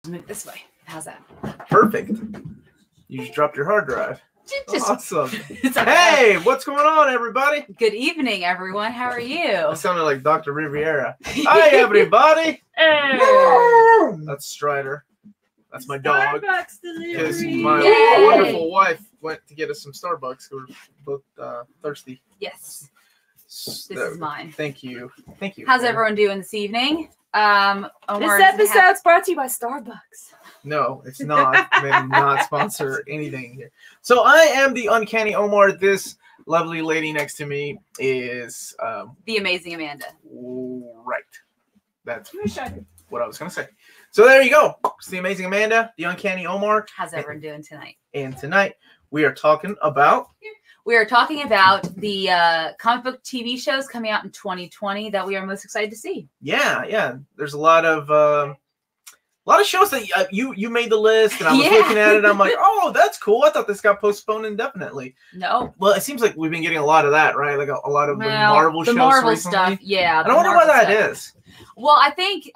Move it this way. How's that? Perfect. You just dropped your hard drive. Awesome. Okay. Hey, what's going on, everybody? Good evening, everyone. How are you? I sounded like Dr. Riviera. Hi, everybody. Hey. That's Strider. That's my dog. Because my Yay. wonderful wife went to get us some Starbucks. We're both thirsty. Yes. This is mine. Thank you. Thank you. How's everyone doing this evening? Omar, this episode's brought to you by Starbucks. No, it's not. They do not sponsor anything here. So I am the Uncanny Omar. This lovely lady next to me is the amazing Amanda. Right. That's what I was going to say. So there you go. It's the amazing Amanda, the Uncanny Omar. How's everyone doing tonight? And tonight we are talking about... We are talking about the comic book TV shows coming out in 2020 that we are most excited to see. Yeah. There's a lot of shows that you made the list, and I was looking at it. I'm like, oh, that's cool. I thought this got postponed indefinitely. No. Well, it seems like we've been getting a lot of that, right? Like a lot of the Marvel shows recently. Stuff. Yeah. And I wonder why that is. Well, I think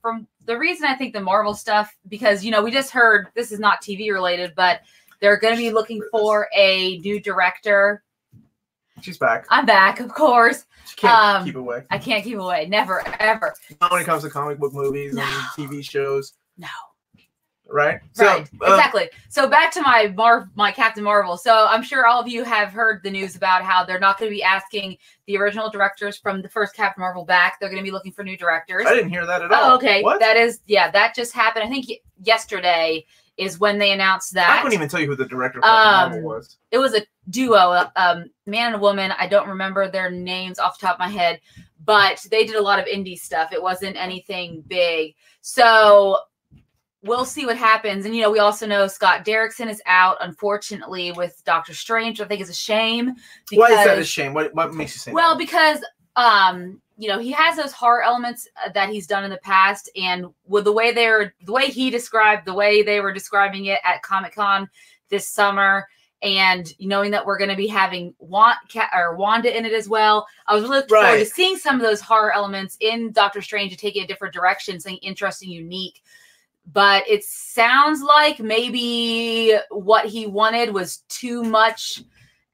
from the reason I think the Marvel stuff, because we just heard, this is not TV related, but they're going to be looking for a new director. She's back. I'm back, of course. She can't keep away. I can't keep away. Never, ever. Not when it comes to comic book movies and TV shows. No. Right? Right. Exactly. So back to my Captain Marvel. So I'm sure all of you have heard the news about how they're not going to be asking the original directors from the first Captain Marvel back. They're going to be looking for new directors. I didn't hear that at all. Oh, okay. What? That just happened. I think yesterday is when they announced that. I couldn't even tell you who the director of Captain Marvel was. It was a duo, man and a woman. I don't remember their names off the top of my head, but they did a lot of indie stuff. It wasn't anything big. So we'll see what happens. And, we also know Scott Derrickson is out, unfortunately, with Doctor Strange, which I think is a shame. Why is that a shame? What makes you say that? Well, because he has those horror elements that he's done in the past, and with the way they were describing it at Comic-Con this summer, and knowing that we're going to be having Wanda in it as well, I was really looking forward to seeing some of those horror elements in Doctor Strange and taking a different direction, something interesting, unique. But it sounds like maybe what he wanted was too much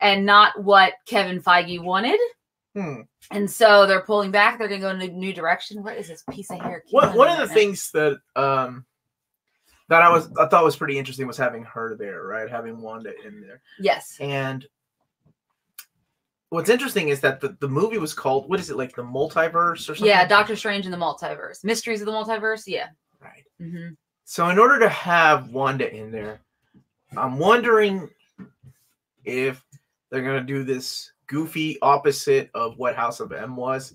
and not what Kevin Feige wanted. And so they're pulling back. They're going to go in a new direction. What is this piece of hair? One of the things that that I thought was pretty interesting was having her there, right? Having Wanda in there. Yes. And what's interesting is that the movie was called, what is it, like the Multiverse or something? Yeah, Doctor Strange in the Multiverse. Mysteries of the Multiverse, yeah. Right. Mm-hmm. So in order to have Wanda in there, I'm wondering if they're going to do this goofy opposite of what House of M was.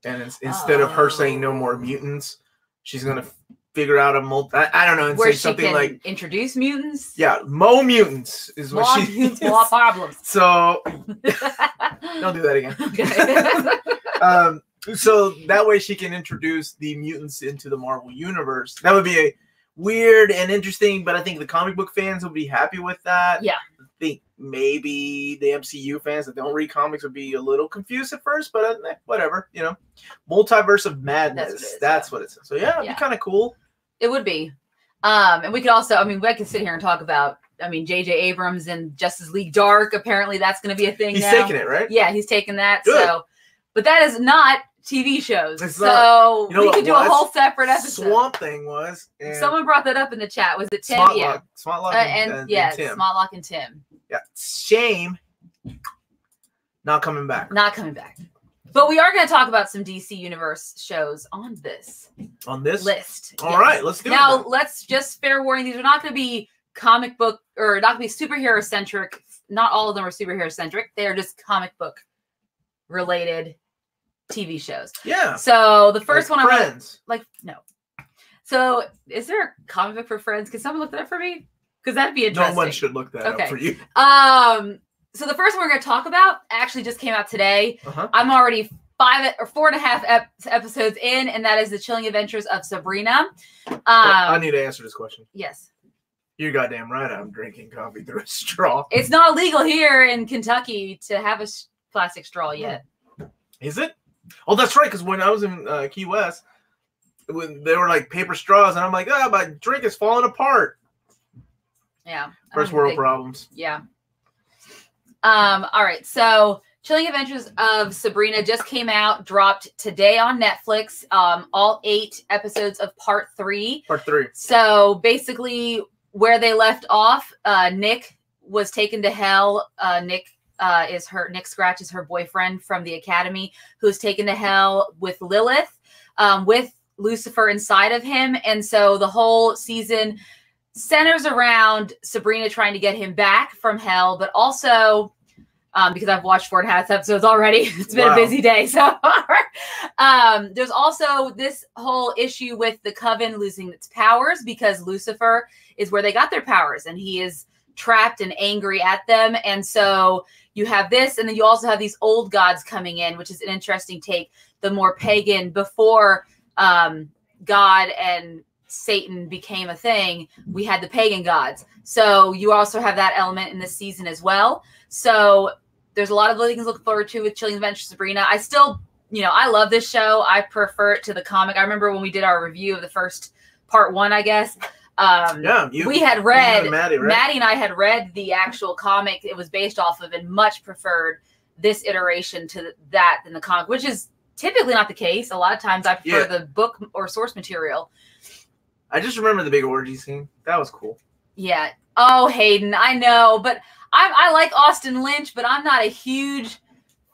And instead of her saying no more mutants, she's going to figure out I don't know, and where say something like introduce mutants. Yeah, Mo mutants is what she mutants, more problems. So don't do that again. Okay. So that way she can introduce the mutants into the Marvel universe. That would be a weird and interesting, but I think the comic book fans will be happy with that. Yeah. I think maybe the MCU fans that don't read comics would be a little confused at first, but whatever, Multiverse of Madness. That's what it says. So yeah, it'd be kind of cool. It would be. And we could also, we could sit here and talk about, J.J. Abrams and Justice League Dark. Apparently that's going to be a thing now. He's taking it, right? Yeah, he's taking that. Good. So, but that is not TV shows. It's so not. We could do a whole separate episode. Swamp Thing was. Someone brought that up in the chat. Was it Tim? Smart and Tim. Smart and Tim. Yeah. Shame. Not coming back. Not coming back. But we are going to talk about some DC Universe shows on this list. All right, let's do it. Now, let's just fair warning, these are not going to be comic book or not going to be superhero centric. Not all of them are superhero centric. They are just comic book related TV shows. Yeah. So the first one Friends. No. So is there a comic book for Friends? Can someone look that up for me? Because that'd be interesting. No one should look that up for you. So the first one we're going to talk about actually just came out today. I'm already 4.5 episodes in, and that is The Chilling Adventures of Sabrina. I need to answer this question. Yes. You're goddamn right. I'm drinking coffee through a straw. It's not illegal here in Kentucky to have a plastic straw yet. Is it? Oh, that's right. Because when I was in Key West, when they were like paper straws, and I'm like, oh, my drink is falling apart. Yeah. First world problems. Yeah. All right. So Chilling Adventures of Sabrina just came out, dropped today on Netflix. All 8 episodes of part 3. Part 3. So basically where they left off, Nick was taken to hell. Nick Scratch is her boyfriend from the academy, who's taken to hell with Lilith, with Lucifer inside of him. And so the whole season centers around Sabrina trying to get him back from hell, but also because I've watched 4.5 episodes already. It's been a busy day so far. There's also this whole issue with the Coven losing its powers because Lucifer is where they got their powers, and he is trapped and angry at them. And so you have this, and then you also have these old gods coming in, which is an interesting take. The more pagan, before God and Satan became a thing, we had the pagan gods. So you also have that element in this season as well. So there's a lot of things to look forward to with Chilling Adventures of Sabrina. I still, I love this show. I prefer it to the comic. I remember when we did our review of the first part 1, I guess. We had read, Maddie and I had read the actual comic it was based off of, and much preferred this iteration to that than the comic, which is typically not the case. A lot of times I prefer the book or source material. I just remember the big orgy scene. That was cool. Yeah. Oh, Hayden, I know, but I like Austin Lynch, but I'm not a huge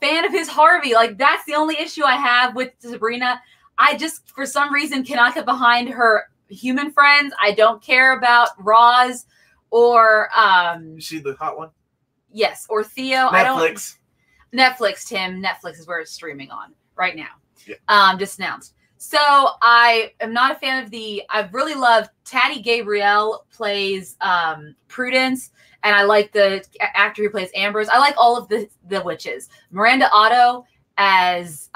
fan of his Harvey. Like, that's the only issue I have with Sabrina. I just, for some reason, cannot get behind her human friends. I don't care about Roz or Is she the hot one? Yes, or Theo. Netflix. Netflix, Tim. Netflix is where it's streaming on right now. Yeah. Just announced. So I am not a fan of I really love Taddy Gabrielle plays Prudence, and I like the actor who plays Ambrose. I like all of the witches. Miranda Otto as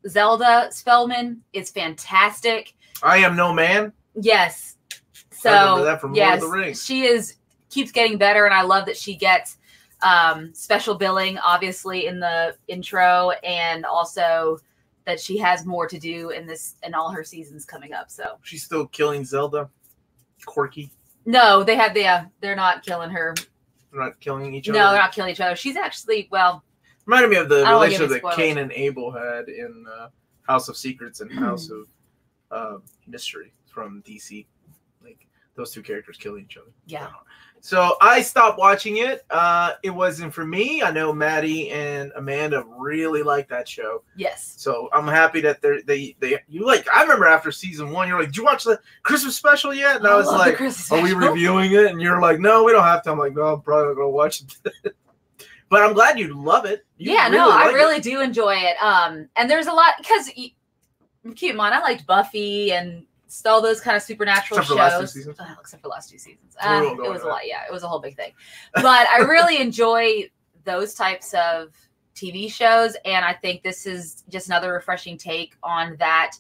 Zelda Spellman is fantastic. I Am No Man. Yes. So I remember that from Lord of the Rings. She keeps getting better, and I love that she gets special billing, obviously, in the intro, and also that she has more to do in all her seasons coming up. So she's still killing Zelda. Quirky. No, they're not killing her. They're not killing each other. No, they're not killing each other. She's actually reminded me of the relationship that Cain and Abel had in House of Secrets and House of Mystery from DC. Like, those two characters killing each other. Yeah. So I stopped watching it. It wasn't for me. I know Maddie and Amanda really like that show. Yes. So I'm happy that you like. I remember after season 1, you're like, "Did you watch the Christmas special yet?" And I was like, "Are we reviewing it?" And you're like, "No, we don't have to." I'm like, "No, I'm probably not gonna watch it." But I'm glad you love it. I really do enjoy it. And there's a lot because keep in mind, I liked Buffy and all those kind of supernatural shows. Except for the last 2 seasons. It was a lot. Yeah, it was a whole big thing. But I really enjoy those types of TV shows, and I think this is just another refreshing take on that.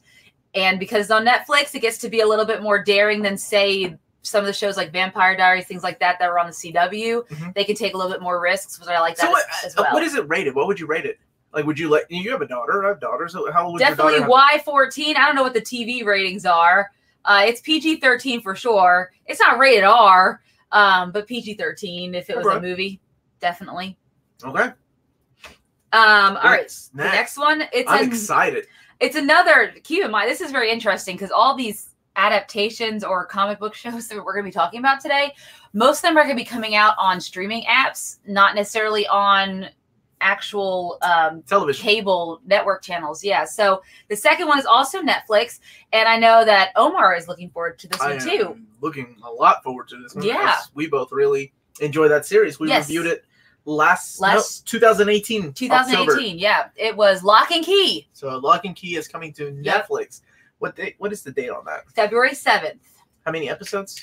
And because it's on Netflix, it gets to be a little bit more daring than, say, some of the shows like Vampire Diaries, things like that were on the CW. Mm-hmm. They can take a little bit more risks, which I like that as well. What is it rated? What would you rate it? Like, would you you have a daughter? I have daughters. How old would Definitely your daughter Y14. I don't know what the TV ratings are. It's PG-13 for sure. It's not rated R, but PG-13 if it was a movie. Definitely. Okay. All right. The next one. I'm excited. It's another, keep in mind, this is very interesting because all these adaptations or comic book shows that we're going to be talking about today, most of them are going to be coming out on streaming apps, not necessarily on actual television cable network channels. Yeah. So the second one is also Netflix, and I know that Omar is looking forward to this one too. I'm looking a lot forward to this one. Yeah. We both really enjoy that series. We reviewed it last 2018. 2018. October. Yeah. It was Lock and Key. So Lock and Key is coming to Netflix. What is the date on that? February 7th. How many episodes?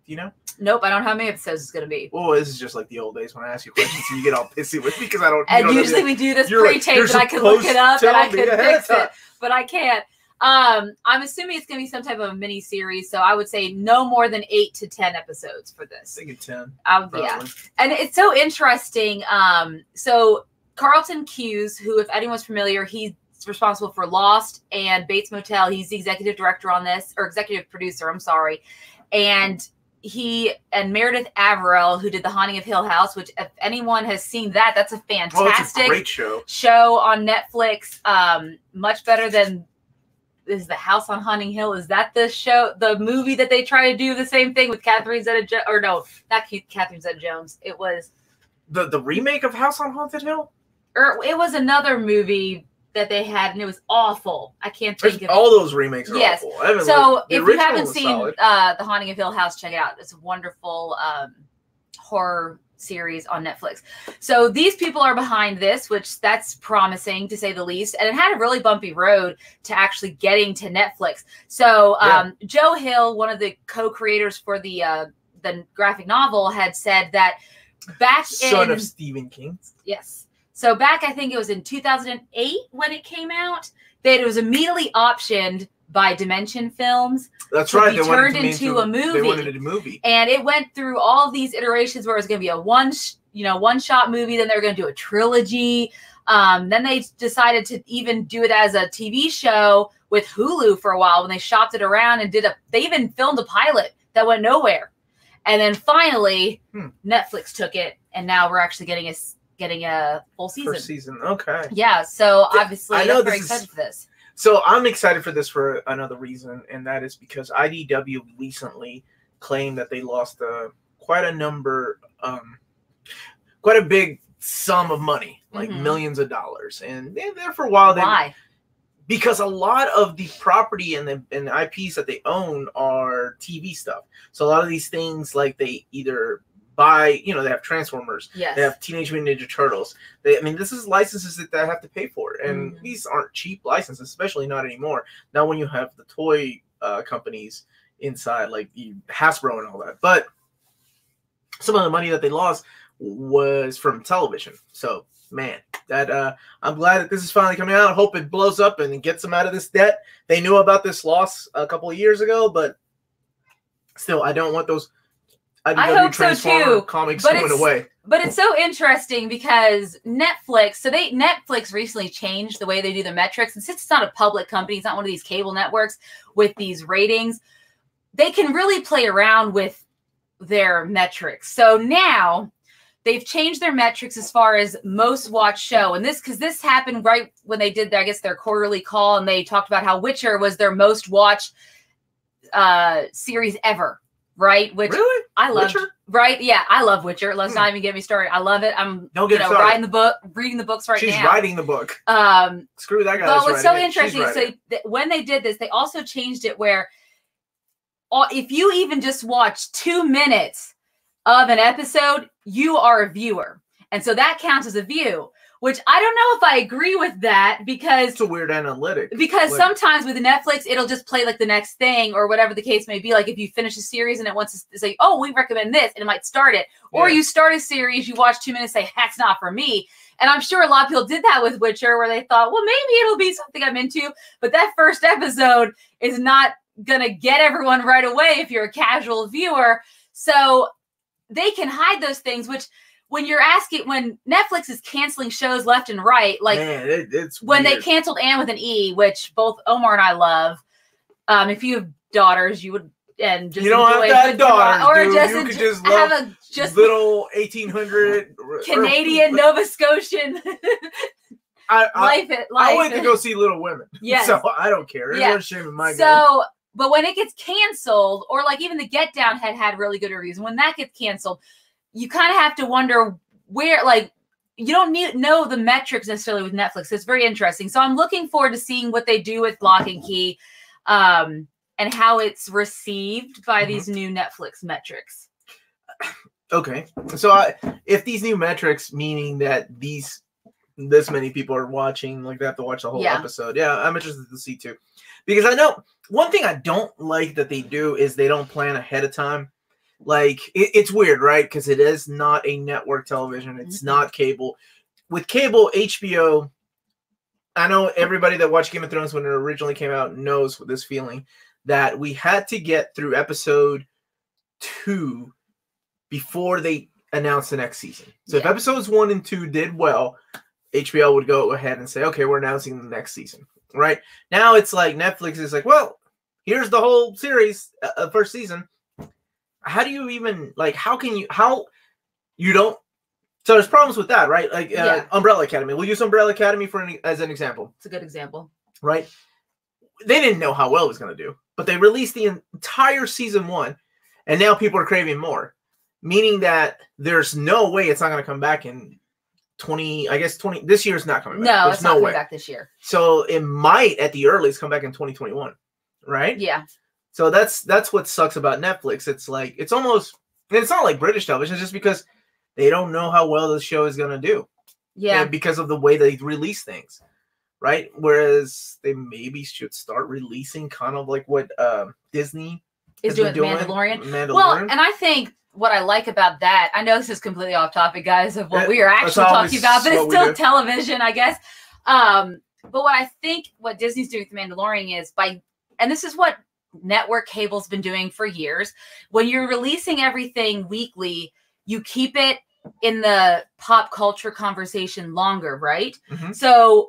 Do you know? Nope, I don't know how many episodes it's going to be. Well, this is just like the old days when I ask you questions and you get all pissy with me because I don't. And usually we do this pre-tape and I could look it up and I could fix it, but I can't. I'm assuming it's going to be some type of a mini series, so I would say no more than 8 to 10 episodes for this. I think 10. Yeah, and it's so interesting. So Carlton Cuse, who, if anyone's familiar, he responsible for Lost and Bates Motel. He's the executive director on this, or executive producer, I'm sorry. And he and Meredith Averill, who did The Haunting of Hill House, which if anyone has seen that, that's a fantastic it's a great show on Netflix. Much better than is The House on Haunting Hill. Is that the movie that they try to do the same thing with Catherine Zeta-Jones? Or no, not Catherine Zeta-Jones. It was the remake of House on Haunted Hill? Or it was another movie that they had, and it was awful. I can't think of it. All those remakes are awful. So if you haven't seen The Haunting of Hill House, check it out. It's a wonderful horror series on Netflix. So these people are behind this, which that's promising to say the least. And it had a really bumpy road to actually getting to Netflix. So Joe Hill, one of the co-creators for the graphic novel, had said that son of Stephen King. Yes. So back, I think it was in 2008 when it came out, that it was immediately optioned by Dimension Films. That's right. They turned into a movie. They wanted a movie. And it went through all of these iterations where it was going to be a one-shot movie. Then they were going to do a trilogy. Then they decided to even do it as a TV show with Hulu for a while when they shopped it around and they even filmed a pilot that went nowhere. And then finally, Netflix took it, and now we're actually getting a full season. First season, okay. Yeah, so obviously I'm very excited for this. So I'm excited for this for another reason, and that is because IDW recently claimed that they lost quite a big sum of money, like millions of dollars. And they're there for a while. Why? Because a lot of the property and the IPs that they own are TV stuff. So a lot of these things, like they either buy, they have Transformers. Yes. They have Teenage Mutant Ninja Turtles. This is licenses that they have to pay for. And these aren't cheap licenses, especially not anymore. Now when you have the toy companies inside, like Hasbro and all that. But some of the money that they lost was from television. So, man, that I'm glad that this is finally coming out. I hope it blows up and it gets them out of this debt. They knew about this loss a couple of years ago, but still, I don't want those I hope so too. Comics going away. But it's so interesting because Netflix recently changed the way they do the metrics. And since it's not a public company, it's not one of these cable networks with these ratings, they can really play around with their metrics. So now they've changed their metrics as far as most watched show. And because this happened right when they did, their quarterly call, and they talked about how Witcher was their most watched series ever. Right, which really? I love. Right, yeah, I love Witcher. Let's not even get me started. I love it. I'm reading the books right now. She's writing the book. Screw that guy. But what's so interesting is when they did this, they also changed it where if you even just watch 2 minutes of an episode, you are a viewer, and so that counts as a view. Which I don't know if I agree with that because it's a weird analytic. Because sometimes with Netflix, it'll just play like the next thing or whatever the case may be. Like if you finish a series and it wants to say, "Oh, we recommend this," and it might start it. Or you start a series, you watch 2 minutes, say, "That's not for me." And I'm sure a lot of people did that with Witcher, where they thought, "Well, maybe it'll be something I'm into," but that first episode is not gonna get everyone right away if you're a casual viewer. So they can hide those things, which. When Netflix is canceling shows left and right, like it's when weird. They canceled Anne with an E, which both Omar and I love. If you have daughters, you would and just you don't enjoy have that daughters, or dude. just you could just love little 1800 Canadian Nova Scotian. I went to go see Little Women. Yes. So I don't care. There's no shame in my game. So, but when it gets canceled, or like even the Get Down had really good reviews. When that gets canceled, you kind of have to wonder where, like, you don't know the metrics necessarily with Netflix. It's very interesting. So I'm looking forward to seeing what they do with Lock and Key and how it's received by these new Netflix metrics. Okay. So if these new metrics, meaning that this many people are watching, like they have to watch the whole episode. Yeah, I'm interested to see too. Because I know one thing I don't like that they do is they don't plan ahead of time. Like, it's weird, right? Because it is not a network television. It's not cable. With cable, HBO, I know everybody that watched Game of Thrones when it originally came out knows this feeling that we had to get through episode 2 before they announced the next season. So if episodes 1 and 2 did well, HBO would go ahead and say, okay, we're announcing the next season. Right? Now it's like Netflix is like, well, here's the whole series, first season. How do you even, like, how you don't, so there's problems with that, right? Like Umbrella Academy. We'll use Umbrella Academy as an example. It's a good example. Right? They didn't know how well it was going to do, but they released the entire season 1, and now people are craving more, meaning that there's no way it's not going to come back in 20. This year's not coming back. No, there's it's not coming back this year. So it might, at the earliest, come back in 2021, right? Yeah. So that's what sucks about Netflix. It's like, it's not like British television, it's just because they don't know how well the show is going to do. Yeah. And because of the way they release things. Right? Whereas they maybe should start releasing kind of like what Disney is doing Mandalorian. Well, and I think what I like about that, I know this is completely off topic, guys, of what we are actually talking about, but it's still television, I guess. But what Disney's doing with The Mandalorian is and this is what network cable's been doing for years. When you're releasing everything weekly, you keep it in the pop culture conversation longer, right? Mm-hmm. So,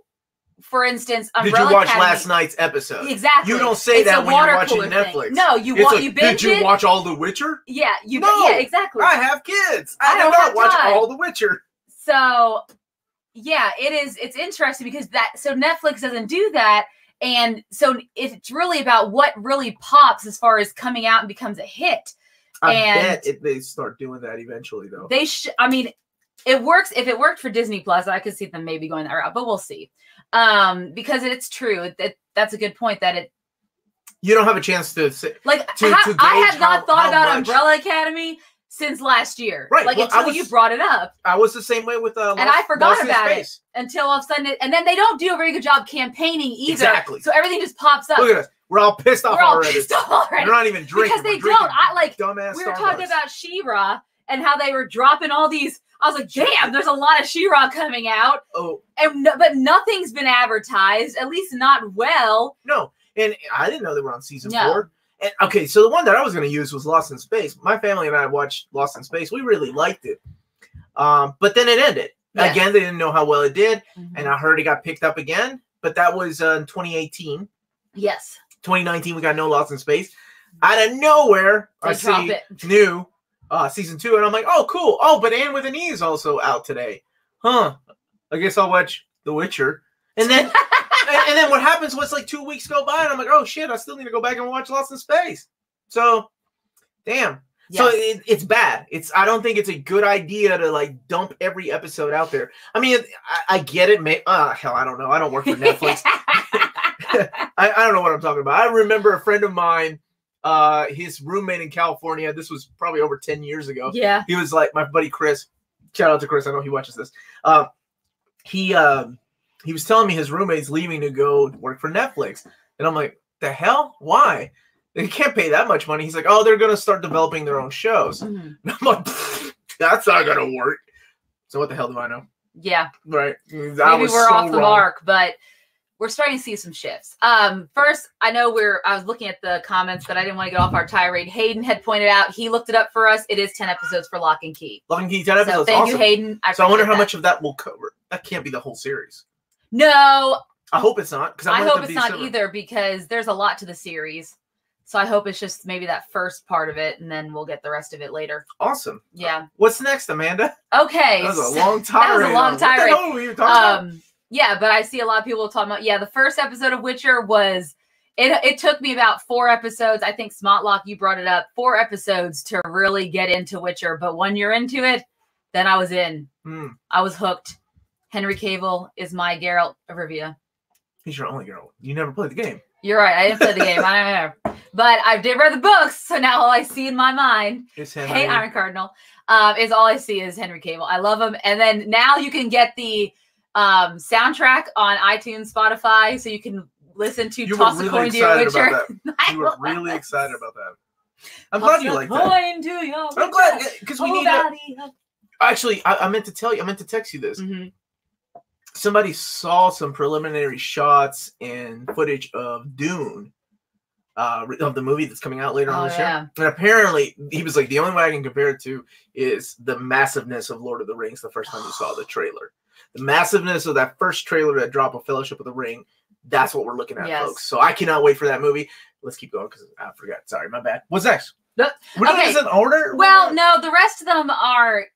for instance, Umbrella Did you watch Academy, last night's episode? Exactly. You don't say that when you're watching Netflix. Thing. No, you binge Did you watch all The Witcher? Yeah, No, yeah, exactly. I have kids. I do not watch all The Witcher. So, yeah, it's interesting because so Netflix doesn't do that, and so it's really about what really pops as far as coming out and becomes a hit. I bet they start doing that eventually, though. It works. If it worked for Disney Plus, I could see them maybe going that route, but we'll see. Because it's true. That's a good point. You don't have a chance to say. Like, I have not thought about Umbrella Academy since last year. Right. Like, until you brought it up. I was the same way with and I forgot about it until all of a sudden. And then they don't do a very good job campaigning either. Exactly. So everything just pops up. Look at us. We're all pissed off already. We're not even drinking. Because they don't. Dumbass we were talking about She-Ra and how they were dropping all these. I was like, damn, there's a lot of She-Ra coming out. Oh. But nothing's been advertised, at least not well. No. And I didn't know they were on season 4. And, okay, so the one that I was going to use was Lost in Space. My family and I watched Lost in Space. We really liked it. But then it ended. Yeah. Again, they didn't know how well it did. Mm-hmm. And I heard it got picked up again. But that was in 2018. Yes. 2019, we got no Lost in Space. Out of nowhere, I see new season 2. And I'm like, oh, cool. Oh, but Anne with an E is also out today. Huh. I guess I'll watch The Witcher. And then... And then what happens was like 2 weeks go by and I'm like, oh shit, I still need to go back and watch Lost in Space. So, damn. Yes. So it's bad. I don't think it's a good idea to like dump every episode out there. I mean, I get it. Hell, I don't know. I don't work for Netflix. I don't know what I'm talking about. I remember a friend of mine, his roommate in California. This was probably over 10 years ago. Yeah. He was like my buddy Chris. Shout out to Chris. I know he watches this. He was telling me his roommate's leaving to go work for Netflix. And I'm like, the hell? Why? They can't pay that much money. He's like, oh, they're going to start developing their own shows. Mm-hmm. And I'm like, that's not going to work. So what the hell do I know? Yeah. Right. Maybe we're off the mark, but we're starting to see some shifts. First, I know I was looking at the comments, but I didn't want to get off our tirade. Hayden had pointed out, he looked it up for us. It is 10 episodes for Lock and Key. Lock and Key, 10 episodes. So thank you, Hayden. So I wonder how much of that will cover. That can't be the whole series. No. I hope it's not. I hope it's not either because there's a lot to the series. So I hope it's just maybe that first part of it and then we'll get the rest of it later. Awesome. Yeah. What's next, Amanda? Okay. That was a long tirade. What the hell were you talking about? Yeah, but I see a lot of people talking about, the first episode of Witcher was, it took me about 4 episodes. I think Smotlock, you brought it up, 4 episodes to really get into Witcher. But when you're into it, then I was in. I was hooked. Henry Cavill is my Geralt of Rivia. He's your only Geralt. You never played the game. You're right. I didn't play the game. I don't know. But I did read the books, so now all I see in my mind, hey, Iron Cardinal, is all I see is Henry Cavill. I love him. And then now you can get the soundtrack on iTunes, Spotify, so you can listen to Toss a Coin to Your Witcher. You were really excited about that. I'm glad you like that. I'm glad, because we need to... Actually, I meant to tell you, I meant to text you this. Mm-hmm. Somebody saw some preliminary shots and footage of Dune, of the movie that's coming out later on this year. And apparently, he was like, the only way I can compare it to is the massiveness of Lord of the Rings the first time you saw the trailer. The massiveness of that first trailer that dropped of Fellowship of the Ring, that's what we're looking at, Yes. folks. So I cannot wait for that movie. Let's keep going because I forgot. Sorry, my bad. What's next? We're doing this in order? Well, no, the rest of them are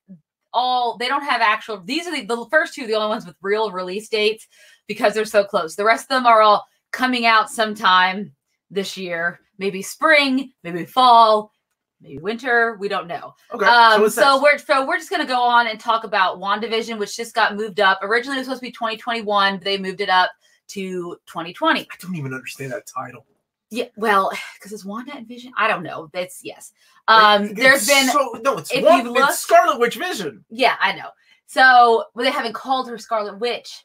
they don't have actual, these are the first two, the only ones with real release dates because they're so close. The rest of them are all coming out sometime this year, maybe spring, maybe fall, maybe winter. We don't know. Okay. So we're just gonna go on and talk about WandaVision, which just got moved up. Originally, it was supposed to be 2021, but they moved it up to 2020. I don't even understand that title. Yeah, well, because it's Wanda and Vision. I don't know. That's yes. There's been it's Scarlet Witch Vision. Yeah, I know. So, they haven't called her Scarlet Witch.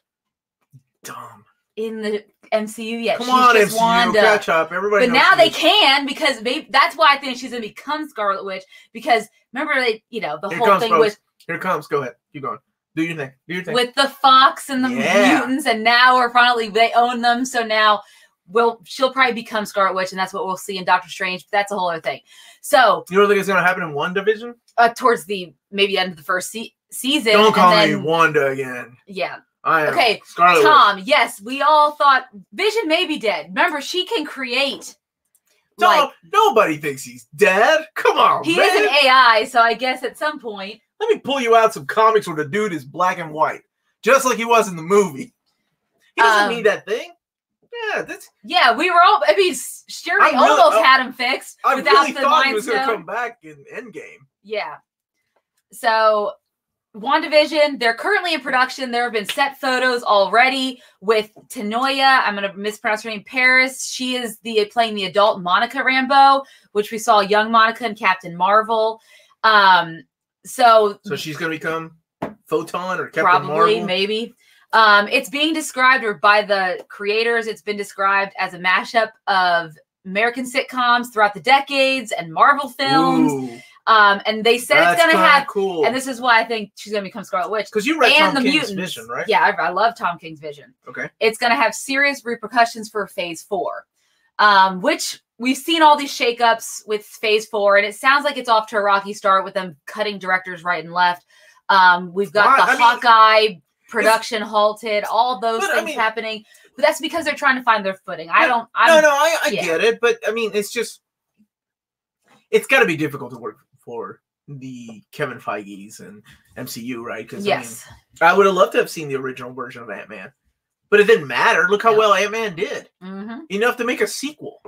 Dumb. In the MCU yet. Come on, just MCU, Wanda. catch up. Everybody. But now they can because that's why I think she's gonna become Scarlet Witch because remember the whole thing with here comes. Go ahead, keep going. Do your thing. With the Fox and the mutants, and now we're finally they own them. So now she'll probably become Scarlet Witch, and that's what we'll see in Doctor Strange. But that's a whole other thing. So you don't think it's gonna happen in WandaVision? Towards the maybe end of the first season. Don't call me Wanda again. Yeah. Okay, Scarlet Tom. Witch. Yes, we all thought Vision may be dead. Remember, she can create. Tom, nobody thinks he's dead. Come on, he man. is an AI, so I guess at some point. Let me pull you out some comics where the dude is black and white, just like he was in the movie. He doesn't need that thing. Yeah, we were all. I mean, Shuri almost had him fixed without really the thought Mind he was going to Stone. come back in Endgame. Yeah. So. WandaVision, they're currently in production. There have been set photos already with Tanoia. I'm going to mispronounce her name, Paris. She is playing the adult Monica Rambeau, which we saw young Monica in Captain Marvel. So she's going to become Photon or Captain Marvel? Probably, maybe. It's being described, or by the creators, it's been described as a mashup of American sitcoms throughout the decades and Marvel films. Ooh. And they said it's going to have, cool. And this is why I think she's going to become Scarlet Witch. Because you read Tom King's Vision, right? Yeah, I love Tom King's Vision. Okay. It's going to have serious repercussions for Phase 4, which we've seen all these shakeups with Phase 4, and it sounds like it's off to a rocky start with them cutting directors right and left. We've got Hawkeye production halted, all those things happening. But that's because they're trying to find their footing. I get it, but I mean, it's got to be difficult to work for the Kevin Feige's and MCU, right? Because I would have loved to have seen the original version of Ant-Man, but it didn't matter. Look how well Ant-Man did. Mm-hmm. Enough to make a sequel.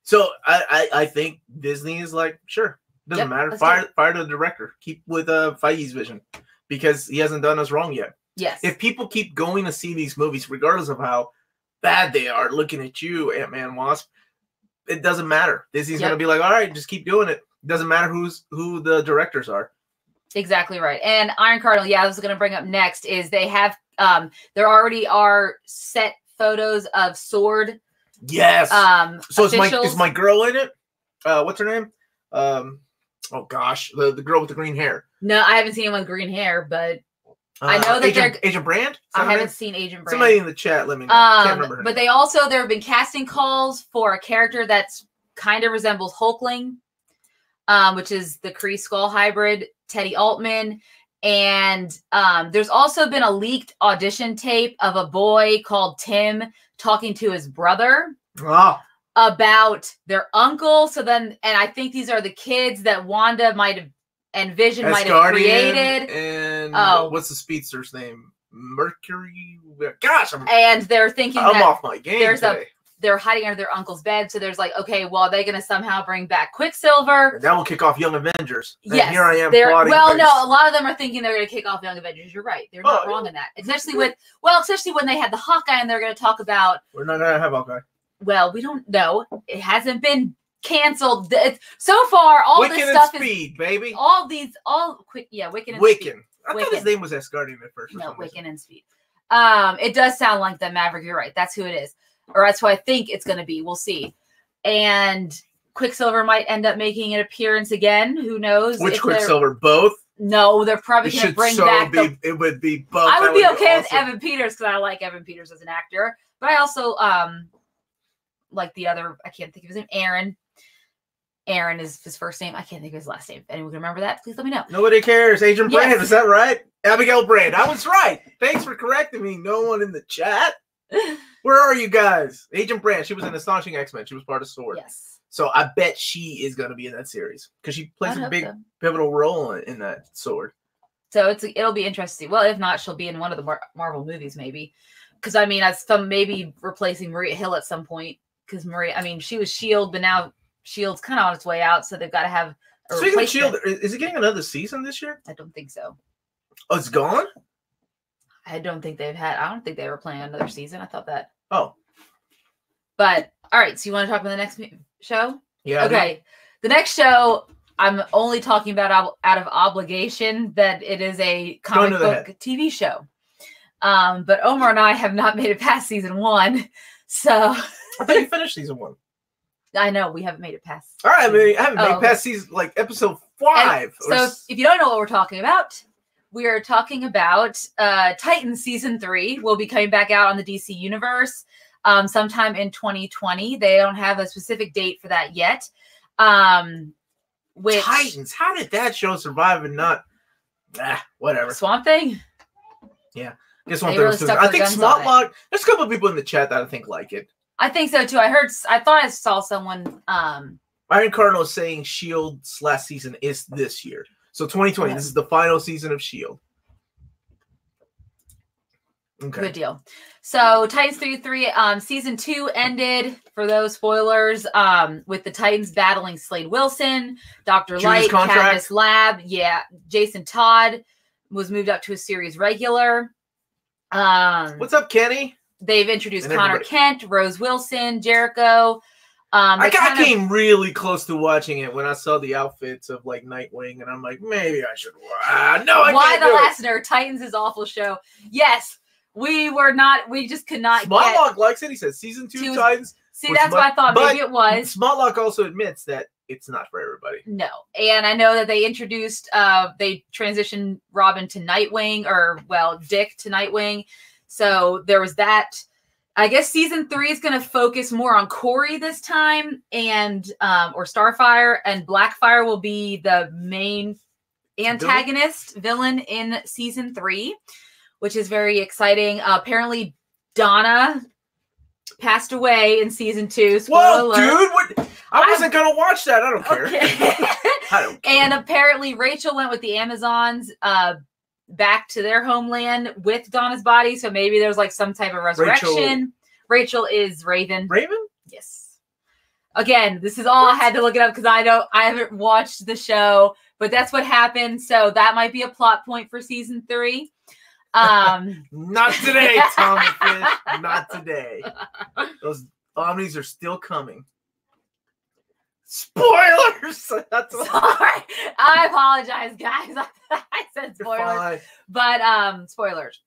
So I think Disney is like, sure, doesn't matter. Fire the director. Keep with Feige's vision because he hasn't done us wrong yet. Yes. If people keep going to see these movies, regardless of how bad they are, looking at you, Ant-Man, Wasp, it doesn't matter. Disney's going to be like, all right, just keep doing it. It doesn't matter who the directors are. Exactly right. And Iron Cardinal, I was going to bring up next, is they have, there already are set photos of Sword. Yes. So is my girl in it? What's her name? Oh gosh, the girl with the green hair. No, I haven't seen anyone with green hair, but I know that Agent Brand? I haven't seen Agent Brand. Somebody in the chat, let me know. Can't remember her but name. there have been casting calls for a character that's kind of resembles Hulkling, which is the Kree Skull hybrid, Teddy Altman. And there's also been a leaked audition tape of a boy called Tim talking to his brother about their uncle. And I think these are the kids that Wanda might have and Vision might have created. And what's the speedster's name? Mercury? Gosh, and they're thinking I'm off my game they're hiding under their uncle's bed. So there's like, okay, well, they're going to somehow bring back Quicksilver. And that will kick off Young Avengers. And yes. Here I am plotting. Well, no, a lot of them are thinking they're going to kick off Young Avengers. You're right. They're not wrong in that. Especially when they had the Hawkeye and they're going to talk about. We're not going to have Hawkeye. Well, we don't know. It hasn't been canceled. So far, all Wiccan this stuff and Speed, baby. Wiccan and Speed. I thought his name was Asgardian at first. No, Wiccan and Speed. It does sound like the Maverick. You're right. That's who it is. Or that's who I think it's going to be. We'll see. And Quicksilver might end up making an appearance again. Who knows? Which Quicksilver? Both? No, they're probably going to bring back. It would be both. I would be okay with Evan Peters because I like Evan Peters as an actor. But I also like the other. I can't think of his name. Aaron. Aaron is his first name. I can't think of his last name. If anyone can remember that, please let me know. Nobody cares. Agent Yes. Brand, is that right? Abigail Brand. I was right. Thanks for correcting me. No one in the chat. Where are you guys? Agent Brand. She was in Astonishing X-Men. She was part of S.W.O.R.D. Yes. So I bet she is going to be in that series because she plays a big pivotal role in that S.W.O.R.D. So it'll be interesting. Well, if not, she'll be in one of the Marvel movies, maybe. Because I mean, maybe replacing Maria Hill at some point. Because Maria, I mean, she was S.H.I.E.L.D., but now S.H.I.E.L.D.'s kind of on its way out, so they've got to have a Speaking of replacement. S.H.I.E.L.D., is it getting another season this year? I don't think so. Oh, it's gone? I don't think they were planning another season. I thought that. Oh. But, all right, so you want to talk about the next show? Yeah. Okay. The next show, I'm only talking about out of obligation that it is a comic book TV show. But Omar and I have not made it past season 1. So I thought you finished season 1. I know we haven't made it past. All right, I haven't made it past season episode 5. So if you don't know what we're talking about, we are talking about Titans season 3 will be coming back out on the DC universe sometime in 2020. They don't have a specific date for that yet. Titans, how did that show survive and not whatever? Swamp Thing? Yeah. I think Smartlock, there's a couple of people in the chat that I think like it. I think so too. I thought I saw someone Iron Cardinal is saying S.H.I.E.L.D.'s last season is this year. So 2020, This is the final season of S.H.I.E.L.D. Okay. Good deal. So Titans 3 season 2 ended, for those spoilers, with the Titans battling Slade Wilson, Dr. Light, Cadmus Lab. Yeah. Jason Todd was moved up to a series regular. What's up, Kenny? They've introduced Connor Kent, Rose Wilson, Jericho. I came really close to watching it when I saw the outfits of Nightwing, and I'm like, maybe I should watch. No, I can't. Why the Last Nerd? Titans is awful show. Yes, we just could not. Smartlock likes it. He says season 2 Titans. See, that's what I thought. Maybe it was. Smartlock also admits that it's not for everybody. No, and I know that they introduced, they transitioned Robin to Nightwing, Dick to Nightwing. So there was that. I guess season 3 is going to focus more on Corey this time, and or Starfire, and Blackfire will be the main antagonist villain in season 3, which is very exciting. Apparently, Donna passed away in season 2. Whoa, dude! What? I wasn't gonna watch that. I don't care. Okay. I don't care. And apparently, Rachel went with the Amazons back to their homeland with Donna's body. So maybe there's some type of resurrection. Rachel is Raven. Raven? Yes. Again, this is all I had to look it up because I haven't watched the show, but that's what happened. So that might be a plot point for season 3. Not today, Tommy Fish. Not today. Those Omnis are still coming. Spoilers! Sorry. I apologize, guys. I said spoilers. But spoilers.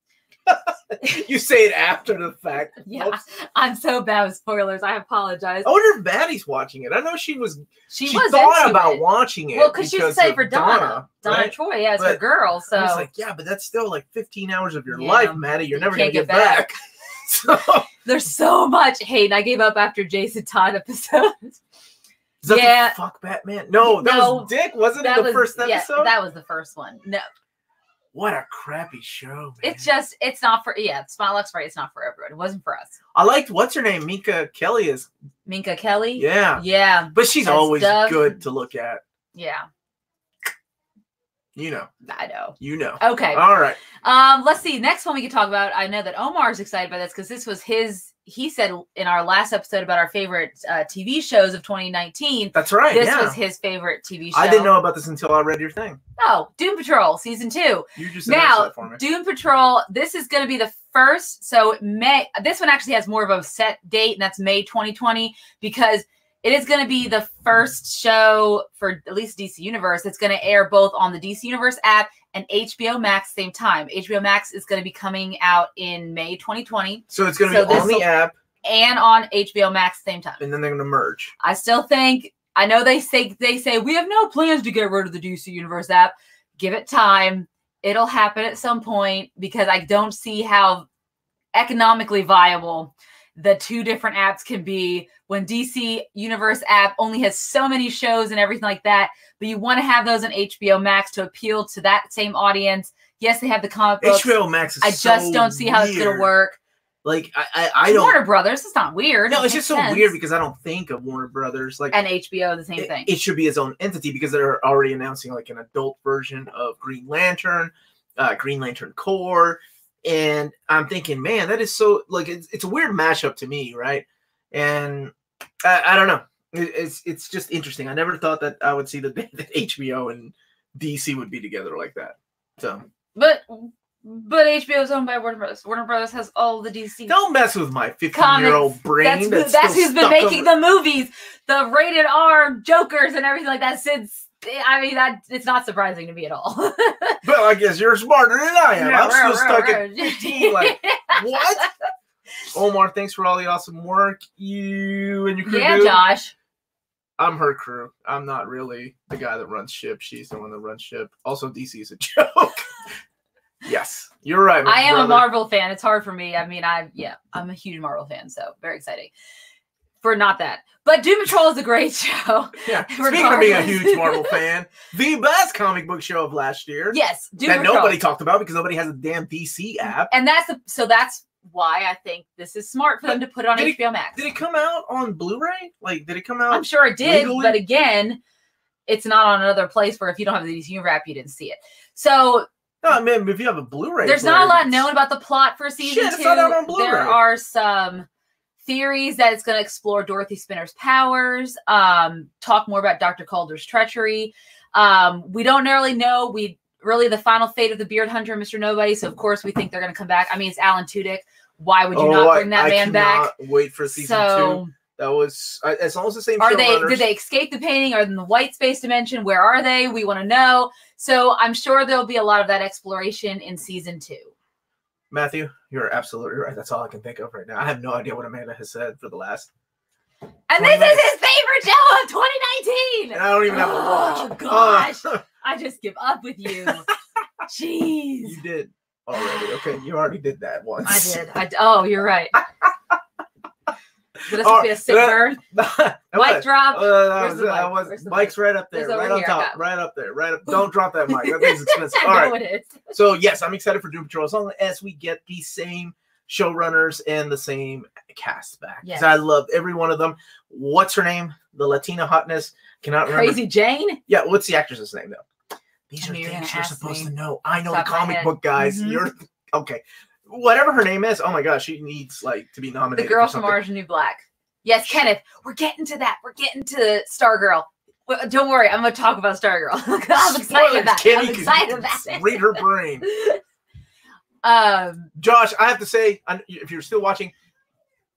You say it after the fact. Yeah, I'm so bad with spoilers. I apologize. I wonder if Maddie's watching it. I know she thought into about watching it. Well, because she was excited for Donna right? Troy, it's her girl. So I was like, yeah, but that's still 15 hours of your life, Maddie. You're never gonna get back. So there's so much hate. I gave up after Jason Todd episodes. Is that the fuck Batman? No, that was Dick. Wasn't it the first episode? Yeah, that was the first one. No. What a crappy show, man. It's not for, Spotlicht's right. It's not for everyone. It wasn't for us. I liked, what's her name? Minka Kelly. Yeah. Yeah. But she's always good to look at. Yeah. You know. I know. You know. Okay. All right. Let's see. Next one we can talk about. I know that Omar's excited by this because this was he said in our last episode about our favorite TV shows of 2019. That's right. This was his favorite TV show. I didn't know about this until I read your thing. Oh, Doom Patrol season 2. You just announced that for me. Doom Patrol. This is going to be the first. So May. This one actually has more of a set date, and that's May 2020 because it is going to be the first show for at least DC Universe. It's going to air both on the DC Universe app and HBO Max same time. HBO Max is going to be coming out in May 2020. So it's going to be on the app and on HBO Max same time. And then they're going to merge. I still think, I know they say we have no plans to get rid of the DC Universe app. Give it time. It'll happen at some point because I don't see how economically viable the two different apps can be when DC Universe app only has so many shows and everything like that, but you want to have those on HBO Max to appeal to that same audience. Yes, they have the comic books. HBO Max is I just don't see how it's going to work. Like, I don't... Warner Brothers, it's not weird. No, it's just so weird because I don't think of Warner Brothers. Like, and HBO, the same thing. It should be its own entity because they're already announcing, like, an adult version of Green Lantern Corps. And I'm thinking, man, that is so... Like, it's a weird mashup to me, right? And I don't know. It's just interesting. I never thought that I would see the day that HBO and DC would be together like that. So... But HBO is owned by Warner Brothers. Warner Brothers has all the DC. Don't mess with my 15-year-old brain. That's who's been making the movies, the rated R Jokers and everything like that since. I mean, it's not surprising to me at all. Well, I guess you're smarter than I am. I'm still stuck at 15. Like, what? Omar, thanks for all the awesome work you and your crew do. Yeah, Josh. I'm her crew. I'm not really the guy that runs ship. She's the one that runs ship. Also, DC is a joke. Yes, you're right. I am a Marvel fan. It's hard for me. I mean, I'm a huge Marvel fan, so very exciting for not that. But Doom Patrol is a great show. Yeah, speaking of being a huge Marvel fan, the best comic book show of last year. Yes, Doom Patrol. That nobody talked about because nobody has a damn DC app. And that's why I think this is smart for them to put it on HBO Max. Did it come out on Blu-ray? Like, did it come out? I'm sure it did, legally? But again, it's not on another place where if you don't have the DC app, you didn't see it. So. No, I mean, if you have a Blu-ray, there's not a lot known about the plot for season 2. It's not out on Blu-ray. There are some theories that it's going to explore Dorothy Spinner's powers, talk more about Dr. Calder's treachery. We don't really know. The final fate of the Beard Hunter and Mr. Nobody. So of course we think they're going to come back. I mean, it's Alan Tudyk. Why would you not bring that man back? Wait for season 2. That was it's almost the same. Did they escape the painting? Are they in the white space dimension? Where are they? We want to know. So I'm sure there'll be a lot of that exploration in season 2. Matthew, you're absolutely right. That's all I can think of right now. I have no idea what Amanda has said for the last. And this is his favorite show of 2019. And I don't even have to watch. Oh gosh, I just give up with you. Jeez. You did already. Okay, you already did that once. I did. Oh, you're right. But this would be a sick burn. Mic drop. Mic's right up there, right on top, right up there, right up. Don't drop that mic. That thing's expensive. All right. It is. So yes, I'm excited for Doom Patrol as long as we get the same showrunners and the same cast back. Yes. I love every one of them. What's her name? The Latina hotness. Cannot remember. Crazy Jane? Yeah. What's the actress's name though? These are things you're supposed to know. I know the comic book guys. Mm-hmm. You're okay. Whatever her name is, oh my gosh, she needs to be nominated. The girl from Orange and New Black. Yes, Kenneth. We're getting to that. We're getting to Stargirl. Well, don't worry, I'm going to talk about Stargirl. I'm excited about that. I'm excited about it. Read her brain. Josh, I have to say, if you're still watching,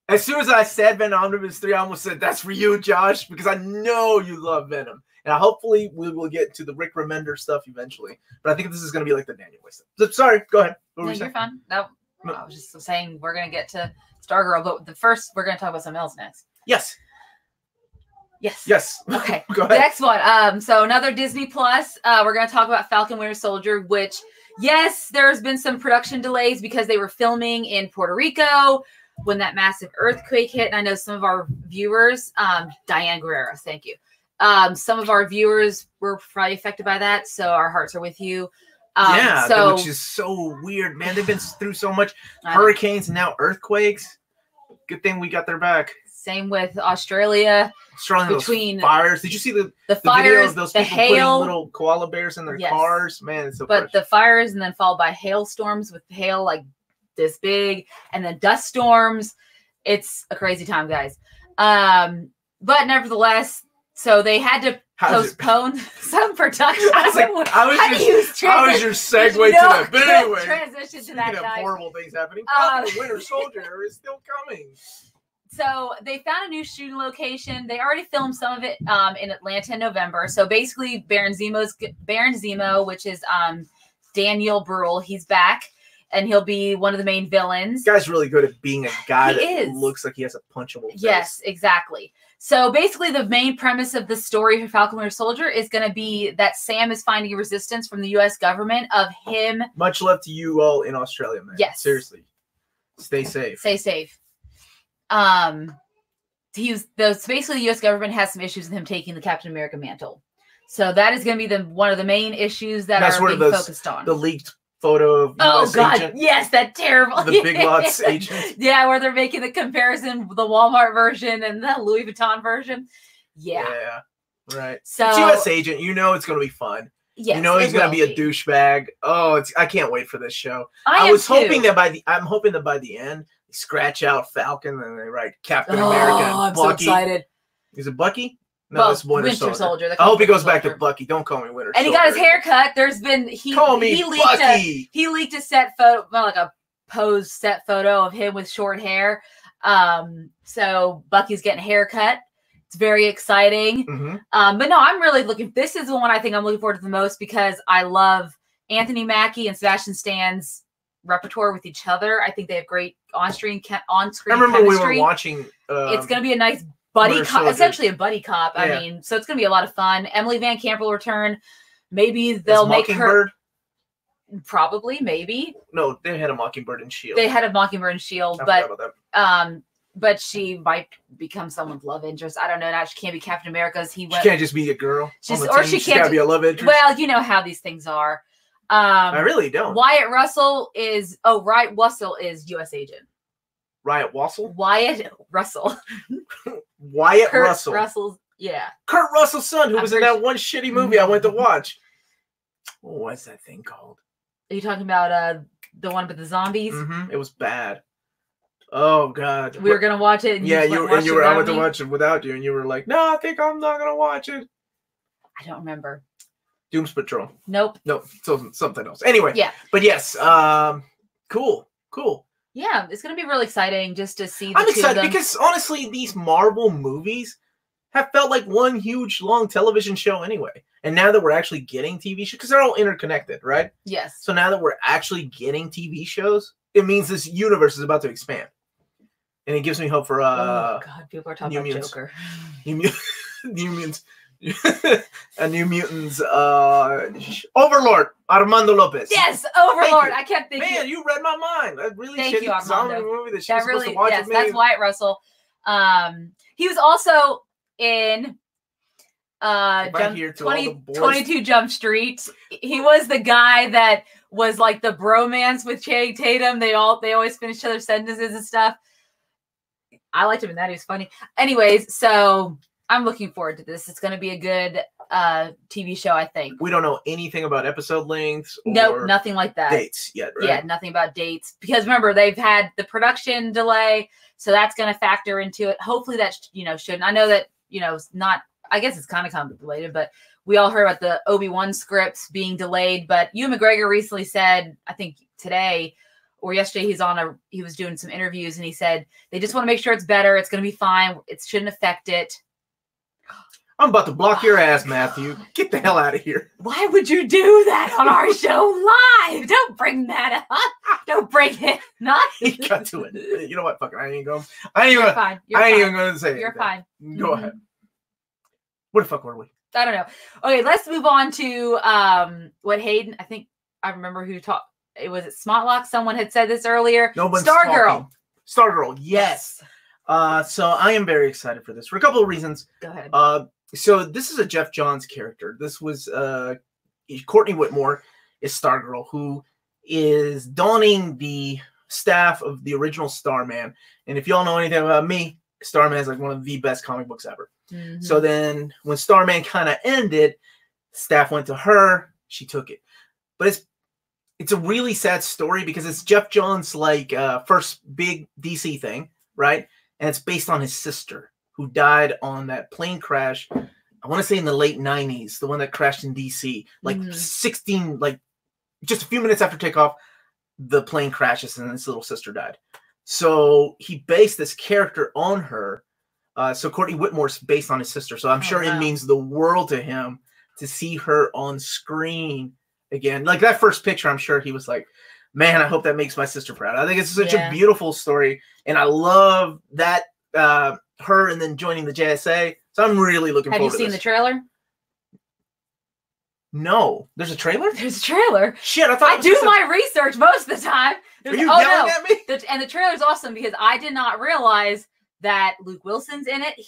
as soon as I said Venom Omnibus 3, I almost said that's for you, Josh, because I know you love Venom. And hopefully we will get to the Rick Remender stuff eventually. But I think this is going to be like the Daniel Way stuff. So, sorry, go ahead. No, you're fine. No, I was just saying we're going to get to Stargirl, but we're going to talk about something else next. Yes. Okay. Go ahead. The next one. So another Disney Plus. We're going to talk about Falcon Winter Soldier, which, yes, there's been some production delays because they were filming in Puerto Rico when that massive earthquake hit. And I know some of our viewers, Diane Guerrero, thank you. Some of our viewers were probably affected by that, so our hearts are with you. Which is so weird, man. They've been through so much hurricanes and now earthquakes. Good thing we got their back. Same with Australia. Between fires. Did you see the fires, video of those the people hail, putting little koala bears in their cars? Man, it's so But the fires and then followed by hailstorms with hail like this big and then dust storms. It's a crazy time, guys. But nevertheless, so they had to postpone some production. I was your segue to that. But anyway, transition to that. Horrible things happening. Falcon Winter Soldier is still coming. So they found a new shooting location. They already filmed some of it in Atlanta in November. So basically, Baron Zemo, which is Daniel Bruhl, he's back. And he'll be one of the main villains. This guy's really good at being a guy that looks like he has a punchable face. Yes, exactly. So basically the main premise of the story for Falcon Winter Soldier is going to be that Sam is finding resistance from the U.S. government of him. Much love to you all in Australia, man. Yes. Seriously. Stay safe. Stay safe. basically the U.S. government has some issues with him taking the Captain America mantle. So that is going to be one of the main issues that are being focused on. The leaked photo of US agent. Yes, that terrible. The Big Lots agent. Yeah, where they're making the comparison, the Walmart version and the Louis Vuitton version. Yeah. Yeah, right. So it's US agent, you know it's going to be fun. Yes, you know he's going to be a douchebag. Oh, I can't wait for this show. I'm hoping that by the end, they scratch out Falcon and they write Captain America and I'm Bucky. so excited. Is it Bucky? No, it's Winter Soldier. I hope he goes back to Bucky. Don't call me Winter Soldier. And he got his hair cut. There's been he leaked a set photo, well, like a posed set photo of him with short hair. So Bucky's getting a haircut. It's very exciting. Mm-hmm. But no, I'm really this is the one I think I'm looking forward to the most because I love Anthony Mackie and Sebastian Stan's repertoire with each other. I think they have great on-screen chemistry. I remember we were watching. It's going to be a nice buddy cop, essentially a buddy cop. Yeah. I mean, so it's going to be a lot of fun. Emily Van Camp will return. Maybe they'll make her. Probably, maybe. No, they had a Mockingbird and Shield. They had a Mockingbird and Shield, but she might become someone's love interest. I don't know. Now she can't be Captain America's. She can't just be a girl. She can't gotta be a love interest. Well, you know how these things are. I really don't. Wyatt Russell is U.S. agent. Wyatt Russell? Wyatt Russell. Wyatt Kurt Russell. Russell's, yeah. Kurt Russell's son, who was in that one shitty movie I went to watch. What's that thing called? Are you talking about the one with the zombies? Mm-hmm. It was bad. Oh God. We were gonna watch it. And I went to watch it without you, and you were like, "No, I think I'm not gonna watch it." I don't remember. Doom's Patrol. Nope. So something else. Anyway. Yeah. But yes. Cool. Yeah, it's gonna be really exciting just to see. I'm excited because honestly, these Marvel movies have felt like one huge long television show anyway. And now that we're actually getting TV shows, because they're all interconnected, right? Yes. So now that we're actually getting TV shows, it means this universe is about to expand, and it gives me hope for oh God, people are talking about Mutants. Joker. New Mutants. A New Mutants Overlord Armando Lopez. Yes, Overlord. I kept thinking. Man, you read my mind. That really Thank you, Armando. Movie that she was supposed to watch with me. That's Wyatt Russell. He was also in 22 Jump Street. He was the guy that was like the bromance with Channing Tatum. They always finish each other's sentences and stuff. I liked him in that. He was funny. Anyways, so I'm looking forward to this. It's going to be a good TV show, I think. We don't know anything about episode lengths. Nope, nothing like that. Dates yet, right? Yeah, nothing about dates. Because remember, they've had the production delay, so that's going to factor into it. Hopefully that, shouldn't. I know that, it's not, I guess it's kind of contemplated, but we all heard about the Obi-Wan scripts being delayed. But Ewan McGregor recently said, I think today or yesterday, he was doing some interviews, and he said, they just want to make sure it's better. It's going to be fine. It shouldn't affect it. I'm about to block your ass, Matthew. Get the hell out of here. Why would you do that on our show live? Don't bring that up. Don't bring it. Not. He cut to it. You know what? Fuck it. I ain't going. You're fine. I ain't even going to say it. You're fine. Go ahead. Where the fuck were we? I don't know. Okay, let's move on to what Hayden. I think I remember who talked. It was at Smotlock. Someone had said this earlier. No one's Stargirl. Stargirl. Yes. So I am very excited for this for a couple of reasons. Go ahead. So this is a Jeff Johns character. This was Courtney Whitmore is Stargirl, who is donning the staff of the original Starman. And if y'all know anything about me, Starman is like one of the best comic books ever. Mm-hmm. So then when Starman kind of ended, staff went to her. She took it. But it's a really sad story because it's Jeff Johns' first big DC thing, right? And it's based on his sister, who died on that plane crash, I want to say in the late 90s, the one that crashed in D.C. Just a few minutes after takeoff, the plane crashes and his little sister died. So he based this character on her. So Courtney Whitmore's based on his sister. So I'm sure it means the world to him to see her on screen again. Like that first picture, I'm sure he was like, man, I hope that makes my sister proud. I think it's such a beautiful story. And I love that her and then joining the JSA. So I'm really looking forward to this. Have you seen the trailer? No. There's a trailer? There's a trailer. Shit, I thought I do my research most of the time. Are you yelling at me? And the trailer's awesome because I did not realize that Luke Wilson's in it.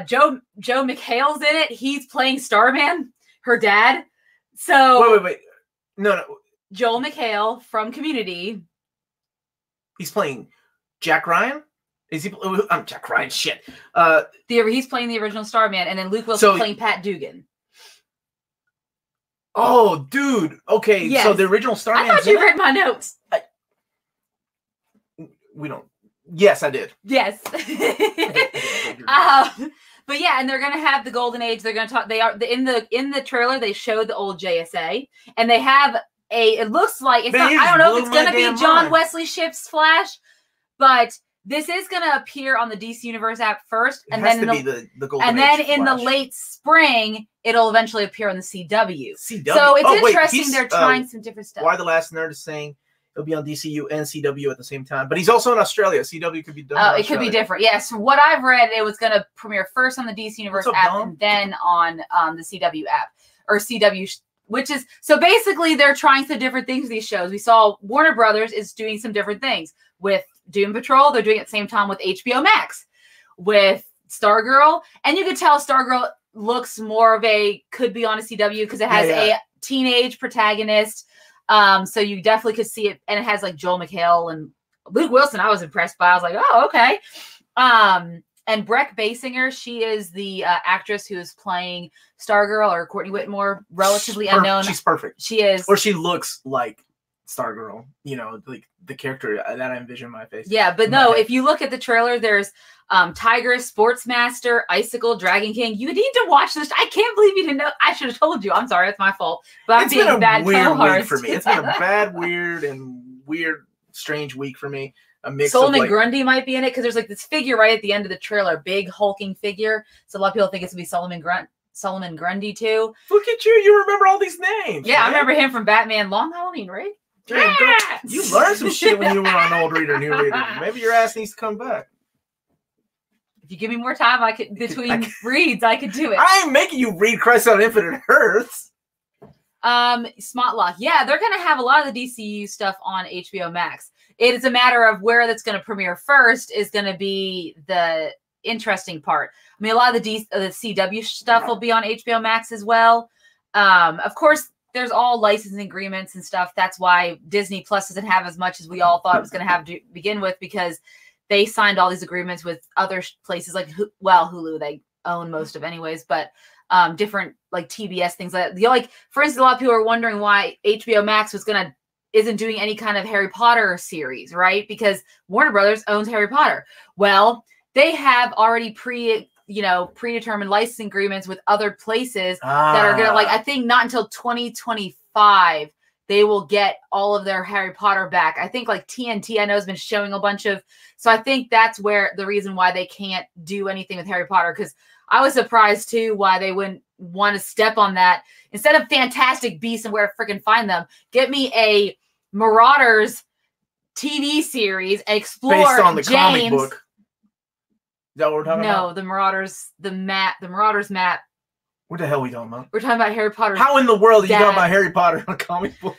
Joe McHale's in it. He's playing Starman, her dad. So wait. No. Joel McHale from Community. He's playing Jack Ryan? Is he? I'm Jack Ryan. Shit. He's playing the original Starman, and then Luke Wilson playing Pat Dugan. Oh, dude. Okay, yes. So the original Starman. I thought you read my notes. We don't. Yes, I did. Yes. But yeah, and they're gonna have the Golden Age. They're gonna talk. They are in the trailer. They showed the old JSA, and they have it looks like it's not. I don't know if it's gonna be John Wesley Shipp's Flash, but this is gonna appear on the DC Universe app first, and then the Golden and Age then in Flash. the late spring, it'll eventually appear on the CW. CW. So it's interesting. They're trying some different stuff. Why the Last Nerd is saying it'll be on DCU and CW at the same time, but he's also in Australia. CW could be done. Oh, it could be different. Yes, what I've read, it was going to premiere first on the DC Universe app and then on the CW app or CW, which is so basically they're trying some different things with these shows. We saw Warner Brothers is doing some different things with Doom Patrol. They're doing it at the same time with HBO Max, with Stargirl, and you could tell Stargirl looks more of could be on a CW because it has a teenage protagonist. So you definitely could see it, and it has like Joel McHale and Luke Wilson. I was impressed by. I was like, oh, okay. And Breck Basinger, she is the actress who is playing Stargirl, or Courtney Whitmore, relatively unknown. She's perfect. She is, or she looks like Stargirl. You know, like the character that I envision in my face. Yeah, but no, if you look at the trailer, there's Tigress, Sportsmaster, Icicle, Dragon King. You need to watch this. I can't believe you didn't know. I should have told you. I'm sorry, it's my fault. But I'm being a bad co-host. Week for me. It's been a bad, weird, strange week for me. A mix Solomon of Grundy might be in it because there's like this figure right at the end of the trailer, big hulking figure. So a lot of people think it's gonna be Solomon Grundy too. Look at you! You remember all these names. Yeah, man. I remember him from Batman Long Halloween, right? Yeah, you learned some shit when you were on Old Reader, New Reader. Maybe your ass needs to come back. If you give me more time, I could reads. I could do it. I ain't making you read Crisis on Infinite Earths. Smotlock. Yeah, they're gonna have a lot of the DCU stuff on HBO Max. It is a matter of where that's going to premiere first is going to be the interesting part. I mean, a lot of the CW stuff will be on HBO Max as well. Of course, there's all licensing agreements and stuff. That's why Disney Plus doesn't have as much as we all thought it was going to have to begin with, because they signed all these agreements with other places like, Hulu, they own most of anyways, but different like TBS things like that. Like, for instance, a lot of people are wondering why HBO Max isn't doing any kind of Harry Potter series, right? Because Warner Brothers owns Harry Potter. Well, they have already predetermined licensing agreements with other places that are gonna, like, I think not until 2025 they will get all of their Harry Potter back. I think like TNT, I know, has been showing a bunch of, so I think that's where the reason why they can't do anything with Harry Potter, because I was surprised too why they wouldn't want to step on that. Instead of Fantastic Beasts and where to freaking find them, get me a Marauders TV series, explore based on the James. Comic book. Is that what we're talking about? No, the Marauders, the Marauders map. What the hell are we talking about? We're talking about Harry Potter. How in the world are you talking about Harry Potter in a comic book?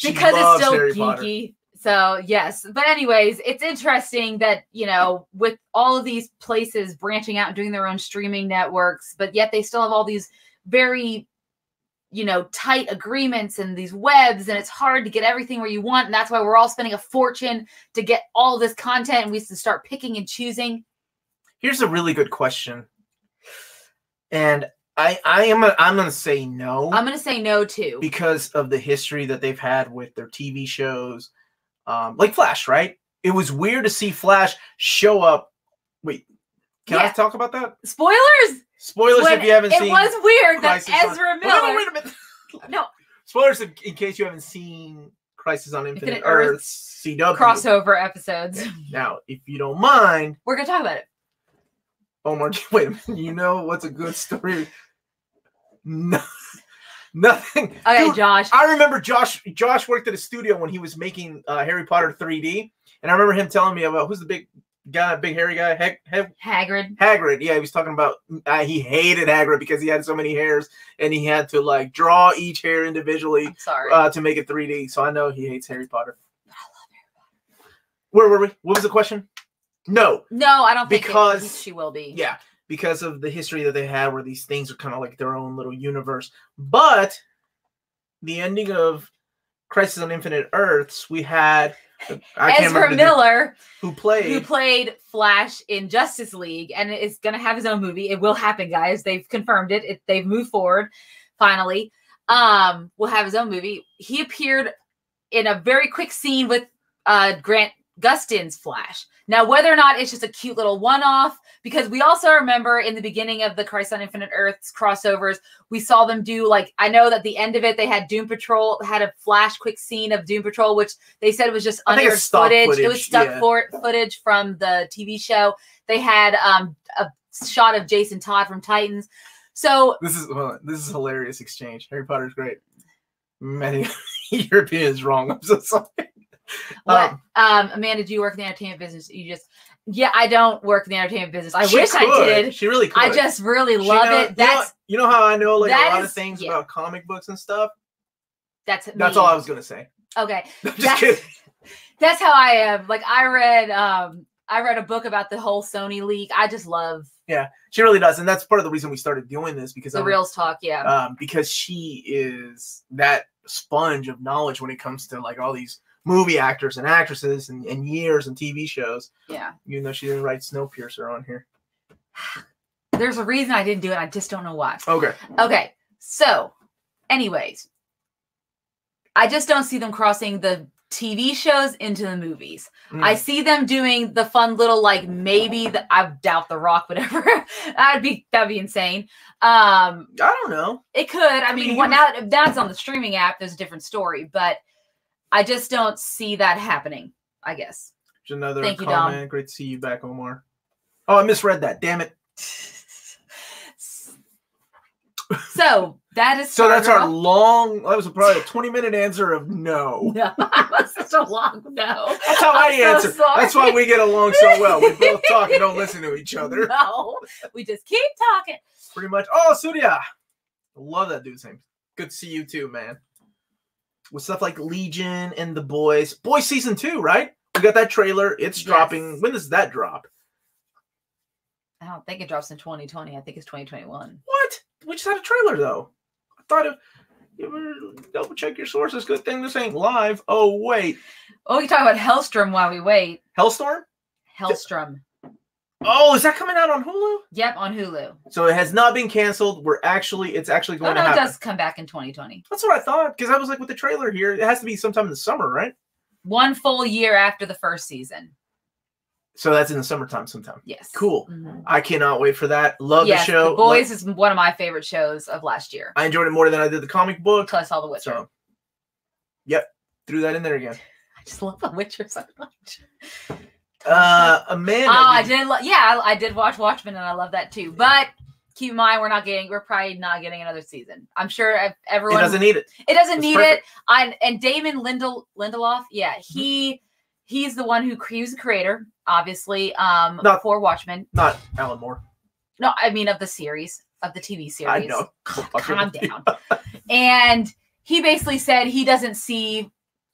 Because it's still Harry geeky. Potter. So yes, but anyways, it's interesting that, with all of these places branching out and doing their own streaming networks, but yet they still have all these very, tight agreements and these webs, and it's hard to get everything where you want. And that's why we're all spending a fortune to get all this content, and we have to start picking and choosing. Here's a really good question. And I'm gonna say no. I'm gonna say no too. Because of the history that they've had with their TV shows. Like Flash, right? It was weird to see Flash show up. Wait, can I talk about that? Spoilers if you haven't seen. It was weird that Ezra Miller. Wait a minute. No. Spoilers in case you haven't seen Crisis on Infinite Earths CW. Crossover episodes. Okay. Now, if you don't mind. We're going to talk about it. Omar, wait a minute. You know what's a good story? No. Nothing. Okay, dude, Josh. I remember Josh worked at a studio when he was making Harry Potter 3D. And I remember him telling me about who's the big hairy guy? Hagrid. Hagrid. Yeah, he was talking about he hated Hagrid because he had so many hairs and he had to like draw each hair individually to make it 3D. So I know he hates Harry Potter. I love Harry Potter. Where were we? What was the question? No, I don't think because she will be. Yeah, because of the history that they had, where these things are kind of like their own little universe. But the ending of Crisis on Infinite Earths, we had Ezra Miller, who played Flash in Justice League, and is going to have his own movie. It will happen, guys. They've confirmed it. They've moved forward. Finally, will have his own movie. He appeared in a very quick scene with Grant Gustin's Flash. Now, whether or not it's just a cute little one-off, because we also remember in the beginning of the Crisis on Infinite Earths crossovers, we saw them do, like, I know that the end of it, they had Doom Patrol, had a flash quick scene of Doom Patrol, which they said was just unaired footage. It was stock footage from the TV show. They had a shot of Jason Todd from Titans. So this is hilarious exchange. Harry Potter's great. Many Europeans wrong. I'm so sorry. What? Amanda, do you work in the entertainment business? Yeah, I don't work in the entertainment business. I wish I did. She really could. I just really love it. You know how I know like a lot of things about comic books and stuff? That's all I was gonna say. Okay. Just kidding. That's how I am. Like I read a book about the whole Sony leak. I just love. Yeah, she really does, and that's part of the reason we started doing this, because the Reels Talk. Yeah. Because she is that sponge of knowledge when it comes to like all these movie actors and actresses and years and TV shows. Yeah. Even though she didn't write Snowpiercer on here. There's a reason I didn't do it. I just don't know why. Okay. So, anyways, I just don't see them crossing the TV shows into the movies. I see them doing the fun little, like, maybe I doubt The Rock, whatever. that'd be insane. I don't know. It could. I mean, now that's on the streaming app. There's a different story, but I just don't see that happening, I guess. There's another Thank comment. You, Dom. Great to see you back, Omar. Oh, I misread that. Damn it. So that is that's our long. That was probably a 20-minute answer of no. No, that was such a long no. That's how I answer. That's why we get along so well. We both talk and don't listen to each other. No, we just keep talking. Pretty much. Oh, Surya. I love that dude's name. Good to see you too, man. With stuff like Legion and The Boys. Boys season 2, right? We got that trailer. It's dropping. When does that drop? I don't think it drops in 2020. I think it's 2021. What? We just had a trailer, though. I thought you ever double check your sources. Good thing this ain't live. Oh, wait. Oh, we can talk about Hellstrom while we wait. Hellstrom? Hellstrom. Oh, is that coming out on Hulu? Yep, on Hulu. So it has not been canceled. It's actually going to happen. It does come back in 2020. That's what I thought, because I was like, with the trailer here, it has to be sometime in the summer, right? 1 full year after the first season. So that's in the summertime sometime. Yes. Cool. I cannot wait for that. Love the show. The Boys is one of my favorite shows of last year. I enjoyed it more than I did the comic book. Until I saw The Witcher. So, yep. Threw that in there again. I just love The Witcher so much. Amanda. I did watch Watchmen, and I love that too. But keep in mind, we're probably not getting another season. I'm sure everyone. It doesn't need it. It doesn't need it. And Damon Lindelof, he's the one he was the creator, obviously, for Watchmen. Not Alan Moore. No, I mean of the series, of the TV series. I know. Calm down. And he basically said he doesn't see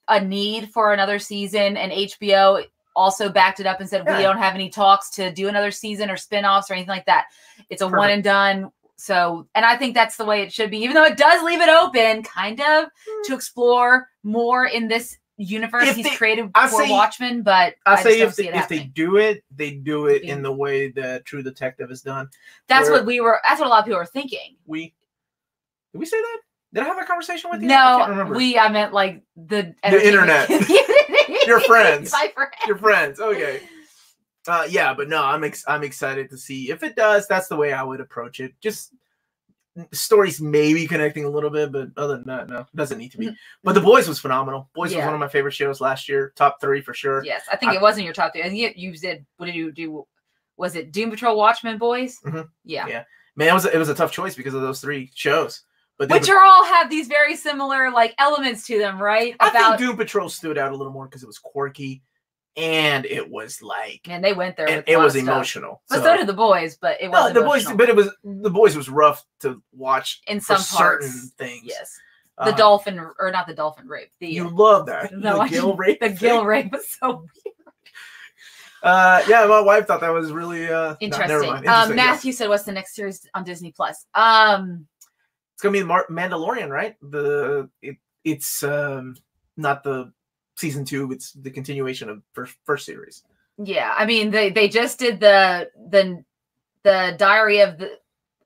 a need for another season, and HBO also backed it up and said, we don't have any talks to do another season or spinoffs or anything like that. It's a one and done. So, and I think that's the way it should be, even though it does leave it open kind of to explore more in this universe he's created for Watchmen, but I say if they do it, they do it in the way that True Detective is done. That's what a lot of people were thinking. Did we say that? Did I have a conversation with you? No, I can't remember. I meant like the internet. Your friends. My friends. Your friends. Okay. But no, I'm excited to see if it does. That's the way I would approach it. Just stories maybe connecting a little bit, but other than that, no, it doesn't need to be. But The Boys was phenomenal. Boys was one of my favorite shows last year. Top 3 for sure. Yes, I think it wasn't your top 3. I think you said, what did you do? Was it Doom Patrol, Watchmen, Boys? Mm-hmm. Yeah. Man, it was a tough choice because of those 3 shows. But which all have these very similar like elements to them, right? I think Doom Patrol stood out a little more because it was quirky, and it was like, and they went there. And it was emotional. But so did The Boys, but it was The Boys was rough to watch in some parts. Certain things. Yes, the dolphin or not the dolphin rape. You love that. No, the gill rape. The gill rape was so weird. Yeah, my wife thought that was really interesting. never mind. Matthew said, "What's the next series on Disney Plus?" It's gonna be Mandalorian, right? It's not the season 2. It's the continuation of first series. Yeah, I mean they just did the Diary of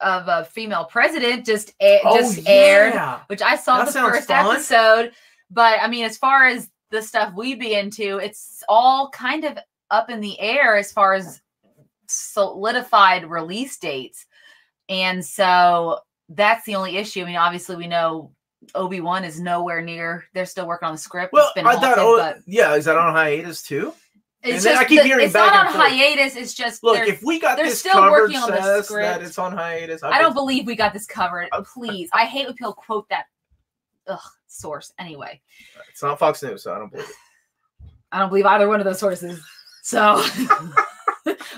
a Female President just aired, which I saw the first episode. But I mean, as far as the stuff we be into, it's all kind of up in the air as far as solidified release dates, and so that's the only issue. I mean, obviously we know Obi-Wan is nowhere near. They're still working on the script. Well, I thought, is that on hiatus too? It's just, I keep hearing it's not on hiatus. It's just look. If we got this still covered, working on the script. That it's on hiatus. I don't believe we got this covered. Please, I hate when people quote that source. Anyway, it's not Fox News, so I don't believe it. I don't believe either one of those sources. So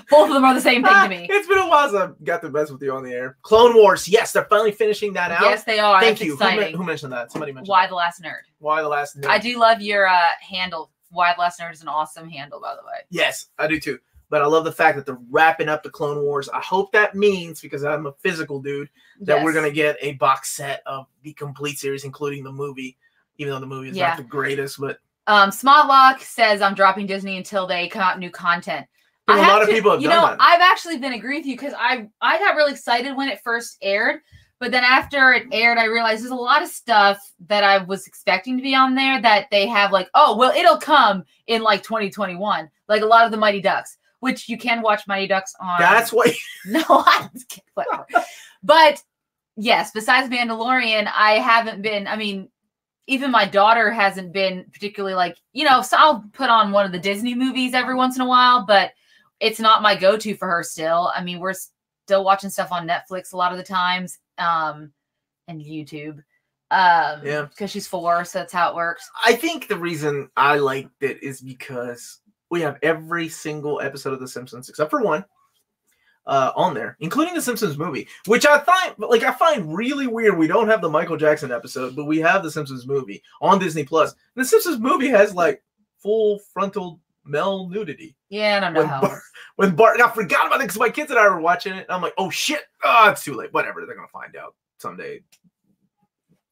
both of them are the same thing to me. It's been a while since I've got the best with you on the air. Clone Wars. Yes, they're finally finishing that out. Yes, they are. Thank That's you. Exciting. Who mentioned that? Somebody mentioned Why the Last Nerd. Why the Last Nerd. I do love your handle. Why the Last Nerd is an awesome handle, by the way. Yes, I do too. But I love the fact that they're wrapping up the Clone Wars. I hope that means, because I'm a physical dude, that we're going to get a box set of the complete series, including the movie, even though the movie is not the greatest. But Smotlock says, I'm dropping Disney until they come out new content. A lot of people have done that. I've actually been agreeing with you because I got really excited when it first aired. But then after it aired, I realized there's a lot of stuff that I was expecting to be on there that they have like, oh, well, it'll come in like 2021. Like a lot of the Mighty Ducks, which you can watch Mighty Ducks on. That's what. No, I just kidding. Whatever. But yes, besides Mandalorian, I haven't been, I mean, even my daughter hasn't been particularly like, so I'll put on one of the Disney movies every once in a while, but it's not my go-to for her still. I mean, we're still watching stuff on Netflix a lot of the times. And YouTube, because she's 4, so that's how it works. I think the reason I liked it is because we have every single episode of The Simpsons except for one on there, including the Simpsons movie, which I find really weird. We don't have the Michael Jackson episode, but we have the Simpsons movie on Disney Plus. The Simpsons movie has like full frontal male nudity. Yeah, I don't know how. When Bart, I forgot about it because my kids and I were watching it. And I'm like, oh shit, it's too late. Whatever, they're gonna find out someday.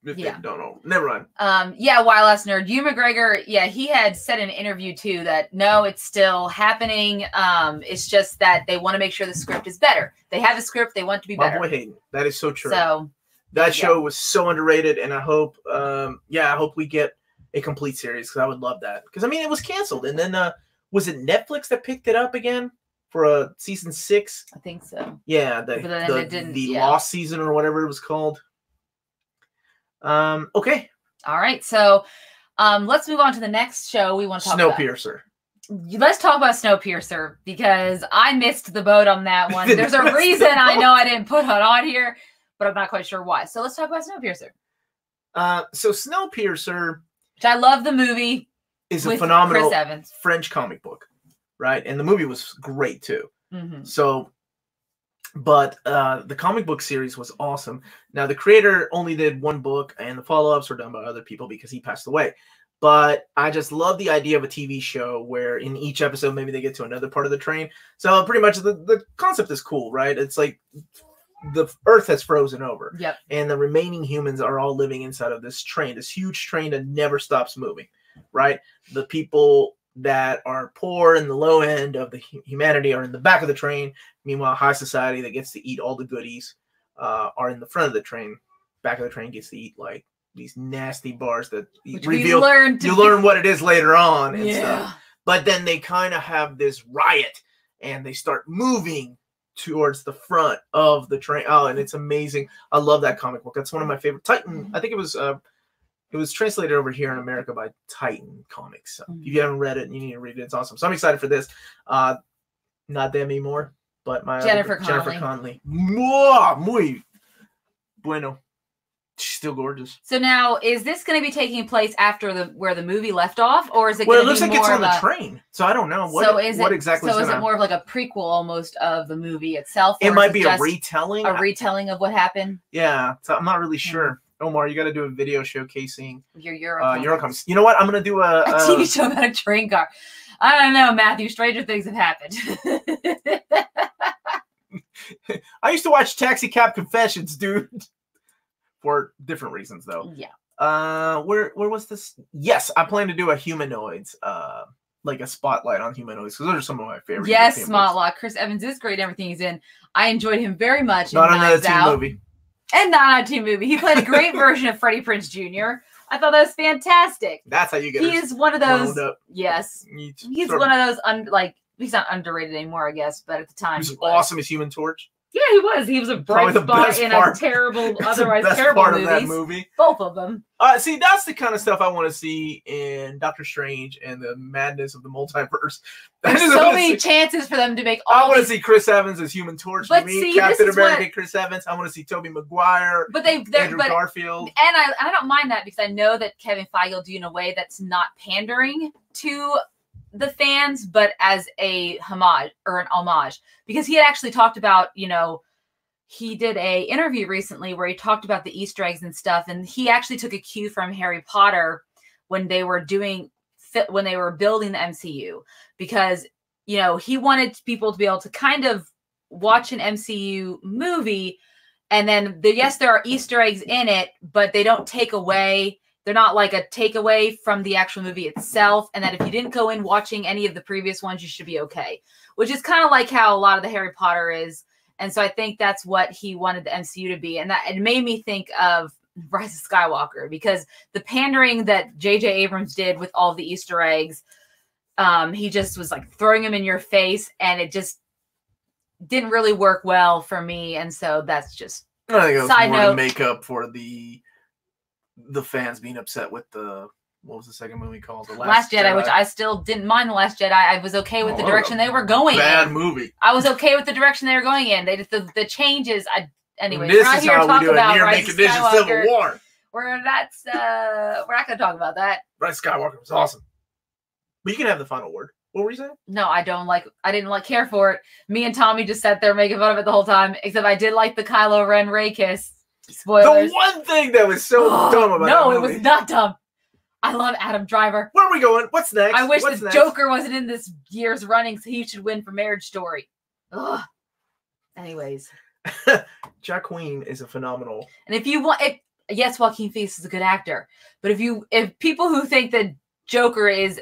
If they don't know, never mind. Why Last Nerd? Hugh McGregor, he had said in an interview too that no, it's still happening. It's just that they want to make sure the script is better. They have a script, they want it to be better. My boy Hayden, that is so true. So that show was so underrated, and I hope, I hope we get a complete series because I would love that. Because I mean, it was canceled, and then was it Netflix that picked it up again for season 6? I think so. Yeah, the Lost season or whatever it was called. Okay. All right. So let's move on to the next show we want to talk about. Snowpiercer. Let's talk about Snowpiercer because I missed the boat on that one. There's a reason I know I didn't put it on here, but I'm not quite sure why. So let's talk about Snowpiercer. So Snowpiercer, which I love the movie, is a phenomenal French comic book, right? And the movie was great too. Mm-hmm. So, but the comic book series was awesome. Now the creator only did one book, and the follow-ups were done by other people because he passed away. But I just love the idea of a TV show where in each episode maybe they get to another part of the train. So pretty much the concept is cool, right? It's like the Earth has frozen over. Yep. And the remaining humans are all living inside of this train, this huge train that never stops moving, right? The people that are poor and the low end of the humanity are in the back of the train. Meanwhile, high society that gets to eat all the goodies are in the front of the train. Back of the train gets to eat like these nasty bars that reveal you learn what it is later on and stuff. But then they kind of have this riot and they start moving towards the front of the train. Oh, and it's amazing. I love that comic book. That's one of my favorite. Titan, I think it was translated over here in America by Titan Comics. So if you haven't read it, you need to read it. It's awesome. So I'm excited for this. Not Demi Moore, but my Jennifer Connelly. Muy bueno. She's still gorgeous. So now, is this going to be taking place after where the movie left off, or is it? Well, it looks like it's on the train, so I don't know what exactly. So is it more of like a prequel almost of the movie itself? It might be a retelling. A retelling of what happened. Yeah, so I'm not really sure. Omar, you got to do a video showcasing your Eurocomics. You know what? I'm gonna do a TV show about a train car. I don't know, Matthew. Stranger things have happened. I used to watch Taxi Cab Confessions, dude. For different reasons, though. Yeah. Where was this? Yes, I plan to do a humanoids, like a spotlight on humanoids, because those are some of my favorites. Yes, Spotlight. Chris Evans is great in everything he's in. I enjoyed him very much. Not another teen movie. And not on a teen movie. He played a great version of Freddie Prinze Jr. I thought that was fantastic. That's how you get. He is one of those. Yes, he's one of those. He's not underrated anymore, I guess. But at the time, he was awesome as Human Torch. Yeah, he was. He was a bright spot in a terrible, otherwise terrible part of that movie. Both of them. See, that's the kind of stuff I want to see in Doctor Strange and the madness of the multiverse. There's so many chances for them to make all I want to see Chris Evans as Human Torch. But see, Captain America, Chris Evans. I want to see Tobey Maguire, Andrew Garfield. And I don't mind that, because I know that Kevin Feige will do in a way that's not pandering to the fans, but as a homage or an homage, because he had actually talked about, he did a interview recently where he talked about the Easter eggs and stuff, and he actually took a cue from Harry Potter when they were building the MCU, because he wanted people to be able to kind of watch an MCU movie, and then there are Easter eggs in it, but they don't take away. They're not like a takeaway from the actual movie itself, and that if you didn't go in watching any of the previous ones, you should be okay. Which is kind of like how a lot of the Harry Potter is. And so I think that's what he wanted the MCU to be. And that it made me think of Rise of Skywalker, because the pandering that J.J. Abrams did with all the Easter eggs, he just was like throwing them in your face, and it just didn't really work well for me. And so that's just I think it was more to make up for the fans being upset with what was the second movie called? The Last Jedi, which I still didn't mind. The Last Jedi, I was okay with the direction they were going in. Bad movie. I was okay with the direction they were going in. They just the changes. Anyways, we're not here to talk about Rise of Skywalker. Civil War. We're not going to talk about that. Rise of Skywalker was awesome. But you can have the final word. What were you saying? No, I didn't care for it. Me and Tommy just sat there making fun of it the whole time, except I did like the Kylo Ren Rey kiss. Spoilers. The one thing that was so dumb about that movie. No, it was not dumb. I love Adam Driver. Where are we going? What's next? I wish the Joker wasn't in this year's running, so he should win for Marriage Story. Ugh. Anyways. Jacqueline is a phenomenal. And if you want, yes, Joaquin Phoenix is a good actor, but if people who think that Joker is,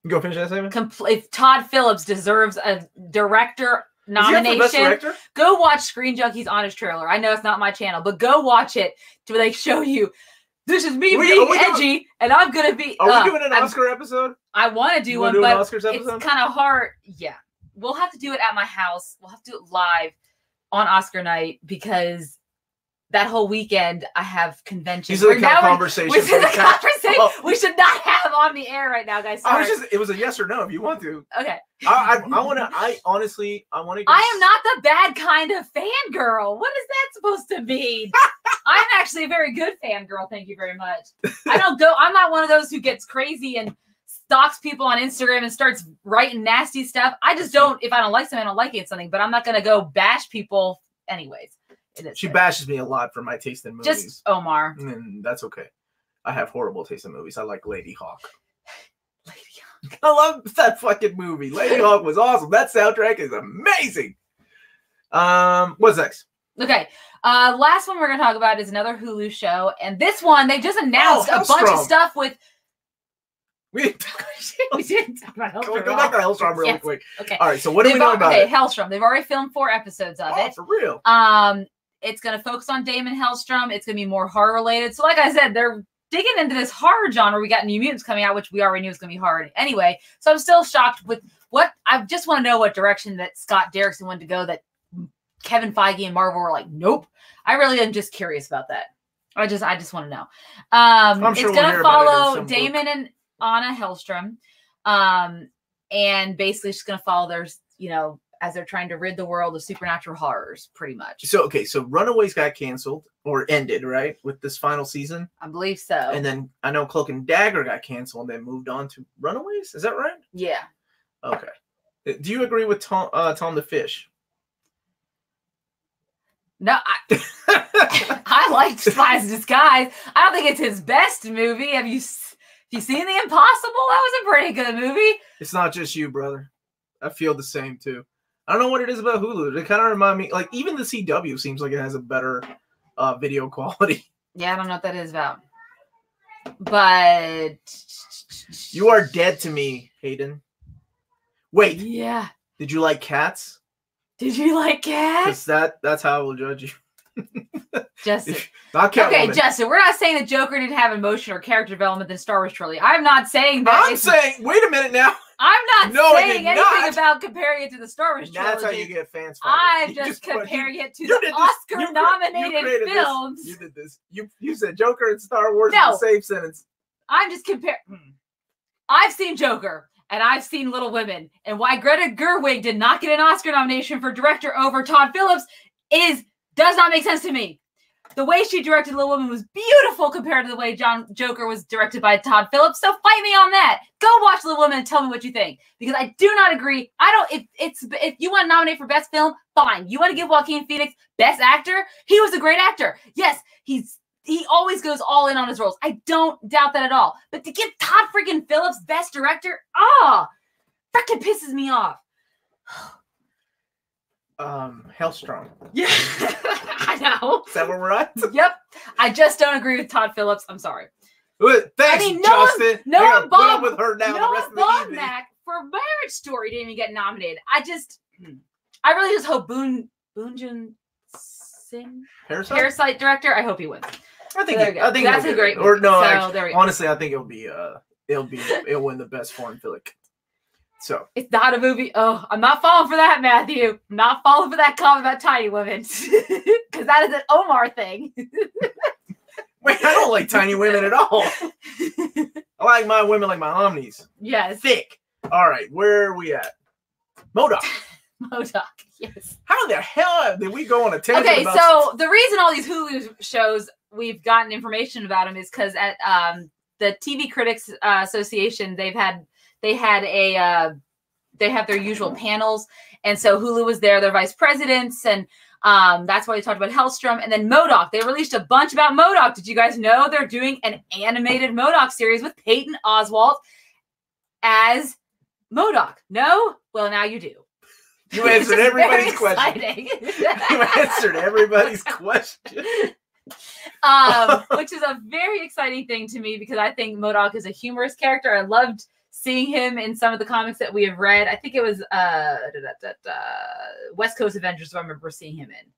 go finish that statement. If Todd Phillips deserves a director nomination, go watch Screen Junkies on his trailer. I know it's not my channel, but go watch it to show you. This is me being edgy, and I'm gonna be. Are we doing an Oscar episode? I want to do one, but it's kind of hard. Yeah, we'll have to do it at my house. We'll have to do it live on Oscar night, because that whole weekend I have conventions. These are the kind of conversations we should not have on the air right now, guys. Sorry. It was a yes or no if you want to. Okay. I honestly want to. I am not the bad kind of fangirl. What is that supposed to mean? I'm actually a very good fangirl. Thank you very much. I'm not one of those who gets crazy and stalks people on Instagram and starts writing nasty stuff. I just don't. If I don't like something, I don't like it something. But I'm not going to go bash people. Anyways. She bashes me a lot for my taste in movies. Just Omar. And that's okay. I have horrible taste in movies. I like Lady Hawk. I love that fucking movie. Lady Hawk was awesome. That soundtrack is amazing. What's next? Okay. Last one we're going to talk about is another Hulu show. And this one, they just announced a bunch of stuff with... We didn't talk about Hellstrom. Can we go back to Hellstrom really quick? Okay. All right, so what do we know about it? Hellstrom. They've already filmed 4 episodes of it. For real? It's going to focus on Damon Hellstrom. It's going to be more horror-related. So like I said, they're digging into this horror genre. We got New Mutants coming out, which we already knew was going to be hard. Anyway, so I'm still shocked with what... I just want to know what direction that Scott Derrickson wanted to go, that Kevin Feige and Marvel were like, nope. I really am just curious about that. I just want to know. It's going to follow Damon and Anna Hellstrom. And basically it's going to follow their, as they're trying to rid the world of supernatural horrors, pretty much. So Runaways got canceled or ended, right, with this final season? I believe so. And then I know Cloak and Dagger got canceled and then moved on to Runaways. Is that right? Yeah. Okay. Do you agree with Tom the Fish? No, I liked Spies in Disguise. I don't think it's his best movie. Have you seen The Impossible? That was a pretty good movie. It's not just you, brother. I feel the same too. I don't know what it is about Hulu. They kind of remind me, like even the CW seems like it has a better video quality. Yeah, I don't know what that is about. But you are dead to me, Hayden. Wait. Yeah. Did you like Cats? Did you like Cats? Because that's how I will judge you. Justin. Not Catwoman. Okay, Justin, we're not saying that Joker didn't have emotion or character development in Star Wars trilogy. I'm not saying that. I'm saying, wait a minit now. I'm not saying anything about comparing it to the Star Wars trilogy. That's how you get fans. I'm just comparing it to the Oscar-nominated films. You did this. You said Joker and Star Wars in the same sentence. I'm just comparing. I've seen Joker. And I've seen Little Women. And why Greta Gerwig did not get an Oscar nomination for director over Todd Phillips does not make sense to me. The way she directed Little Women was beautiful compared to the way Joker was directed by Todd Phillips. So fight me on that. Go watch Little Women and tell me what you think. Because I do not agree. If you want to nominate for Best Film, fine. You want to give Joaquin Phoenix Best Actor? He was a great actor. Yes, he always goes all in on his roles. I don't doubt that at all. But to give Todd freaking Phillips Best Director, freaking pisses me off. Hellstrong. Yeah, I know. Is that where we're at? Yep. I just don't agree with Todd Phillips. I'm sorry. Thanks, Justin. Noah Baumbach with her now Noah Baumbach for Marriage Story didn't even get nominated. I really just hope Boon Joon-sing, Parasite director. I hope he wins. I think that's a great movie. Or no, actually, honestly, I think it'll win the best foreign film. So it's not a movie. Oh, I'm not falling for that, Matthew. I'm not falling for that comment about tiny women because that is an Omar thing. Wait, I don't like tiny women at all. I like my women like my omnis. Yes, thick. All right, where are we at? MODOK. MODOK. Yes. How the hell did we go on a tangent? Okay, so the reason all these Hulu shows we've gotten information about them is because at the TV Critics Association they have their usual panels, and so Hulu was there, their vice presidents, and that's why they talked about Hellstrom. And then MODOK, they released a bunch about MODOK. Did you guys know they're doing an animated MODOK series with Patton Oswalt as MODOK? No? Well, now you do. You answered everybody's question. You answered everybody's question. Which is a very exciting thing to me because I think MODOK is a humorous character. I loved seeing him in some of the comics that we have read. I think it was West Coast Avengers. I remember seeing him in.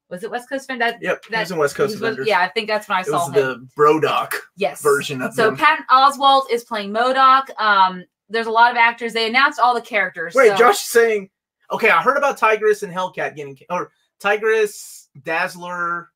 Was it West Coast Avengers? Yep, he was in West Coast Avengers. Yeah, I think that's when I saw him. It was the Brodok version of him. So Patton Oswalt is playing MODOK. There's a lot of actors. They announced all the characters. Wait, Josh is saying, okay, I heard about Tigress and Hellcat or Tigress, Dazzler,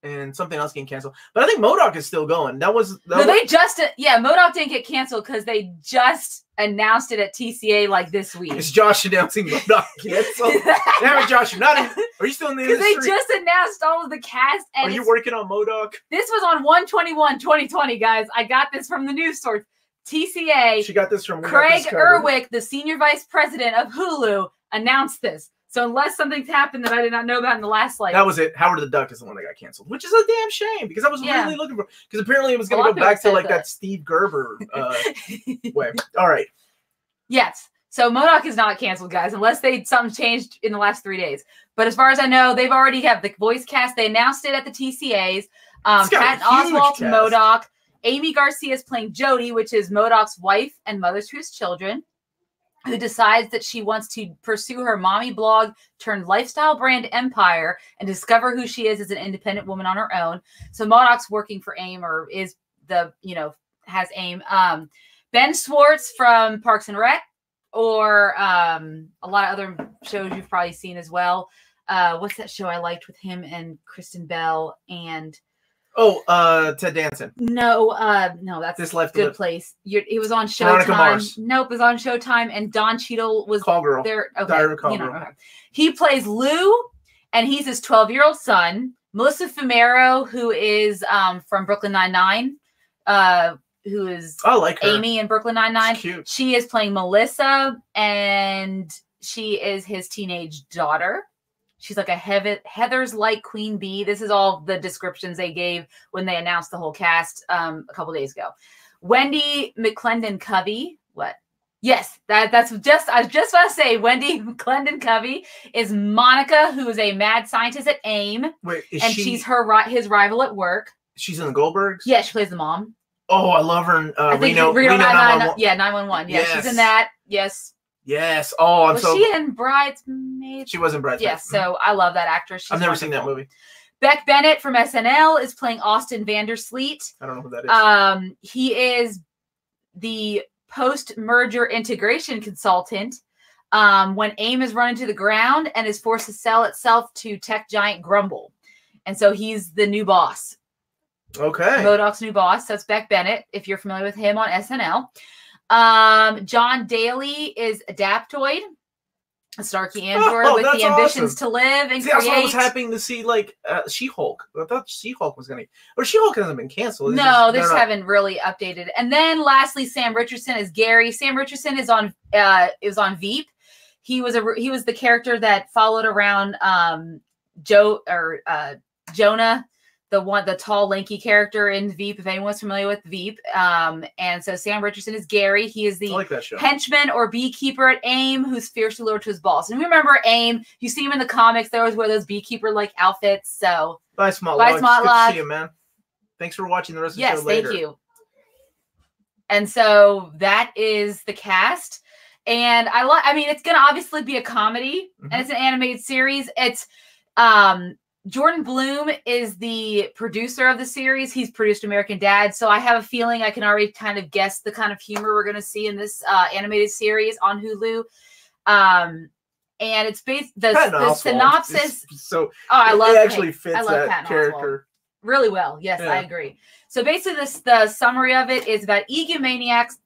and something else getting canceled. But I think MODOK is still going. MODOK didn't get canceled because they just announced it at TCA like this week. Is Josh announcing MODOK canceled? Damn it, Josh, you're not in, are you still in the industry? Because they just announced all of the cast. And are you working on MODOK? This was on 1/21/2020, guys. I got this from the news source. TCA. She got this from Craig Erwick, the senior vice president of Hulu, announced this. So unless something's happened that I did not know about in the last that was it. Howard the Duck is the one that got canceled, which is a damn shame because I was really looking for, because apparently it was going to go back to like that Steve Gerber way. All right. Yes. So MODOK is not canceled, guys, unless something changed in the last 3 days. But as far as I know, they've already have the voice cast. They announced it at the TCAs. Patton Oswalt, MODOK. Amy Garcia is playing Jody, which is MODOK's wife and mother to his children, who decides that she wants to pursue her mommy blog turned lifestyle brand empire and discover who she is as an independent woman on her own. So MODOK's working for AIM, or is has AIM. Ben Schwartz from Parks and Rec, or a lot of other shows you've probably seen as well. What's that show I liked with him and Kristen Bell and... Ted Danson. No, that's This Life Good Place. He was on Showtime. Nope, it was on Showtime, and Don Cheadle was Call Girl. there. Okay, Diary of a Call Girl. Okay. He plays Lou, and he's his 12-year-old son. Melissa Fumero, who is from Brooklyn Nine-Nine, who is I like her. Amy in Brooklyn Nine-Nine. She's cute. She is playing Melissa, and she is his teenage daughter. She's like a Heather's like queen bee. This is all the descriptions they gave when they announced the whole cast a couple days ago. Wendy McClendon-Covey. What? Yes, that's just I was just about to say. Wendy McClendon-Covey is Monica, who is a mad scientist at AIM. Wait, and she's his rival at work. She's in the Goldbergs? Yeah, she plays the mom. Oh, I love her. I think Reno 911. Yeah, 911. Yeah, yes. She's in that. Yes. Yes. Oh, was she in Bridesmaids? She was in Bridesmaids. Yes, so I love that actress. She's I've never seen that movie. Beck Bennett from SNL is playing Austin Vandersleet. I don't know who that is. He is the post-merger integration consultant when AIM is run into the ground and is forced to sell itself to tech giant Grumble. And so he's the new boss. Okay. MODOK's new boss. That's Beck Bennett, if you're familiar with him on SNL. John Daly is Adaptoid, a Starkey android with the ambitions to live and create. That's what I was happening to see, like, She-Hulk. I thought She-Hulk was going to... Or She-Hulk hasn't been canceled. No, they just haven't really updated. And then, lastly, Sam Richardson is Gary. Sam Richardson is on Veep. He was the character that followed around Jonah, the tall, lanky character in Veep, if anyone's familiar with Veep. And so Sam Richardson is Gary. He is the henchman or beekeeper at AIM who's fiercely loyal to his boss. And remember AIM, you see him in the comics, they always wear those beekeeper-like outfits. So bye, Smotlog. Good to see you, man. Thanks for watching the rest of the show later. Yes, thank you. And so that is the cast. And I mean, it's going to obviously be a comedy, and it's an animated series. It's Jordan Bloom is the producer of the series. He's produced American Dad. So I have a feeling I can already kind of guess the kind of humor we're going to see in this animated series on Hulu. And it's based, the synopsis. I love it. Actually fits that character really well. Yes, yeah. I agree. So basically the summary of it is about egomaniacal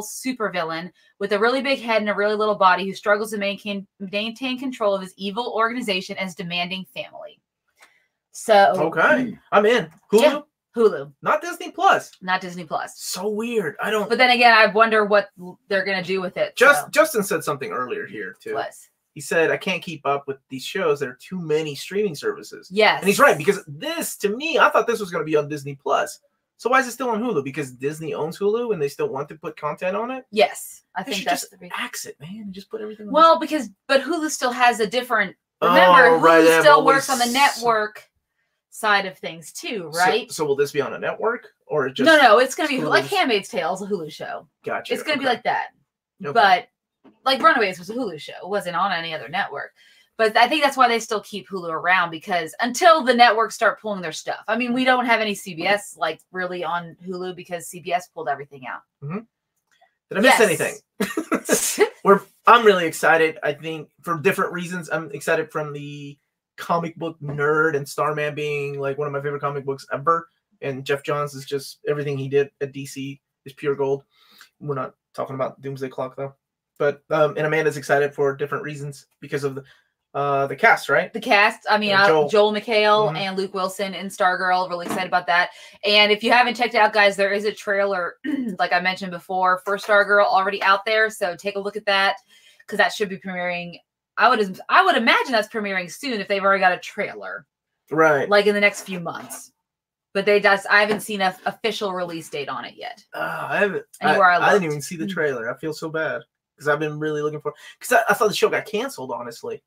supervillain with a really big head and a really little body who struggles to maintain control of his evil organization and his demanding family. So okay, I'm in. Hulu? Yeah, Hulu. Not Disney Plus. Not Disney Plus. So weird. I don't. But then again, I wonder what they're gonna do with it. Justin said something earlier here too. He said, I can't keep up with these shows. There are too many streaming services. Yes. And he's right, because this, to me, I thought this was going to be on Disney Plus. So why is it still on Hulu? Because Disney owns Hulu and they still want to put content on it? Yes. I think that's just the reason. Axe it, man. Just put everything on. Well, but Hulu still has a different... Remember, Hulu still works on the network side of things too, right? So will this be on a network? Or just... No, it's going to be like Handmaid's Tale is a Hulu show. Gotcha. It's going to be like that. Okay. But like Runaways was a Hulu show. It wasn't on any other network. But I think that's why they still keep Hulu around, because until the networks start pulling their stuff. I mean, we don't have any CBS like really on Hulu because CBS pulled everything out. Mm-hmm. Did I miss anything? I'm really excited. I think for different reasons. I'm excited from the comic book nerd and Starman being like one of my favorite comic books ever. And Jeff Johns is just everything he did at DC is pure gold. We're not talking about Doomsday Clock though. But and Amanda's excited for different reasons because of the cast, right? The cast. I mean, Joel McHale and Luke Wilson in Stargirl. Really excited about that. And if you haven't checked it out, guys, there is a trailer, like I mentioned before, for Stargirl already out there. So take a look at that, because that should be premiering. I would imagine that's premiering soon if they've already got a trailer, right? Like in the next few months. But I haven't seen an official release date on it yet. I haven't. I didn't even see the trailer. I feel so bad because I've been really looking for. Because I thought the show got canceled, honestly.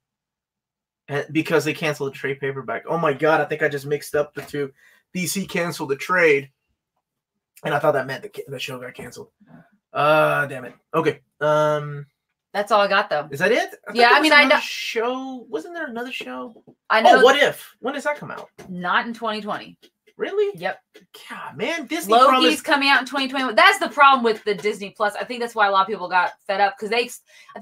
Because they canceled the trade paperback. Oh my God, I think I just mixed up the two. DC canceled the trade. And I thought that meant the show got canceled. Damn it. Okay. That's all I got, though. Is that it? I mean, I know. Show. Wasn't there another show? I know. Oh, What If? When does that come out? Not in 2020. Really? Yep. God, man, Disney. Loki's coming out in 2021. That's the problem with the Disney Plus. I think that's why a lot of people got fed up, because I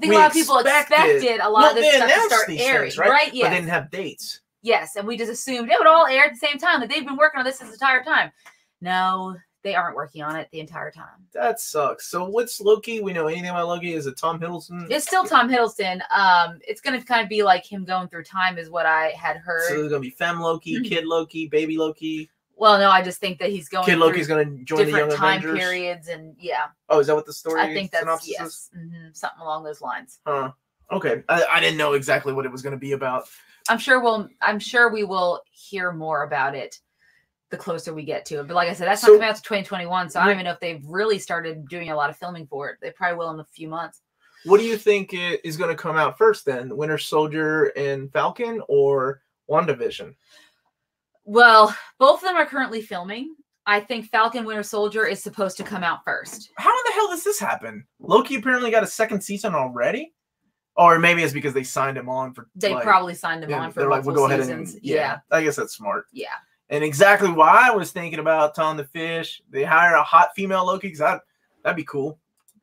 think a lot of people expected a lot of this stuff to start airing, right? Yes. But they didn't have dates. Yes, and we just assumed it would all air at the same time, that they've been working on this entire time. No, they aren't working on it the entire time. That sucks. So what's Loki? We know anything about Loki? Is it Tom Hiddleston? It's still Tom Hiddleston. It's going to kind of be like him going through time, is what I had heard. So there's going to be Femme Loki, Kid Loki, Baby Loki. Well, no, I just think that he's going. Kid Loki's going to join the Young Avengers. Different time periods, and yeah. Oh, is that what the story? I think that's something along those lines. Huh. Okay, I didn't know exactly what it was going to be about. I'm sure we will hear more about it the closer we get to it. But like I said, that's not coming out to 2021, so I don't even know if they've really started doing a lot of filming for it. They probably will in a few months. What do you think is going to come out first then? Winter Soldier and Falcon or WandaVision? Well, both of them are currently filming. I think Falcon Winter Soldier is supposed to come out first. How in the hell does this happen? Loki apparently got a second season already? Or maybe it's because they signed him on for... They probably signed him on for multiple seasons. Yeah, I guess that's smart. Yeah. And exactly why I was thinking about Tom the Fish. They hire a hot female Loki because that'd be cool.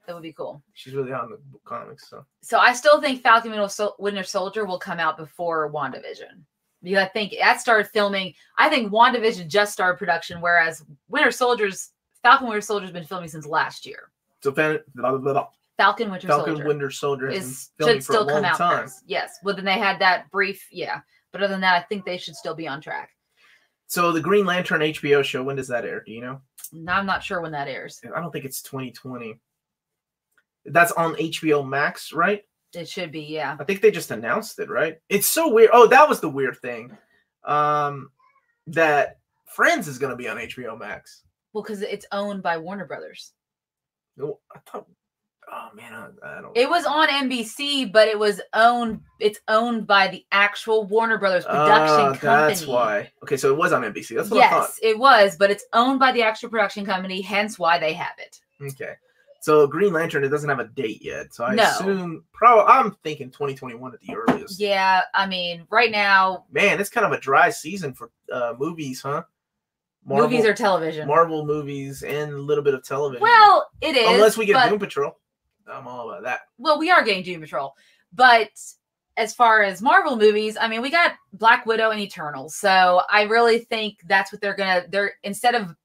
That would be cool. She's really hot in the comics. So I still think Falcon Winter Soldier will come out before WandaVision. Because I think that started filming. I think WandaVision just started production, whereas Falcon Winter Soldier's been filming since last year. So Falcon Winter Soldier should still come out first. Yes. Well, then they had that brief, But other than that, I think they should still be on track. So the Green Lantern HBO show, when does that air? Do you know? I'm not sure when that airs. I don't think it's 2020. That's on HBO Max, right? It should be, yeah. I think they just announced it, right? It's so weird. Oh, that was the weird thing. That Friends is going to be on HBO Max. Well, because it's owned by Warner Brothers. No, I thought... Oh man, I don't. It was on NBC, but it's owned by the actual Warner Brothers production company. That's why. Okay, so it was on NBC. That's what I thought. Yes, it was, but it's owned by the actual production company, hence why they have it. Okay. So Green Lantern, it doesn't have a date yet. So I assume I'm thinking 2021 at the earliest. Yeah, I mean, right now. Man, it's kind of a dry season for movies, huh? Movies or television. Marvel movies and a little bit of television. Well, it is. Unless we get Doom Patrol. I'm all about that. Well, we are getting Doom Patrol. But as far as Marvel movies, I mean, we got Black Widow and Eternals. So I really think that's what they're instead of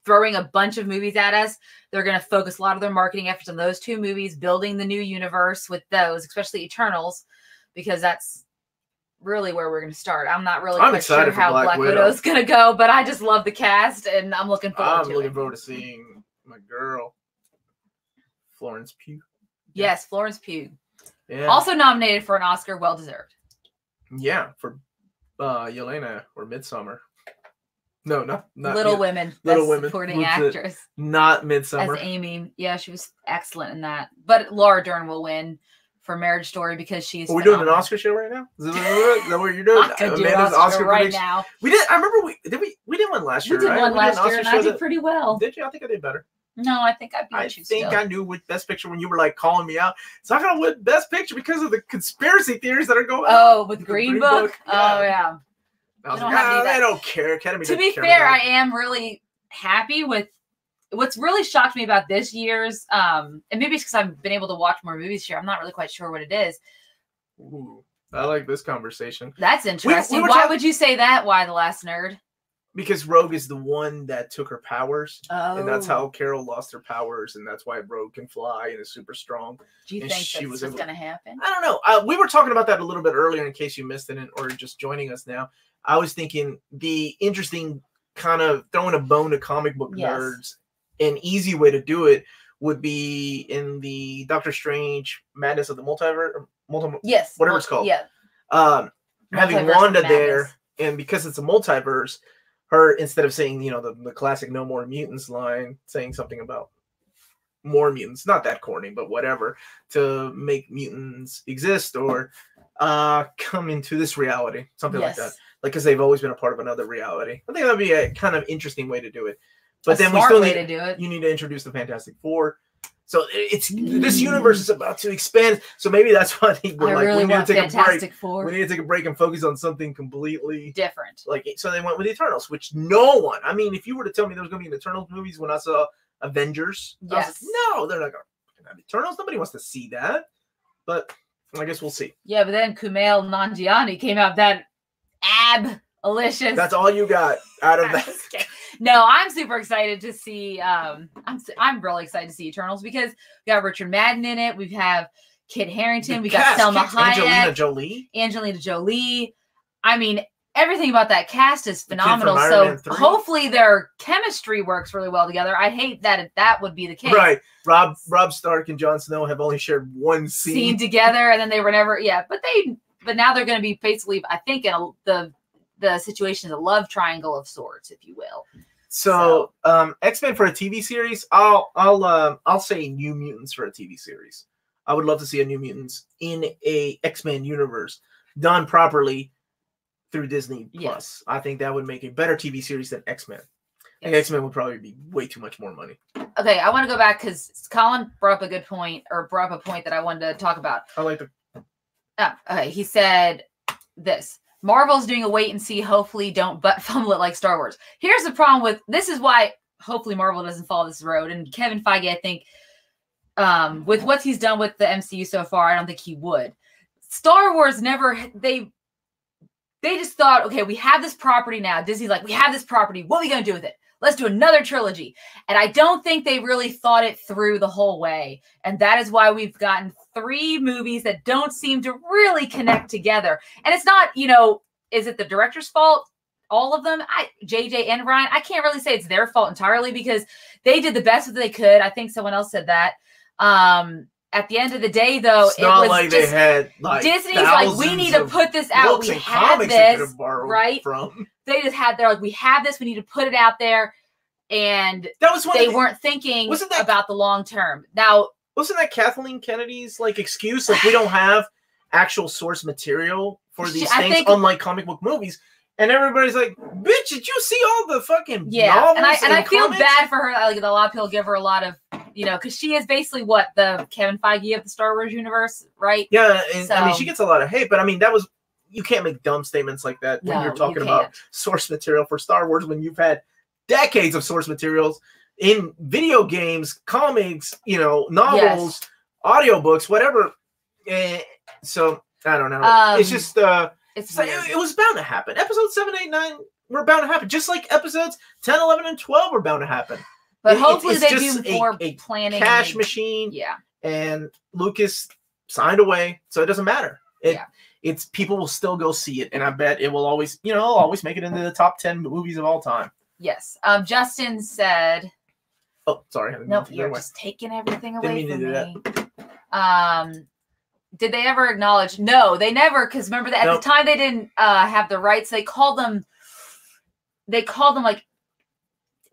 throwing a bunch of movies at us, they're going to focus a lot of their marketing efforts on those two movies, building the new universe with those, especially Eternals, because that's really where we're going to start. I'm not really quite sure how Black Widow is going to go, but I just love the cast, and I'm looking forward to it. I'm looking forward to seeing my girl, Florence Pugh. Yes, Florence Pugh. Yeah. Also nominated for an Oscar, well deserved. Yeah, for Yelena or Midsommar. No, not Little Women. Little Women. Supporting actress. Not Midsommar. As Amy. Yeah, she was excellent in that. But Laura Dern will win for Marriage Story because she's. Are we doing an Oscar show right now? Is that what you're doing? Amanda's Oscar right now. We did. I remember we did one last year. We did one last year, and I did pretty well. Did you? I think I did better. No, I think I beat you. I think I knew with Best Picture when you were like calling me out. So I'm gonna win Best Picture because of the conspiracy theories that are going. Oh, with Green Book. Yeah. Oh yeah. I was like, they don't care. Academy. To be fair, I am really happy with what's really shocked me about this year's. And maybe it's because I've been able to watch more movies here. I'm not really quite sure what it is. Ooh, I like this conversation. That's interesting. Why would you say that? Why The Last Nerd? Because Rogue is the one that took her powers. Oh. And that's how Carol lost her powers. And that's why Rogue can fly and is super strong. Do you think that's going to happen? I don't know. We were talking about that a little bit earlier in case you missed it or just joining us now. I was thinking the interesting kind of throwing a bone to comic book nerds, an easy way to do it would be in the Doctor Strange Madness of the Multiverse. Yes. Whatever it's called. Yeah. Having Wanda there, and because it's a multiverse, her, instead of saying, the classic No More Mutants line, saying something about more mutants, not that corny, but whatever, to make mutants exist or come into this reality, something like that. Like, because they've always been a part of another reality. I think that'd be a kind of interesting way to do it. But then we still need to introduce the Fantastic Four. So this universe is about to expand. So maybe that's why I think we need to take a break. We need to take a break and focus on something completely different. So they went with Eternals, which no one. I mean, if you were to tell me there was going to be an Eternals movies when I saw Avengers, I was like, no, they're not going to have Eternals. Nobody wants to see that. But I guess we'll see. Yeah, but then Kumail Nanjiani came out that ab-alicious. That's all you got out of that. No, I'm super excited to see. I'm really excited to see Eternals because we got Richard Madden in it. We have Kit Harington. We got Selma Hayek. Angelina Jolie. I mean, everything about that cast is phenomenal. So hopefully their chemistry works really well together. I hate that that would be the case. Right. Rob Stark and Jon Snow have only shared one scene together, and then they were never. Yeah, but now they're going to be basically, I think, in the situation is a love triangle of sorts, if you will. So X-Men for a TV series, I'll say New Mutants for a TV series. I would love to see a New Mutants in a X-Men universe done properly through Disney Plus. Yes. I think that would make a better TV series than X-Men. I think X-Men would probably be way too much more money. Okay, I want to go back because Colin brought up a good point, or brought up a point that I wanted to talk about. I like the. Okay, he said this. Marvel's doing a wait and see. Hopefully, don't butt fumble it like Star Wars. Here's the problem with this is why hopefully Marvel doesn't follow this road. And Kevin Feige, I think, with what he's done with the MCU so far, I don't think he would. Star Wars never they just thought, okay, we have this property now. Disney's like, we have this property. What are we gonna do with it? Let's do another trilogy. And I don't think they really thought it through the whole way. And that is why we've gotten 3 movies that don't seem to really connect together. And it's not, is it the director's fault? All of them? JJ and Ryan, I can't really say it's their fault entirely because they did the best that they could. I think someone else said that. At the end of the day, though, it's not like they had Disney's like, we need to put this out. We have this, right? They just had, they're like, we have this. We need to put it out there, and that was they weren't thinking about the long term. Now, wasn't that Kathleen Kennedy's excuse? Like, we don't have actual source material for these things, unlike comic book movies. And everybody's like, bitch, did you see all the fucking novels and I feel bad for her. Like, a lot of people give her a lot of, because she is basically what the Kevin Feige of the Star Wars universe, right? Yeah, and so, I mean, she gets a lot of hate, but I mean, you can't make dumb statements like that when you're talking about source material for Star Wars when you've had decades of source materials in video games, comics, novels, audiobooks, whatever. So I don't know. It's just it was bound to happen. Episodes 7, 8, 9 were bound to happen. Just like episodes 10, 11, and 12 were bound to happen. But hopefully they do more planning. Cash machine. Yeah. And Lucas signed away, so it doesn't matter. It's people will still go see it, and I bet it will always, always make it into the top 10 movies of all time. Yes. Justin said. Oh, sorry. No, you're just taking everything away from me. Did they ever acknowledge? No, they never. Because remember that at the time they didn't have the rights. They called them like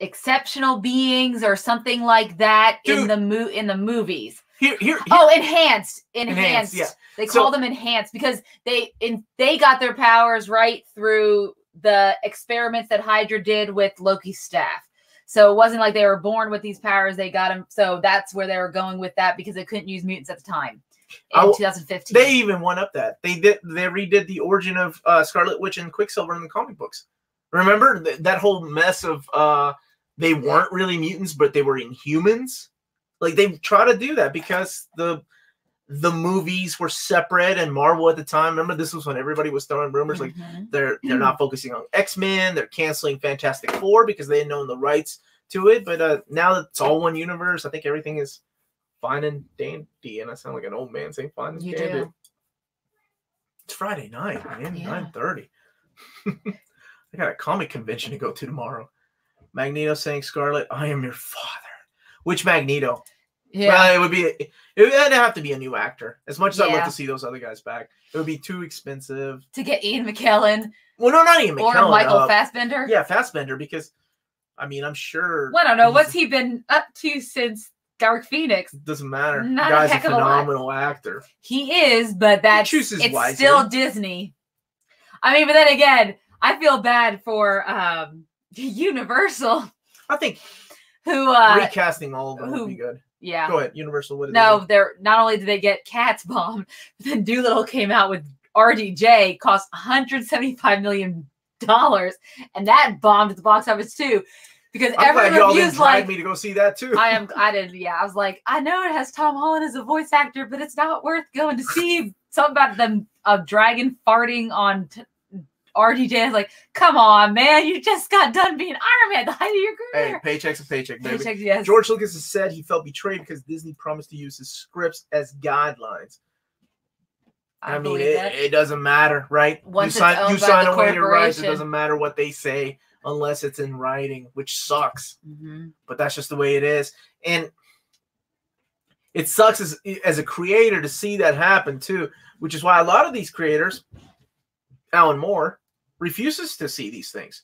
exceptional beings or something like that. Dude, in the movies. Here. Oh, enhanced. Yeah. They call them enhanced because they got their powers right through the experiments that Hydra did with Loki's staff. So it wasn't like they were born with these powers. They got them. So that's where they were going with that because they couldn't use mutants at the time in 2015. They even went up that. They redid the origin of Scarlet Witch and Quicksilver in the comic books. Remember that whole mess of they weren't really mutants, but they were Inhumans? Like, they try to do that because the movies were separate, and Marvel at the time, remember, this was when everybody was throwing rumors like they're not focusing on X-Men, they're canceling Fantastic Four because they didn't own the rights to it. But now that it's all one universe, I think everything is fine and dandy. And I sound like an old man saying fine and dandy. Do. It's Friday night, man. Yeah. 9:30. I got a comic convention to go to tomorrow. Magneto saying, Scarlet, I am your father. Which Magneto? Yeah. Well, it would have to be a new actor. As much as I'd love to see those other guys back, it would be too expensive. To get Ian McKellen. Well, no, not Ian McKellen. Or Michael Fassbender. Yeah, Fassbender, because, I mean, I'm sure. Well, I don't know. What's he been up to since Dark Phoenix? Doesn't matter. Not the guy's a phenomenal actor. He is, but it's wisely. Still Disney. I mean, but then again, I feel bad for Universal. I think who recasting all of them would be good. Yeah. Go ahead, Universal. What did they're not only did they get Cats bombed, but then Doolittle came out with RDJ, cost $175 million, and that bombed at the box office too. Because every review's like, me to go see that too. I did. Yeah, I was like, I know it has Tom Holland as a voice actor, but it's not worth going to see. Something about them a dragon farting on RDJ. I was like, come on, man, you just got done being Iron Man, the height of your career. Hey, paycheck's a paycheck, baby. Paycheck, yes. George Lucas has said he felt betrayed because Disney promised to use his scripts as guidelines. I mean, it doesn't matter, right? Once you sign away your rights. It doesn't matter what they say unless it's in writing, which sucks. But that's just the way it is. And it sucks as a creator to see that happen, too, which is why a lot of these creators, Alan Moore, refuses to see these things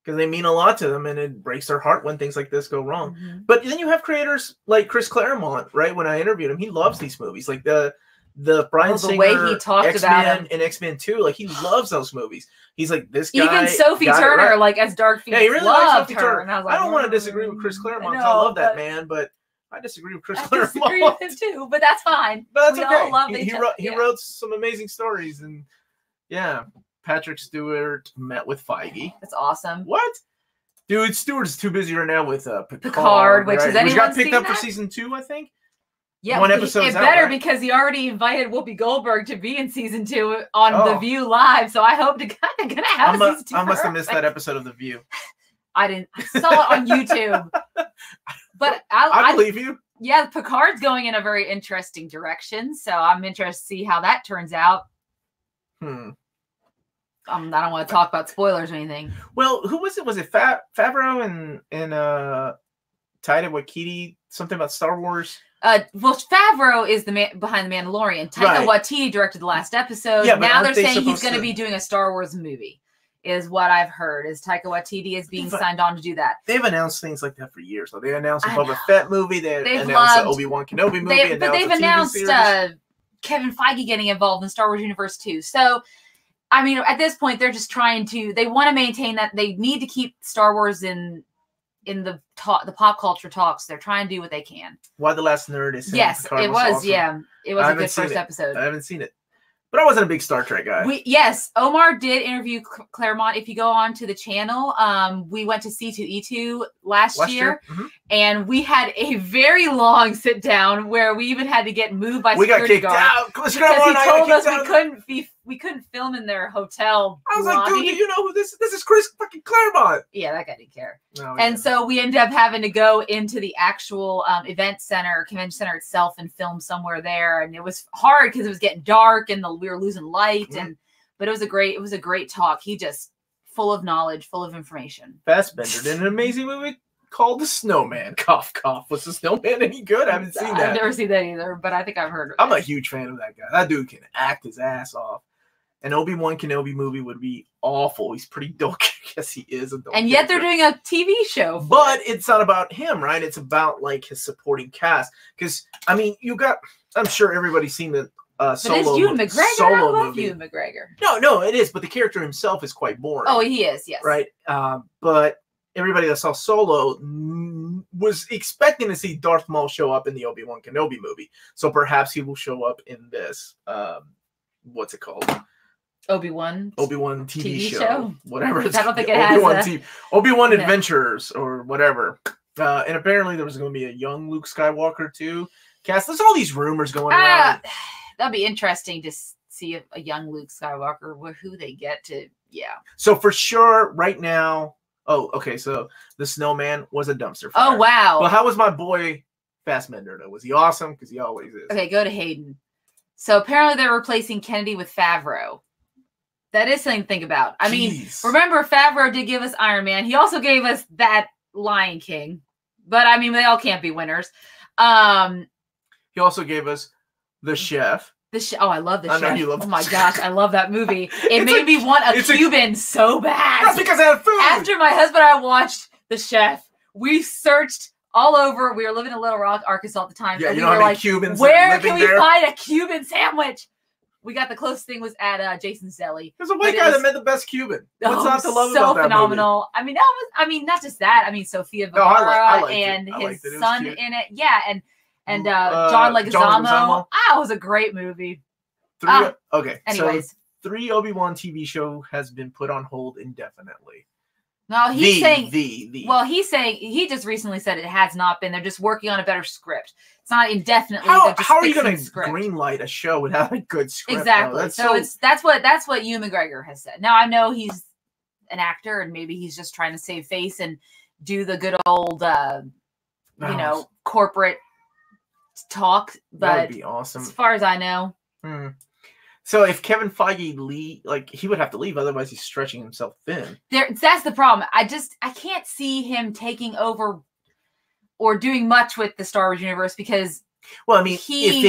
because they mean a lot to them, and it breaks their heart when things like this go wrong. But then you have creators like Chris Claremont, right? When I interviewed him, he loves these movies. Like the Bryan Singer, way he talked X-Men about him. and X-Men 2, like he loves those movies. He's like, this guy. Even Sophie Turner, right. like as Dark Phoenix, yeah, he really loved likes Sophie her. Turner. And I was like, I don't want to disagree with Chris Claremont. I love that man, but I disagree with Chris Claremont. I disagree with him too, but that's fine. But that's we okay. all love He wrote some amazing stories, and yeah, Patrick Stewart met with Feige. That's awesome. What? Dude, Stewart's too busy right now with Picard, which right? Which got picked up for season 2, I think. Yeah, one episode. It's better because he already invited Whoopi Goldberg to be in season 2 on The View Live. So I hope to kind of gonna have a season 2. I must have missed that episode of The View. I saw it on YouTube, but I believe you. Yeah, Picard's going in a very interesting direction, so I'm interested to see how that turns out. I don't want to talk about spoilers or anything. Well, who was it? Was it Favreau and Taika Waititi? Something about Star Wars? Well, Favreau is the man behind The Mandalorian. Taika Waititi directed the last episode. Yeah, now they're saying he's going to be doing a Star Wars movie, is what I've heard. Is Taika Waititi is being signed on to do that. They've announced things like that for years. So they announced a Boba Fett movie. They've announced an Obi-Wan Kenobi movie. But they've announced Kevin Feige getting involved in Star Wars universe too. So, I mean, at this point, they're just trying to. They want to maintain that they need to keep Star Wars in the pop culture talks. They're trying to do what they can. Why the Last Nerd is yes, Picard it was. Awesome. Yeah, it was a good first episode. I haven't seen it. But I wasn't a big Star Trek guy. Yes, Omar did interview Claremont. If you go on to the channel, we went to C2E2 last year, and we had a very long sit down where we even had to get moved by security guard. Because he told us we couldn't film in their hotel. I was like, dude, do you know who this is? This is Chris fucking Claremont. Yeah, that guy didn't care. No, and so we ended up having to go into the actual convention center itself and film somewhere there. And it was hard because it was getting dark and we were losing light. But it was a great talk. He just full of knowledge, full of information. Fassbender did an amazing movie called The Snowman. Cough, cough. Was The Snowman any good? I haven't seen that. I've never seen that either, but I think I've heard of it. I'm a huge fan of that guy. That dude can act his ass off. An Obi-Wan Kenobi movie would be awful. He's pretty dope. Yes, he is. And yet they're doing a TV show. But it's not about him, right? It's about like his supporting cast. Because, I mean, I'm sure everybody's seen the Solo movie. But it's Ewan McGregor. I love Ewan McGregor. No, it is. But the character himself is quite boring. Oh, he is, yes. Right? But everybody that saw Solo was expecting to see Darth Maul show up in the Obi-Wan Kenobi movie. So perhaps he will show up in this. What's it called? Obi-Wan TV show, whatever. I don't think it has Obi-Wan Adventures or whatever. And apparently there was going to be a young Luke Skywalker too. Cass, there's all these rumors going around. That'd be interesting to see a young Luke Skywalker, who they get to. Yeah. So for sure, right now. Oh, okay. So the Snowman was a dumpster fire. Oh wow. Well, how was my boy Fassbender though? Was he awesome? Because he always is. Okay, go to Hayden. So apparently they're replacing Kennedy with Favreau. That is something to think about. I mean, remember, Favreau did give us Iron Man. He also gave us that Lion King. But, I mean, they all can't be winners. He also gave us The Chef. Oh, I love The Chef. Know you love oh, my gosh. I love that movie. It made me want a Cuban so bad. That's because I had food. After my husband and I watched The Chef, we searched all over. We were living in Little Rock, Arkansas at the time. Yeah, you know how many Cubans where can we find a Cuban sandwich? We got the closest thing was at Jason's Deli. There's a white guy that made the best Cuban. What's not to love about that phenomenal. movie? I mean, not just that. I mean, Sofia Vergara and his son in it. Yeah, and John Leguizamo. It was a great movie. Okay. Anyways, so 3 Obi-Wan TV show has been put on hold indefinitely. No, he's saying Well, he's saying he just recently said it has not been. They're just working on a better script. It's not indefinitely. How are you going to greenlight a show without a good script? Exactly. That's what Ewan McGregor has said. Now I know he's an actor and maybe he's just trying to save face and do the good old, corporate talk. But that would be awesome. As far as I know. So if Kevin Feige leave, like he would have to leave, otherwise he's stretching himself thin. That's the problem. I can't see him taking over or doing much with the Star Wars universe because. Well, I mean, if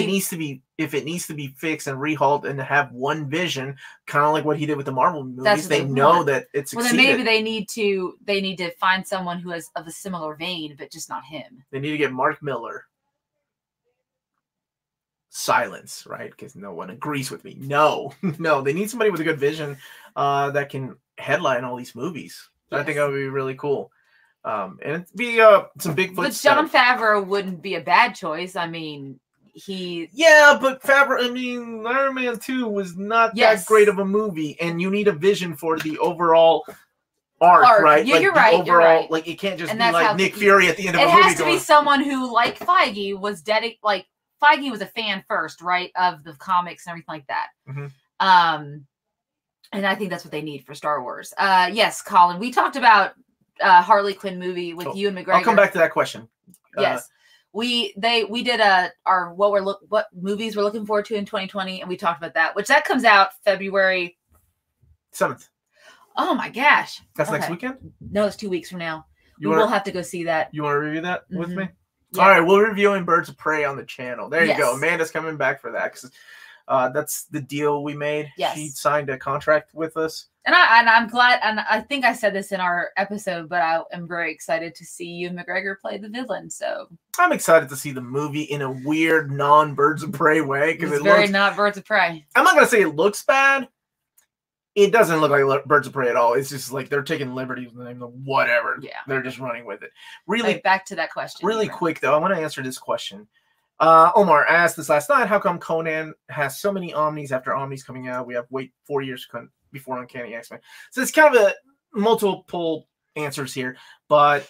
it needs to be fixed and rehauled and have one vision, kind of like what he did with the Marvel movies, they know that it's succeeded. Well, then maybe they need to find someone who is of a similar vein, but just not him. They need to get Mark Miller. Silence, right? Because no one agrees with me. No, they need somebody with a good vision that can headline all these movies. Yes. I think that would be really cool. And it'd be some Bigfoot But stuff. Jon Favreau wouldn't be a bad choice. I mean, but Favreau, I mean, Iron Man 2 was not that great of a movie, and you need a vision for the overall arc, right? Yeah, like you're right. You're right. Like, it can't just be like Nick Fury at the end of a movie. It has to be someone who, like Feige, was Feige was a fan first, right, of the comics and everything like that. Mm-hmm. And I think that's what they need for Star Wars. Yes, Colin, we talked about Harley Quinn movie with you and McGregor. I'll come back to that question. Yes, we did what movies we're looking forward to in 2020, and we talked about that, which that comes out February 7th. Oh my gosh, that's next weekend? No, it's 2 weeks from now. We'll have to go see that. You want to review that with me? Yeah. All right, we're reviewing Birds of Prey on the channel. There you go. Amanda's coming back for that because that's the deal we made. Yes. She signed a contract with us. And I'm glad, and I think I said this in our episode, but I am very excited to see you and McGregor play the villain. So I'm excited to see the movie in a weird non-Birds of Prey way because it's very not Birds of Prey. I'm not gonna say it looks bad. It doesn't look like Birds of Prey at all. It's just like they're taking liberties with the name of whatever. Yeah, they're just running with it. Really, back to that question. Really quick though, I want to answer this question. Omar asked this last night. How come Conan has so many Omnis after Omni's coming out? We have to wait 4 years before Uncanny X-Men. So it's kind of a multiple answers here, but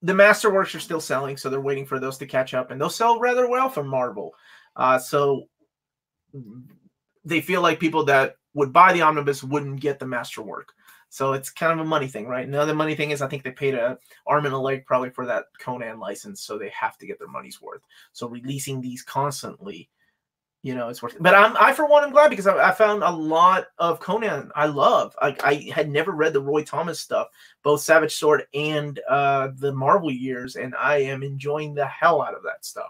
the Masterworks are still selling, so they're waiting for those to catch up, and they'll sell rather well from Marvel. So they feel like people that would buy the omnibus wouldn't get the Masterwork. So it's kind of a money thing, right? Another money thing is I think they paid an arm and a leg probably for that Conan license, so they have to get their money's worth. So releasing these constantly, it's worth it. But I for one, am glad because I found a lot of Conan I love. I had never read the Roy Thomas stuff, both Savage Sword and the Marvel years, and I am enjoying the hell out of that stuff.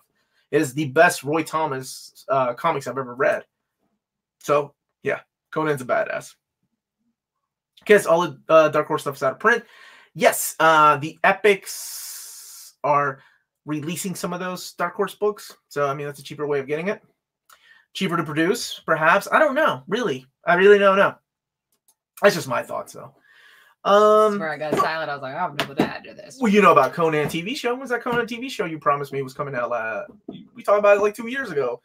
It is the best Roy Thomas comics I've ever read. So, yeah, Conan's a badass. Because all the Dark Horse stuff is out of print. Yes, the Epics are releasing some of those Dark Horse books. So, I mean, that's a cheaper way of getting it. Cheaper to produce, perhaps. I don't know. Really. I really don't know. That's just my thoughts, though. That's where I got silent. I was like, I don't know what to add to this. Well, you know about Conan TV show. When was that Conan TV show you promised me was coming out? We talked about it like 2 years ago.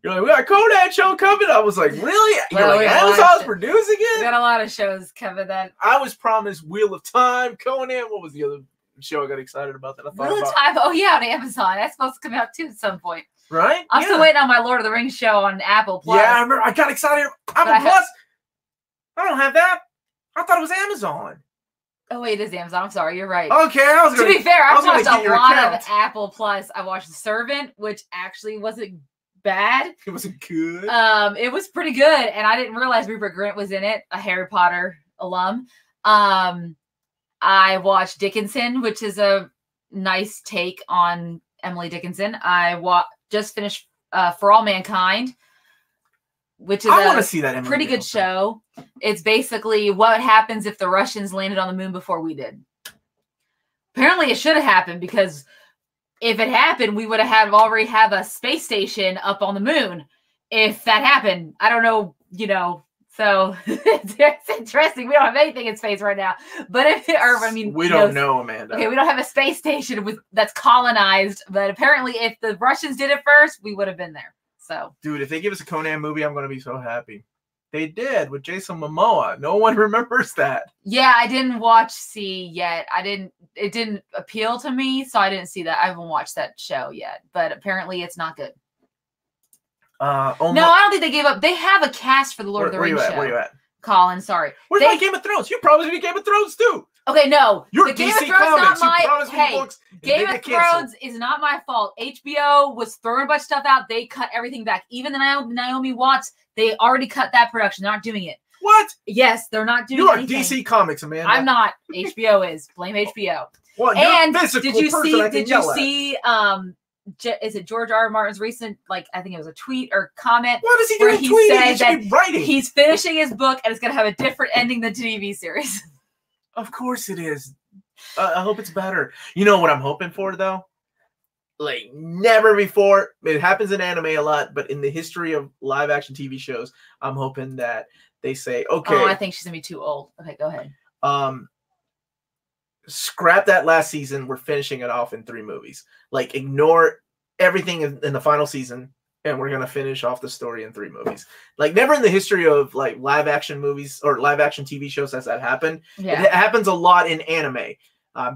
You're like, we got a Conan show coming. I was like, really? You're like, Amazon's producing it? We got a lot of shows coming that. I was promised Wheel of Time, Conan. What was the other show I got excited about that I thought Wheel about? of Time? Oh, yeah, on Amazon. That's supposed to come out, too, at some point. Right? I'm still waiting on my Lord of the Rings show on Apple Plus. Yeah, I remember. I got excited. Apple Plus? I don't have that. I thought it was Amazon. Oh, wait, it is Amazon. I'm sorry. You're right. Okay. To be fair, I've watched a lot of Apple Plus. I watched The Servant, which actually wasn't bad. It wasn't good. It was pretty good, and I didn't realize Rupert Grint was in it, a Harry Potter alum. I watched Dickinson, which is a nice take on Emily Dickinson. I just finished For All Mankind, which is a pretty good show. It's basically what happens if the Russians landed on the moon before we did. Apparently, it should have happened because if it happened, we would have already have a space station up on the moon. If that happened, I don't know, so it's interesting. We don't have anything in space right now, but we don't know, Amanda. Okay, we don't have a space station that's colonized, but apparently, if the Russians did it first, we would have been there. So, dude, if they give us a Conan movie, I'm going to be so happy. They did with Jason Momoa. No one remembers that. Yeah, I didn't watch C yet. It didn't appeal to me, so I didn't see that. I haven't watched that show yet, but apparently it's not good. No, I don't think they gave up. They have a cast for the Lord of the Rings show. Where you at? Colin, sorry. Where's my Game of Thrones? You promised me Game of Thrones too. Okay, no. Your the DC Game of Thrones Comics. not You promised me Hey, books. Game of Thrones is not my fault. HBO was throwing a bunch of stuff out. They cut everything back. Even the Naomi Watts, they already cut that production. They're not doing it. What? Yes, they're not doing You are anything. DC Comics, Amanda. I'm not. HBO is. Blame HBO. Well, and did you see is it George R. R. Martin's recent, like, I think it was a tweet or comment? What is he doing? He said that writing. He's finishing his book and it's going to have a different ending than the TV series. Of course it is. I hope it's better. You know what I'm hoping for, though? Like, never before. It happens in anime a lot, but in the history of live action TV shows, I'm hoping that they say, okay. Oh, I think she's going to be too old. Okay, go ahead. Scrap that last season. We're finishing it off in 3 movies. Like, ignore everything in the final season, and we're going to finish off the story in 3 movies. Like, never in the history of, like, live action movies or live action TV shows has that happened. Yeah. It happens a lot in anime,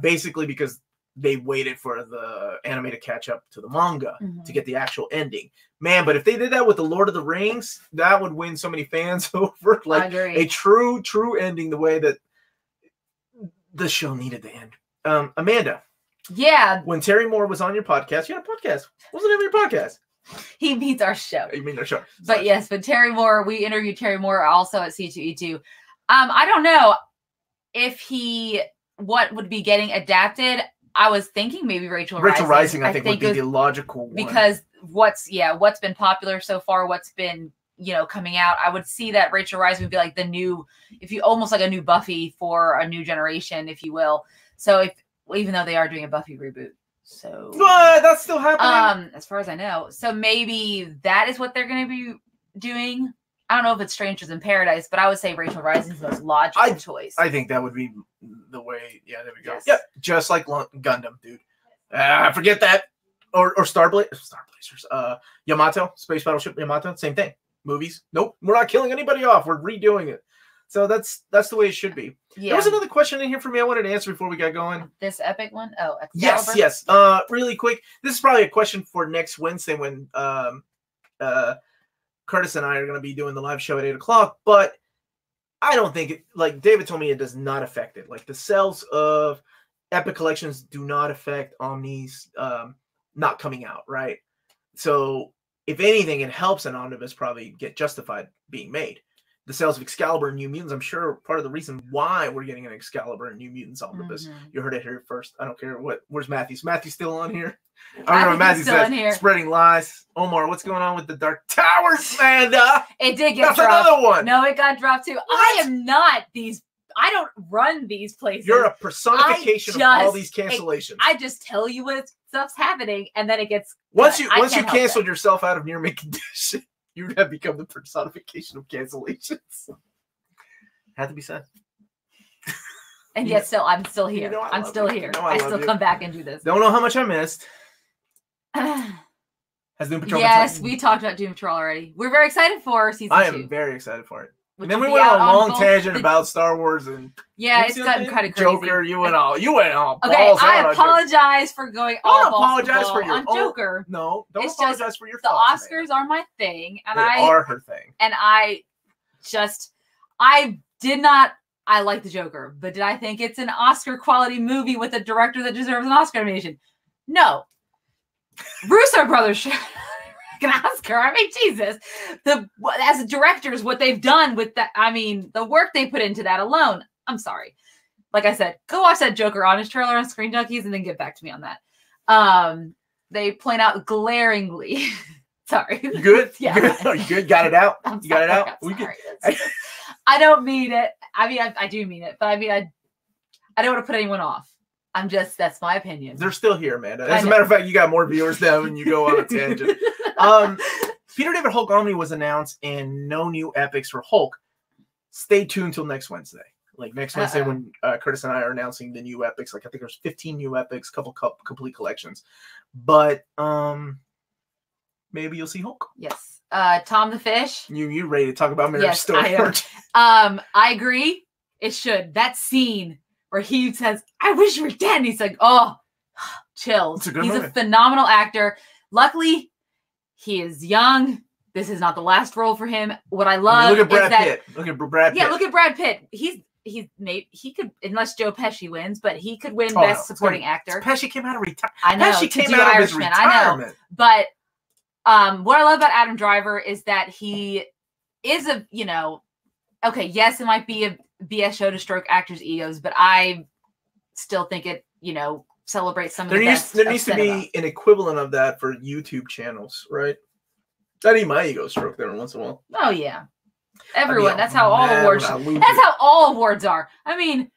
basically because they waited for the anime to catch up to the manga to get the actual ending. Man, but if they did that with The Lord of the Rings, that would win so many fans over. Like, a true ending the way that the show needed to end. Amanda. Yeah. When Terry Moore was on your podcast, you had a podcast. What was the name of your podcast? He means our show. You mean our show. But yes, but Terry Moore, we interviewed Terry Moore also at C2E2. I don't know if what would be getting adapted. I was thinking maybe Rachel Rising. I think would be the logical one. Because what's been popular so far, what's been, coming out, I would see that Rachel Rising would be like the new, almost like a new Buffy for a new generation, if you will. So even though they are doing a Buffy reboot. So that's still happening. As far as I know. So maybe that is what they're going to be doing. I don't know if it's Strangers in Paradise, but I would say Rachel Rising is the most logical choice. I think that would be the way. Yeah, there we go. Yes. Yep, just like Gundam, dude. Forget that. Or Starblazers. Yamato, Space Battleship Yamato, same thing. Movies. Nope, we're not killing anybody off. We're redoing it. So that's the way it should be. Yeah. There was another question in here for me I wanted to answer before we got going. This epic one? Oh, Excalibur? Yes. Really quick. This is probably a question for next Wednesday when Curtis and I are going to be doing the live show at 8:00. But I don't think it, like David told me, it does not affect it. Like the sales of Epic Collections do not affect Omni's not coming out, right? So if anything, it helps an omnibus probably get justified being made. The sales of Excalibur and New Mutants, I'm sure part of the reason why we're getting an Excalibur and New Mutants omnibus. You heard it here first. I don't care where's Matthew? Is Matthew still on here? I don't know. Matthew says spreading lies. Omar, what's going on with the Dark Towers, Amanda? It did get dropped. That's another one. No, it got dropped too. What? I am not these. I don't run these places. You're a personification of all these cancellations. I just tell you what stuff's happening, and then it gets once you canceled yourself out of near mint condition. You have become the personification of cancellations. Had to be said. And yet I'm still here. I'm still here. I still come back and do this. Don't know how much I missed. Has Doom Patrol we talked about Doom Patrol already. We're very excited for season 2. I am very excited for it. And then we went on a long tangent about Star Wars and it's gotten kind of crazy. Joker, you went all okay, I apologize for going all Don't apologize for your Joker. No, don't apologize for your the Oscars are my thing, and they are her thing. And I like the Joker, but did I think it's an Oscar quality movie with a director that deserves an Oscar nomination? No. Russo brothers should an Oscar. I mean, Jesus. As directors, what they've done with that, I mean, the work they put into that alone. I'm sorry. Like I said, go watch that Joker Honest trailer on Screen Junkies and then get back to me on that. They point out glaringly. Sorry. You good? Yeah. You good? Got it out? You got it out? I don't mean it. I mean, I do mean it, but I mean, I don't want to put anyone off. That's my opinion. They're still here, Amanda. As a matter of fact, you got more viewers than when you go on a tangent. Peter David Hulk Omni was announced and no new epics for Hulk. Stay tuned till next Wednesday. Like next Wednesday when Curtis and I are announcing the new epics. Like I think there's 15 new epics, couple complete collections. But maybe you'll see Hulk. Yes. Tom the Fish. You ready to talk about Marriage Story? I agree. It should. That scene where he says, "I wish you were dead." And he's like, "Oh, chills." He's a phenomenal actor. Luckily, he is young. This is not the last role for him. What I love look at Brad Pitt. Look at Brad Pitt. Yeah, look at Brad Pitt. he could, unless Joe Pesci wins, but he could win Best Supporting Actor. Pesci came out of retirement. I know. Pesci came out of his retirement. I know. But what I love about Adam Driver is that he is a, okay, yes, it might be a BS show to stroke actors' egos, but I still think it, celebrates some of the best. There needs to be an equivalent of that for YouTube channels, right? I need my ego stroked every once in a while. Oh yeah, everyone. That's how all awards. That's how all awards are. I mean,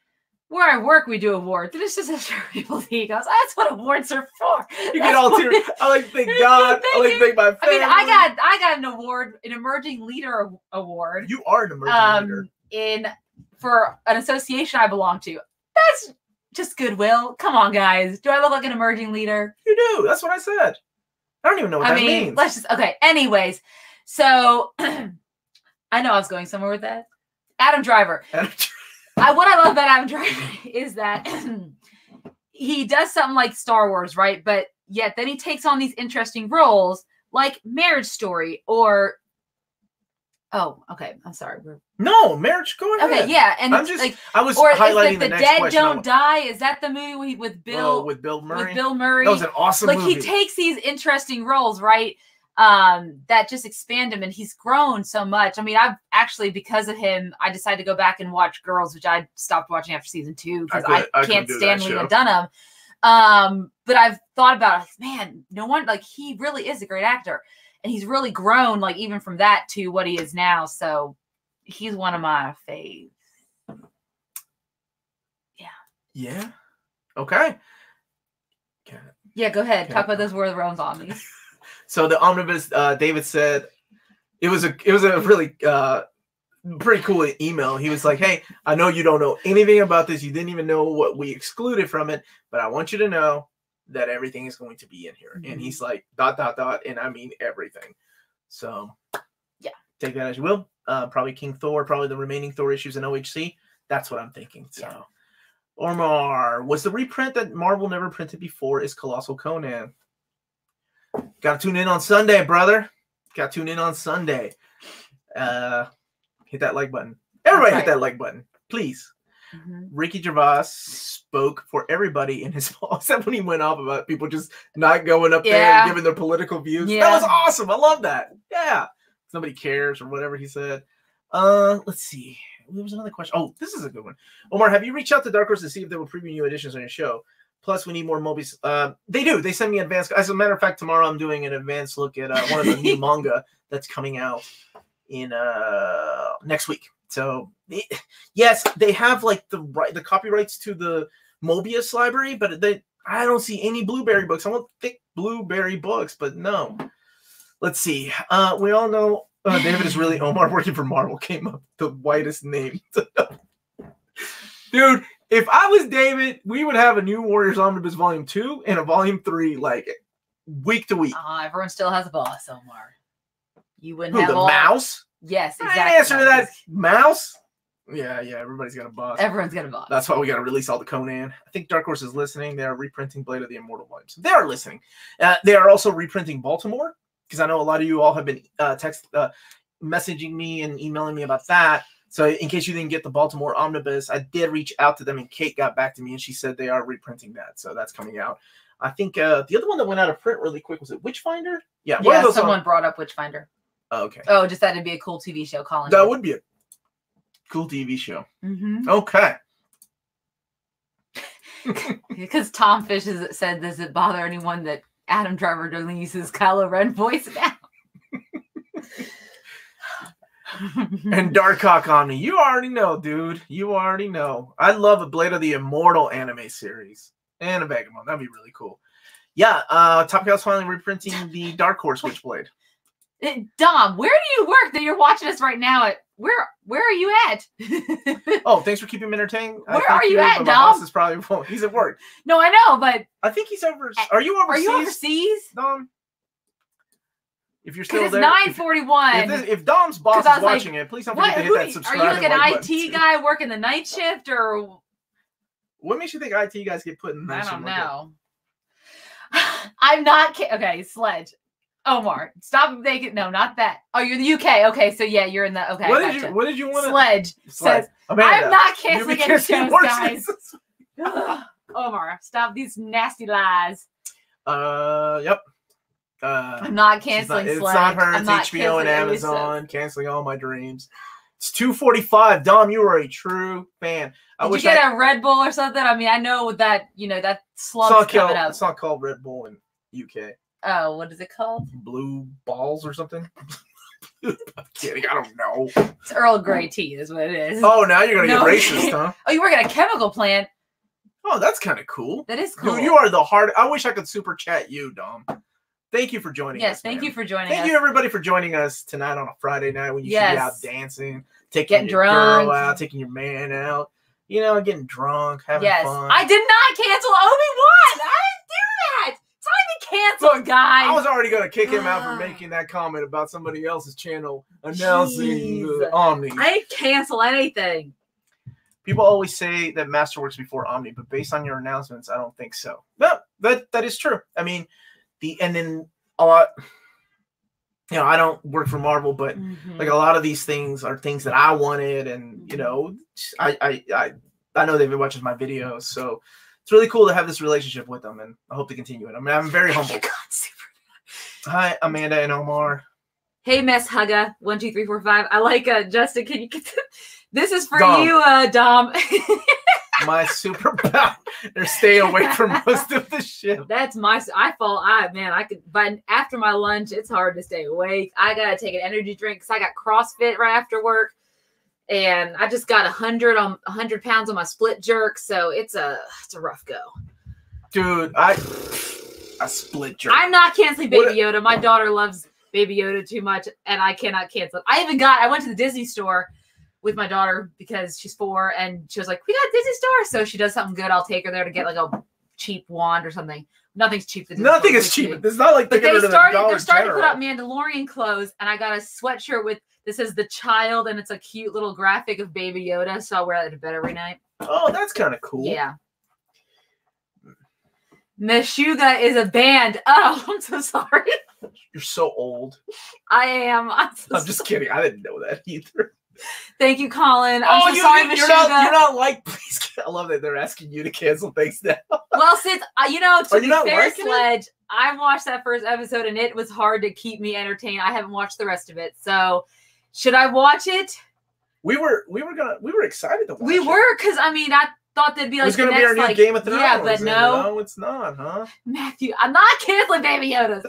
where I work, we do awards. It's just to stroke people's egos. That's what awards are for. You get all teary. I like to thank God. I like to thank my family. I mean, I got an award, an emerging leader award. You are an emerging leader. For an association I belong to. That's just goodwill. Come on, guys. Do I look like an emerging leader? You do. That's what I said. I don't even know what that means. Let's just, okay. Anyways, so I know I was going somewhere with that. Adam Driver. What I love about Adam Driver is that he does something like Star Wars, right? But yet then he takes on these interesting roles like Marriage Story or, oh, okay. I'm sorry. No, Marriage, go ahead. Okay, yeah. And I was highlighting the next Dead question. Don't Die. Is that the movie with Bill? With Bill Murray? With Bill Murray. That was an awesome movie. He takes these interesting roles, right? That just expand him, and he's grown so much. I mean, I've actually, because of him, I decided to go back and watch Girls, which I stopped watching after season 2 because I can't stand Lena Dunham. But I've thought about it, man, no one, like, he really is a great actor. And he's really grown, like, even from that to what he is now. So he's one of my faves. Yeah. Yeah. Okay. Yeah, go ahead. Talk about those War of the Realms zombies. So the omnibus, David said, it was a really pretty cool email. He was like, hey, I know you don't know anything about this. You didn't even know what we excluded from it. But I want you to know that everything is going to be in here. And he's like, ... and I mean everything. So, yeah. Take that as you will. Probably King Thor, probably the remaining Thor issues in OHC. That's what I'm thinking. So, yeah. Omar, was the reprint that Marvel never printed before is Colossal Conan. Got to tune in on Sunday, brother. Got to tune in on Sunday. Hit that like button. Everybody hit that like button, please. Ricky Gervais spoke for everybody in his except when he went off about people just not going up there and giving their political views. That was awesome. I love that. Yeah. Somebody cares or whatever he said. Let's see. There was another question. Oh, this is a good one. Omar, have you reached out to Dark Horse to see if they will preview new editions on your show? Plus, we need more Mobius. They do. They send me advanced. As a matter of fact, tomorrow I'm doing an advanced look at one of the new manga that's coming out in next week. So, yes, they have like the copyrights to the Mobius library, but I don't see any Blueberry books. I want thick Blueberry books, but no. Let's see. We all know David is really Omar working for Marvel. Came up the whitest name. Dude, if I was David, we would have a New Warriors Omnibus Volume 2 and a Volume 3 like week to week. Everyone still has a boss, Omar. You wouldn't have the mouse? Yes, exactly. I answer to that. Mouse? Yeah, everybody's got a boss. Everyone's got a boss. That's why we got to release all the Conan. I think Dark Horse is listening. They are reprinting Blade of the Immortal volumes. They are listening. They are also reprinting Baltimore, because I know a lot of you all have been messaging me and emailing me about that. So in case you didn't get the Baltimore Omnibus, I did reach out to them, and Kate got back to me, and she said they are reprinting that. So that's coming out. I think the other one that went out of print really quick, was it Witchfinder? Yeah, someone brought up Witchfinder. Oh, okay. Oh, just that it'd be a cool TV show, Colin. That would be a cool TV show. Okay. Because Tom Fish said, does it bother anyone that Adam Driver only uses Kylo Ren voice now? And Darkhawk Omni. You already know, dude. You already know. I love a Blade of the Immortal anime series. And a Vagabond. That'd be really cool. Yeah, Top Gal's finally reprinting the Dark Horse Witchblade. Dom, where do you work that you're watching us right now? Where are you at? Oh, thanks for keeping me entertained. Where are you at, Dom? My boss is probably he's at work. No, I know, but I think he's over. Are you overseas? Are you overseas, Dom? If you're still it's there, 9:41. If Dom's boss is watching it, please don't forget to hit that subscribe. Are you like an IT guy working the night shift, or what makes you think IT guys get put in the night shift? I don't know. I'm not okay, Sledge. Omar, stop making. No, not that. Oh, you're the UK. Okay, so yeah, you're in the. Okay, what did you want? Sledge says, Amanda, I'm not canceling any shows, horses. guys. Omar, stop these nasty lies. Yep. I'm not canceling Sledge. It's not her. It's HBO and Amazon canceling all my dreams. It's 2:45. Dom, you are a true fan. Did you get a Red Bull or something? I mean, I know that that slug's coming up. It's not called Red Bull in UK. Oh, what is it called? Blue balls or something? I'm kidding. I don't know. It's Earl Grey tea is what it is. Oh, now you're going to get racist, huh? Oh, you work at a chemical plant. Oh, that's kind of cool. That is cool. Dude, you are the hard. I wish I could super chat you, Dom. Thank you for joining us. Yes, thank you for joining us. Thank you, everybody, for joining us tonight on a Friday night when you should be out dancing, getting your drunk, girl out, taking your man out, getting drunk, having fun. I did not cancel Obi-Wan. I didn't do that. It's not even canceled, guys. I was already going to kick him out for making that comment about somebody else's channel announcing the Omni. I didn't cancel anything. People always say that Masterworks before Omni, but based on your announcements, I don't think so. No, that is true. I mean, and then a lot, I don't work for Marvel, but like a lot of these things are things that I wanted, and I know they've been watching my videos, so it's really cool to have this relationship with them, and I hope to continue it. I mean, I'm very humble. Hi, Amanda and Omar. Hey, Mess Hugga 12345. I like Justin. Can you get this is for Dom. you, Dom. My superpower. They're stay away from most of the shit. That's I could, but after my lunch, it's hard to stay awake. I gotta take an energy drink because I got CrossFit right after work, and I just got 100 pounds on my split jerk, so it's a rough go. Dude, I split jerk. I'm not canceling Baby Yoda. My daughter loves Baby Yoda too much, and I cannot cancel it. I went to the Disney store with my daughter because she's 4, and she was like, we got Disney store. So she does something good, I'll take her there to get like a cheap wand or something. Nothing's cheap. Nothing is cheap. It's not like they're starting to put up Mandalorian clothes, and I got a sweatshirt with this is the child, and it's a cute little graphic of Baby Yoda, so I'll wear that to bed every night. Oh, that's kind of cool. Yeah. Meshuggah is a band. Oh, I'm so sorry. You're so old. I am. I'm just kidding. I didn't know that either. Thank you, Colin. I'm so sorry, Meshuggah. You're not like, please. I love that they're asking you to cancel things now. Well, since, to be fair, Sledge, I watched that first episode and it was hard to keep me entertained. I haven't watched the rest of it. So, should I watch it? We were excited to watch it. We were, because, I thought they'd be like, it's going to be our new Game of Thrones. Yeah, but no. No, it's not, huh? Matthew, I'm not canceling Baby Yoda.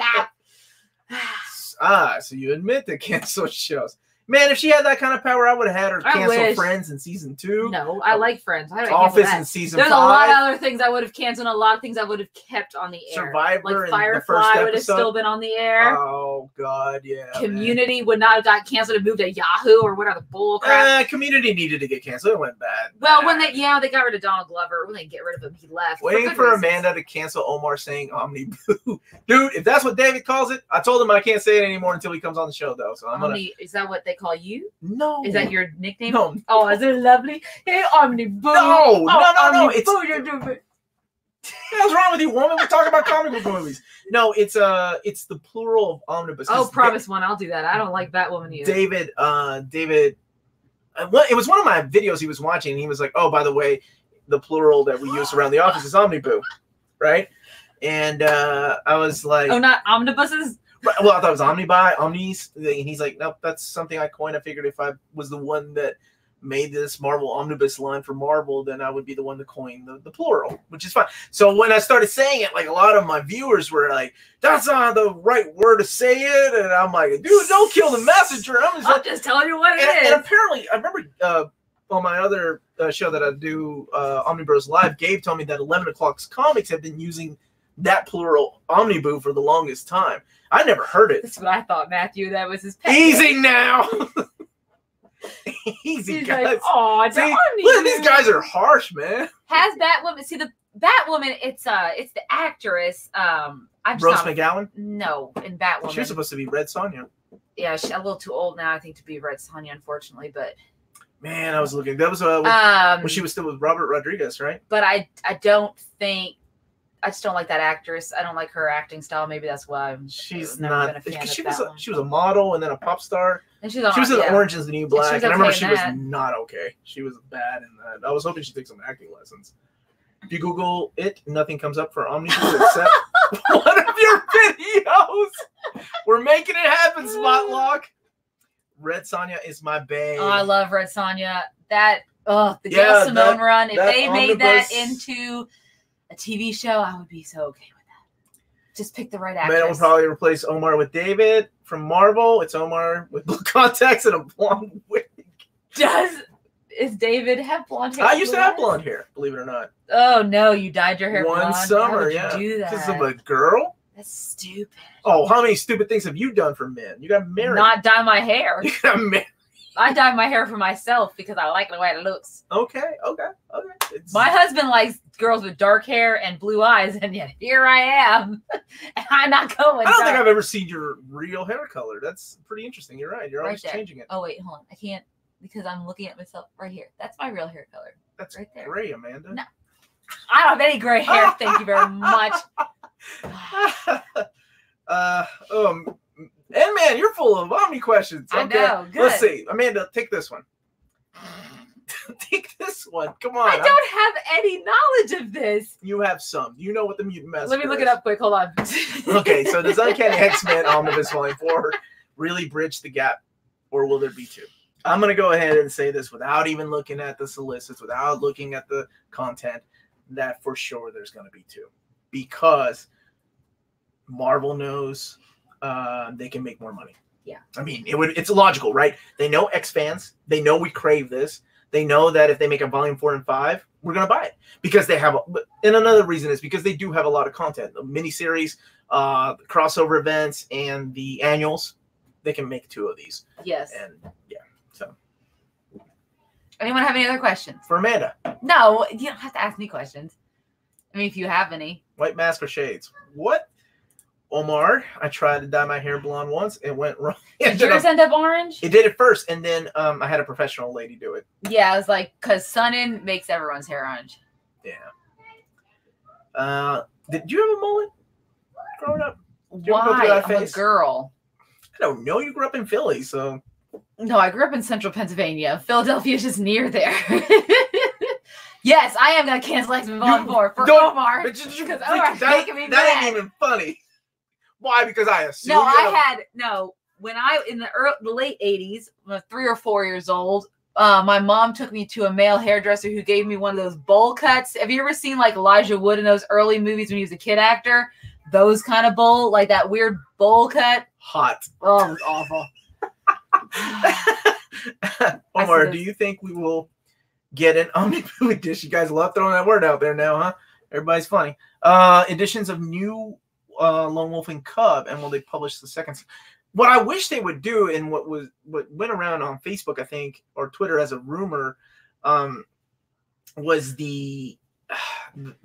So you admit to cancel shows. Man, if she had that kind of power, I would have had her cancel Friends in season 2. No, I like Friends. I Office in season 5. There's a lot of other things I would have canceled, a lot of things I would have kept on the air. Survivor, like Firefly would have still been on the air. Oh God, yeah. Community would not have got canceled and moved to Yahoo or whatever the bull crap. Community needed to get canceled. It went bad. Well, when they got rid of Donald Glover. When they get rid of him, he left. Waiting for Amanda to cancel Omar saying Omni-Boo. Dude, if that's what David calls it, I told him I can't say it anymore until he comes on the show, though. So I'm Is that what they call you? No. Is that your nickname? No. Oh, is it lovely? Hey, Omni-Boo. No. Omni-Boo, you're doing it. What's wrong with you, woman? We're talking about comic book movies. No, it's the plural of omnibus. Oh, promise one. I'll do that. I don't like Batwoman either. David. It was one of my videos he was watching, and he was like, "Oh, by the way, the plural that we use around the office is Omni-Boo," right? And I was like, "Oh, not omnibuses." Well, I thought it was omnis, and he's like, "Nope, that's something I coined. I figured if I was the one that made this Marvel omnibus line for Marvel, then I would be the one to coin the plural, which is fine." So when I started saying it, like a lot of my viewers were like, "That's not the right word to say it," and I'm like, "Dude, don't kill the messenger." I'm just telling you what it is. And apparently, I remember on my other show that I do, Omnibros Live, Gabe told me that 11 O'Clock's comics have been using that plural Omni-Boo for the longest time. I never heard it. That's what I thought, Matthew. That was his pet. Easy now. Easy, guys. Like, oh, look, these guys are harsh, man. Has Batwoman? See, the Batwoman. It's the actress. Rose McGowan. No, in Batwoman. She was supposed to be Red Sonja. Yeah, she's a little too old now, I think, to be Red Sonja, unfortunately. But man, I was looking. That was when she was still with Robert Rodriguez, right? But I don't think I just don't like that actress. I don't like her acting style. Maybe that's why she's never not. been a fan Because of she was a model and then a pop star. And she was in Orange Is the New Black. And I remember she was that. not okay. She was bad in that. I was hoping she'd take some acting lessons. If you Google it, nothing comes up for Omnibus except one of your videos. We're making it happen, Spotlock. Red Sonja is my babe. Oh, I love Red Sonja. That the Gail Simone run. If they made that into a TV show, I would be so okay with that. Just pick the right actress. Man, we'll probably replace Omar with David from Marvel. It's Omar with blue contacts and a blonde wig. Is David have blonde hair? I used to have blonde hair, believe it or not. Oh no, you dyed your hair blonde. One summer, How would you do that? Because of a girl? That's stupid. Oh, how many stupid things have you done for men? You got married. Not dye my hair. You got married. I dye my hair for myself because I like the way it looks. Okay. My husband likes girls with dark hair and blue eyes, and yet here I am. And I'm not going. I don't think I've ever seen your real hair color. That's pretty interesting. You're right. You're always changing it. Oh wait, hold on. I can't because I'm looking at myself right here. That's my real hair color. That's right there. Gray, Amanda. No, I don't have any gray hair. Thank you very much. And man, you're full of Omni questions. Okay. I know. Good. Let's see. Amanda, take this one. Take this one. Come on. I don't have any knowledge of this. You have some. You know what the mutant massacre Let me look it up quick. Hold on. Okay, so does Uncanny X-Men Omnibus Volume 4 really bridge the gap, or will there be two? I'm going to go ahead and say this without even looking at the solicits, without looking at the content, that for sure there's going to be two. Because Marvel knows they can make more money. Yeah. I mean, it's logical, right? They know X fans. They know we crave this. They know that if they make a volume 4 and 5, we're going to buy it. Because they have, and another reason is because they do have a lot of content. The miniseries, crossover events, and the annuals. They can make two of these. Yes. And yeah, so. Anyone have any other questions? For Amanda. No, you don't have to ask me questions. I mean, if you have any. White mask or shades? What? Omar, I tried to dye my hair blonde once. It went wrong. Did yours end up orange? It did at first, and then I had a professional lady do it. Yeah, I was like, because sunning makes everyone's hair orange. Yeah. Did you have a mullet growing up? Why? I'm a girl. I don't know. You grew up in Philly, so. No, I grew up in central Pennsylvania. Philadelphia is just near there. Yes, I am going to cancel X-Men Volume 4 for Omar. Because Omar's making me mad. That ain't even funny. Why? Because I assume. No, when in the late 80s, when I was 3 or 4 years old, my mom took me to a male hairdresser who gave me one of those bowl cuts. Have you ever seen like Elijah Wood in those early movies when he was a kid actor? Those kind of bowl, like that weird bowl cut. Hot. Oh, it was awful. Omar, do you think we will get an Omni-Movie edition? You guys love throwing that word out there now, huh? Everybody's funny. Editions of new Lone Wolf and Cub, and will they publish the second? What I wish they would do, and what went around on Facebook, I think, or Twitter as a rumor, was the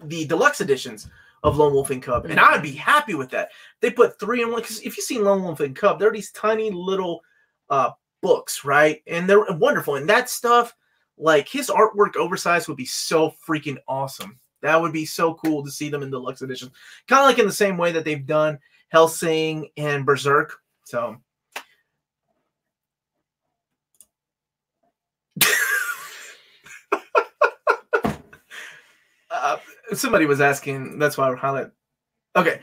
deluxe editions of Lone Wolf and Cub, and I'd be happy with that. They put 3 in 1, because if you've seen Lone Wolf and Cub, they're these tiny little books, right? And they're wonderful. And that stuff, like his artwork oversized, would be so freaking awesome. That would be so cool to see them in deluxe editions. Kind of like in the same way that they've done Hellsing and Berserk. So. Somebody was asking, that's why I highlight. Okay.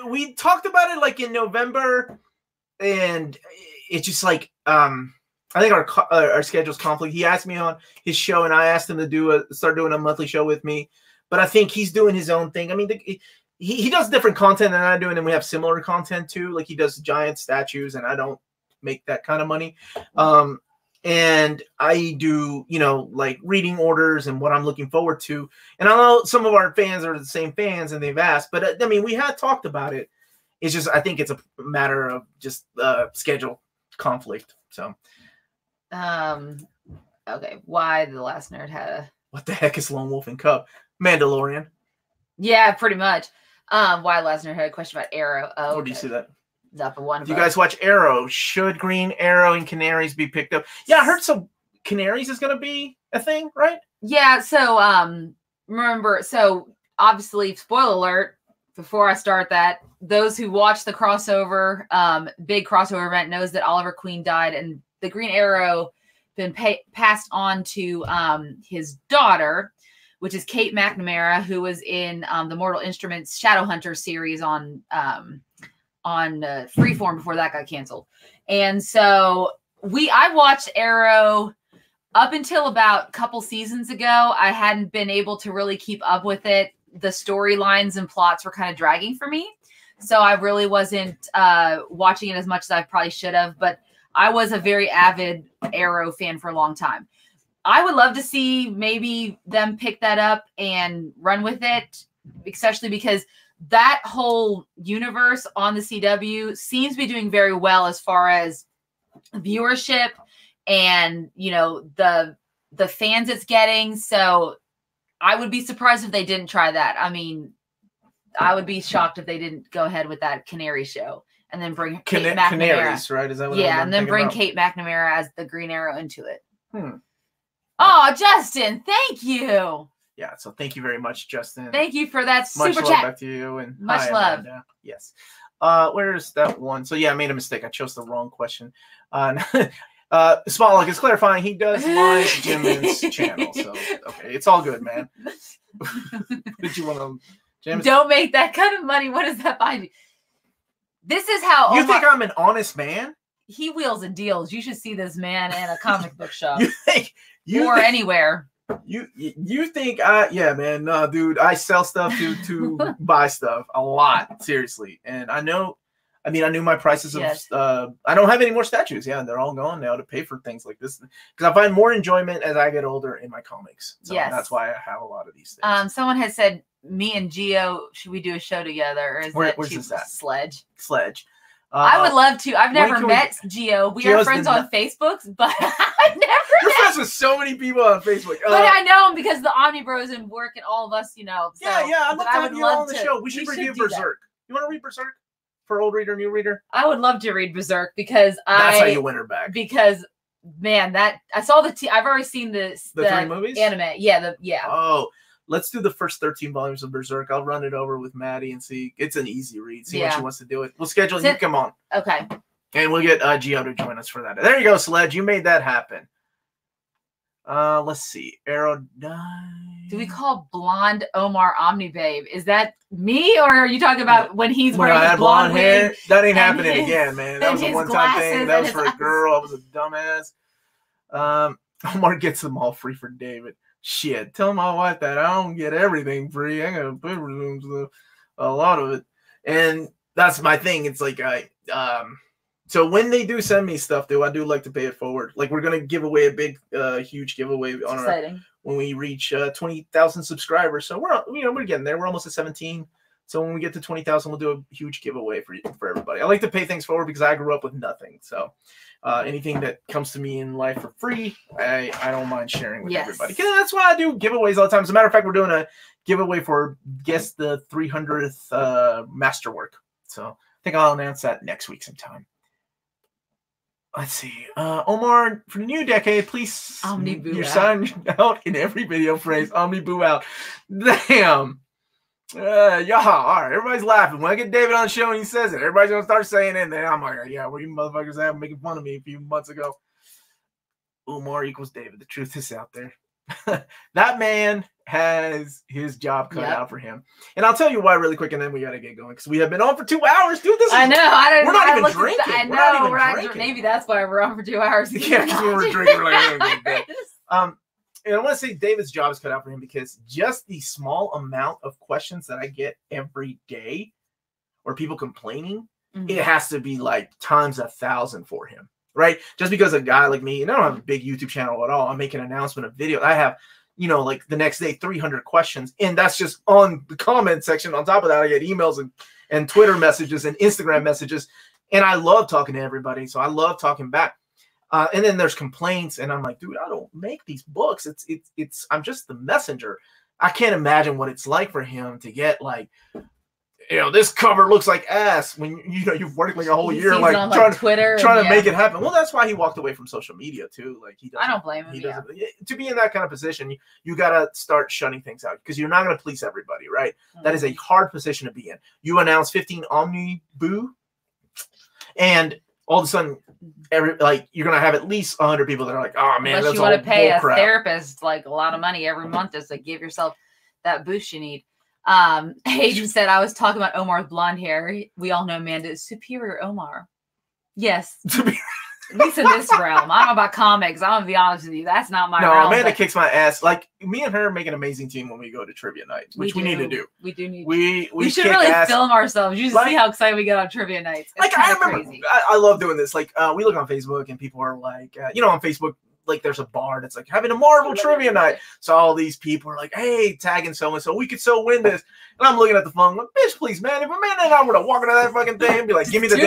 We talked about it like in November, and it's just like, I think our schedule's conflict. He asked me on his show, and I asked him to start doing a monthly show with me. But I think he's doing his own thing. I mean, he does different content than I do, and then we have similar content too. Like he does giant statues, and I don't make that kind of money. And I do, like reading orders and what I'm looking forward to. And I know some of our fans are the same fans, and they've asked. But I mean, we had talked about it. It's just, I think it's a matter of just schedule conflict. So. Okay. Why the Last Nerd had a... What the heck is Lone Wolf and Cub? Mandalorian. Yeah, pretty much. Why Last Nerd had a question about Arrow. Oh, okay. Where do you see that? Up in one. Do you guys watch Arrow? Should Green Arrow and Canaries be picked up? Yeah, I heard some Canaries is going to be a thing, right? Yeah. So, remember, obviously, spoiler alert, before I start that, those who watched the crossover, big crossover event knows that Oliver Queen died, and the Green Arrow been passed on to his daughter, which is Kate McNamara, who was in the Mortal Instruments Shadowhunter series on Freeform before that got canceled. And so I watched Arrow up until about a couple seasons ago. I hadn't been able to really keep up with it. The storylines and plots were kind of dragging for me. So I really wasn't watching it as much as I probably should have. But I was a very avid Arrow fan for a long time. I would love to see maybe them pick that up and run with it, especially because that whole universe on the CW seems to be doing very well as far as viewership and, you know, the fans it's getting. So I would be surprised if they didn't try that. I mean, I would be shocked if they didn't go ahead with that Canary show and then bring Kate McNamara. Canaries, right? Is that what and then bring about? Kate McNamara as the Green Arrow into it. Oh, Justin, thank you. Yeah, so thank you very much, Justin. Thank you for that much super love chat. Back to you and Much hi, love. Amanda. Yes. Where's that one? So yeah, I made a mistake. I chose the wrong question. Small is clarifying. He does like Jimin's channel, so okay, it's all good, man. Did you want to? Jimin's... Don't make that kind of money. What does that find you? This is how you think I'm an honest man? He wheels and deals. You should see this man in a comic book shop. Or anywhere. You think yeah, man, no, dude, I sell stuff to buy stuff a lot, seriously. And I knew my prices of I don't have any more statues. Yeah, they're all gone now to pay for things like this because I find more enjoyment as I get older in my comics. So that's why I have a lot of these things. Someone has said me and Gio, should we do a show together? Or is where's this at? Sledge. I would love to. I've never met Gio. We are friends on Facebook, but I've never You're friends with so many people on Facebook. But I know him because the Omni Bros and work and all of us, you know. So, I'd love to have you on the show. We should review Berserk. You want to read Berserk? For old reader, new reader? I would love to read Berserk because that's how you win her back. Because man, I saw I've already seen the 3 movies? Anime. Oh, let's do the first 13 volumes of Berserk. I'll run it over with Maddie and see. It's an easy read. See when she wants to do it. We'll schedule you come on. Okay. And we'll get Gio to join us for that. There you go, Sledge. You made that happen. Let's see. Aerodyne. Do we call blonde Omar Omni Babe? Is that me, or are you talking about when he's wearing his blonde hair? That ain't happening again, man. That was a one-time thing. That was for a girl. I was a dumbass. Omar gets them all free for David. Shit. Tell my wife that I don't get everything free. I gotta pay for a lot of it. And that's my thing. It's like so when they do send me stuff, I do like to pay it forward. Like we're gonna give away a big, huge giveaway on when we reach 20,000 subscribers. So we're getting there. We're almost at 17. So when we get to 20,000, we'll do a huge giveaway for everybody. I like to pay things forward because I grew up with nothing. So anything that comes to me in life for free, I don't mind sharing with everybody. That's why I do giveaways all the time. As a matter of fact, we're doing a giveaway for guess the 300th masterwork. So I think I'll announce that next week sometime. Let's see. Omar, for the new decade, please your sign out in every video phrase. Omni boo out. Damn. All right. Everybody's laughing. When I get David on the show and he says it, everybody's going to start saying it. And then I'm like, yeah, well, you motherfuckers have making fun of me a few months ago. Omar equals David. The truth is out there. That man has his job cut out for him. And I'll tell you why really quick, and then we got to get going because we have been on for 2 hours. Dude, I know. We're not even drinking. I know. We're not drinking. Maybe that's why we're on for 2 hours. Yeah, because we were drinking. We're like, and I want to say David's job is cut out for him because just the small amount of questions that I get every day or people complaining, it has to be like times 1,000 for him. Right? Just because a guy like me, and I don't have a big YouTube channel at all, I make an announcement of video. I have, like the next day, 300 questions. And that's just on the comment section. On top of that, I get emails and Twitter messages and Instagram messages. And I love talking to everybody. So I love talking back. And then there's complaints. And I'm like, dude, I don't make these books. I'm just the messenger. I can't imagine what it's like for him to get like this cover looks like ass when you've worked like a whole year like on, trying Twitter to make it happen. Well, that's why he walked away from social media too. Like I don't blame him. To be in that kind of position, you gotta start shutting things out because you're not gonna please everybody, right? That is a hard position to be in. You announce 15 Omniboo, and all of a sudden, you're gonna have at least 100 people that are like, "Oh man, unless you want to pay a therapist like a lot of money every month just to give yourself that boost you need." Adrian said, "I was talking about Omar's blonde hair. We all know Amanda is superior Omar." Yes, at least in this realm. I don't know about comics. I'm gonna be honest with you. That's not my realm. Amanda kicks my ass. Like me and her make an amazing team when we go to trivia night, which we need to do. We do need. We should really film ourselves. You should see how excited we get on trivia nights. It's I remember. I love doing this. Like we look on Facebook and people are like, on Facebook. Like there's a bar that's like having a Marvel trivia night. So all these people are like, hey, tagging so-and-so, we could so win this. And I'm looking at the phone, like, bitch, please, man, if Amanda and I were to walk into that fucking thing and be like, give me the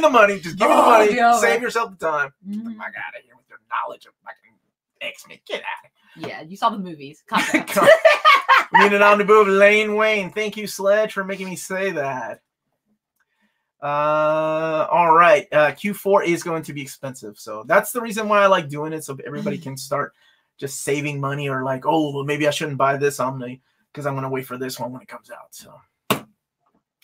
money, just give me the money, save yourself the time. Get the fuck out of here with your knowledge of fucking X-Men. Get out of here. Yeah, you saw the movies. We need an omniboo of Lane Wayne. Thank you, Sledge, for making me say that. All right. Q4 is going to be expensive, so that's the reason why I like doing it, so everybody can start just saving money, or like, oh, well, maybe I shouldn't buy this Omni because I'm gonna wait for this one when it comes out. So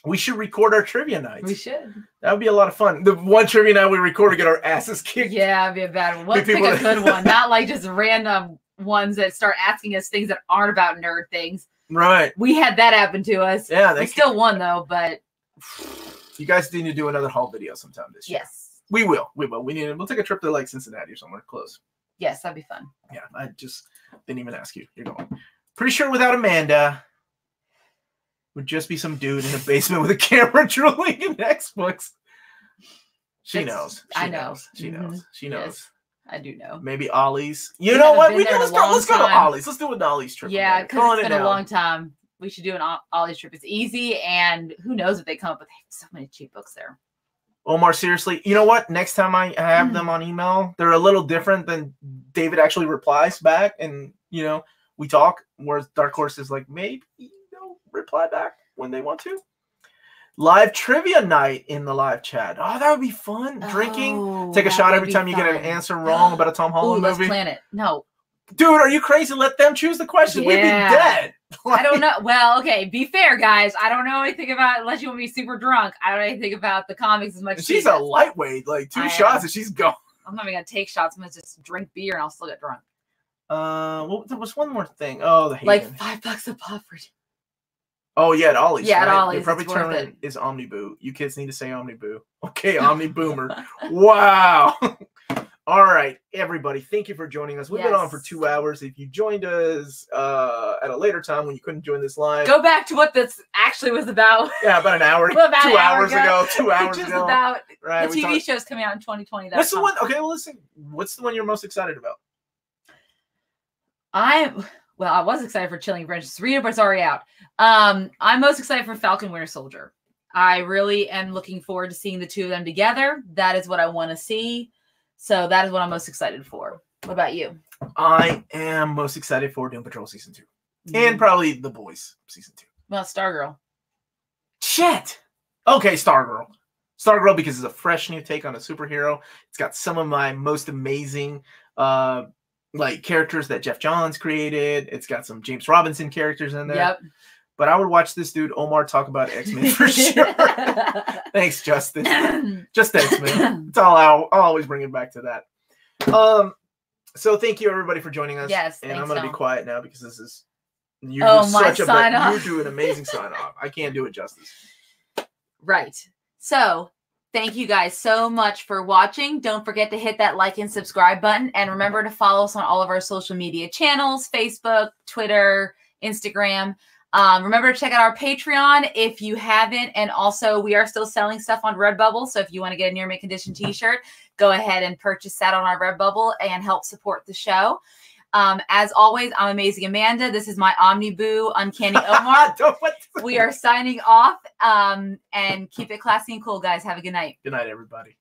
we should record our trivia nights. We should. That would be a lot of fun. The one trivia night we record to get our asses kicked. Yeah, it'd be a bad one. Let's pick a good one, not like just random ones that start asking us things that aren't about nerd things. Right. We had that happen to us. Yeah, we still won though, but. You guys need to do another haul video sometime this year. Yes. We will. We'll take a trip to like Cincinnati or somewhere close. Yes, that'd be fun. Yeah, I just didn't even ask you. You're going. Pretty sure without Amanda, would just be some dude in a basement with a camera drilling in X-Books. She knows. I know. She knows. She knows. Yes, I do know. Maybe Ollie's. You know what? Let's go to Ollie's. Let's do an Ollie's trip. Yeah, because it's been a long time. We should do an Ollie's trip. It's easy, and who knows if they come up with so many cheap books there. Omar, seriously, you know what? Next time I have them on email, they're a little different than David actually replies back, and we talk. Whereas Dark Horse is like, maybe they'll reply back when they want to. Live trivia night in the live chat. Oh, that would be fun. Drinking, take a shot every time you get an answer wrong about a Tom Holland movie. Let's plan it. No. Dude, are you crazy? Let them choose the question. Yeah. We'd be dead. I don't know. Well, okay, be fair, guys. I don't know anything about, unless you want me super drunk, I don't know anything about the comics as much as she's a lightweight. Like 2 shots and she's gone. I'm not even going to take shots. I'm going to just drink beer and I'll still get drunk. Well, there was one more thing. Oh, the like $5 a pop for. Oh, yeah, at Ollie's. Yeah, right? At Ollie's. The probably term is Omniboo. You kids need to say Omniboo. Okay, Omniboomer. Wow. All right, everybody, thank you for joining us. We've been on for 2 hours. If you joined us at a later time when you couldn't join this live, go back to what this actually was about. Yeah, about an hour, about 2 hours ago. 2 hours just ago. About the TV shows coming out in 2020. What's the one? Okay, well, listen. What's the one you're most excited about? I was excited for Chilling Branches 3, but it's already out. I'm most excited for Falcon Winter Soldier. I really am looking forward to seeing the two of them together. That is what I want to see. So that is what I'm most excited for. What about you? I am most excited for Doom Patrol Season 2. And probably The Boys Season 2. Well, Stargirl. Shit! Okay, Stargirl. Stargirl because it's a fresh new take on a superhero. It's got some of my most amazing characters that Jeff Johns created. It's got some James Robinson characters in there. Yep. But I would watch this dude, Omar, talk about X-Men for sure. Thanks, Justin. Just X-Men. It's all I'll always bring it back to that. So thank you, everybody, for joining us. Yes, and I'm going to be quiet now because this is... You do an amazing sign-off. I can't do it justice. Right. So, thank you guys so much for watching. Don't forget to hit that like and subscribe button. And remember to follow us on all of our social media channels, Facebook, Twitter, Instagram. Remember to check out our Patreon if you haven't. And also, we are still selling stuff on Redbubble. So if you want to get a Near Mint Condition t-shirt, go ahead and purchase that on our Redbubble and help support the show. As always, I'm Amazing Amanda. This is my Omniboo, Uncanny Omar. We are signing off. And keep it classy and cool, guys. Have a good night. Good night, everybody.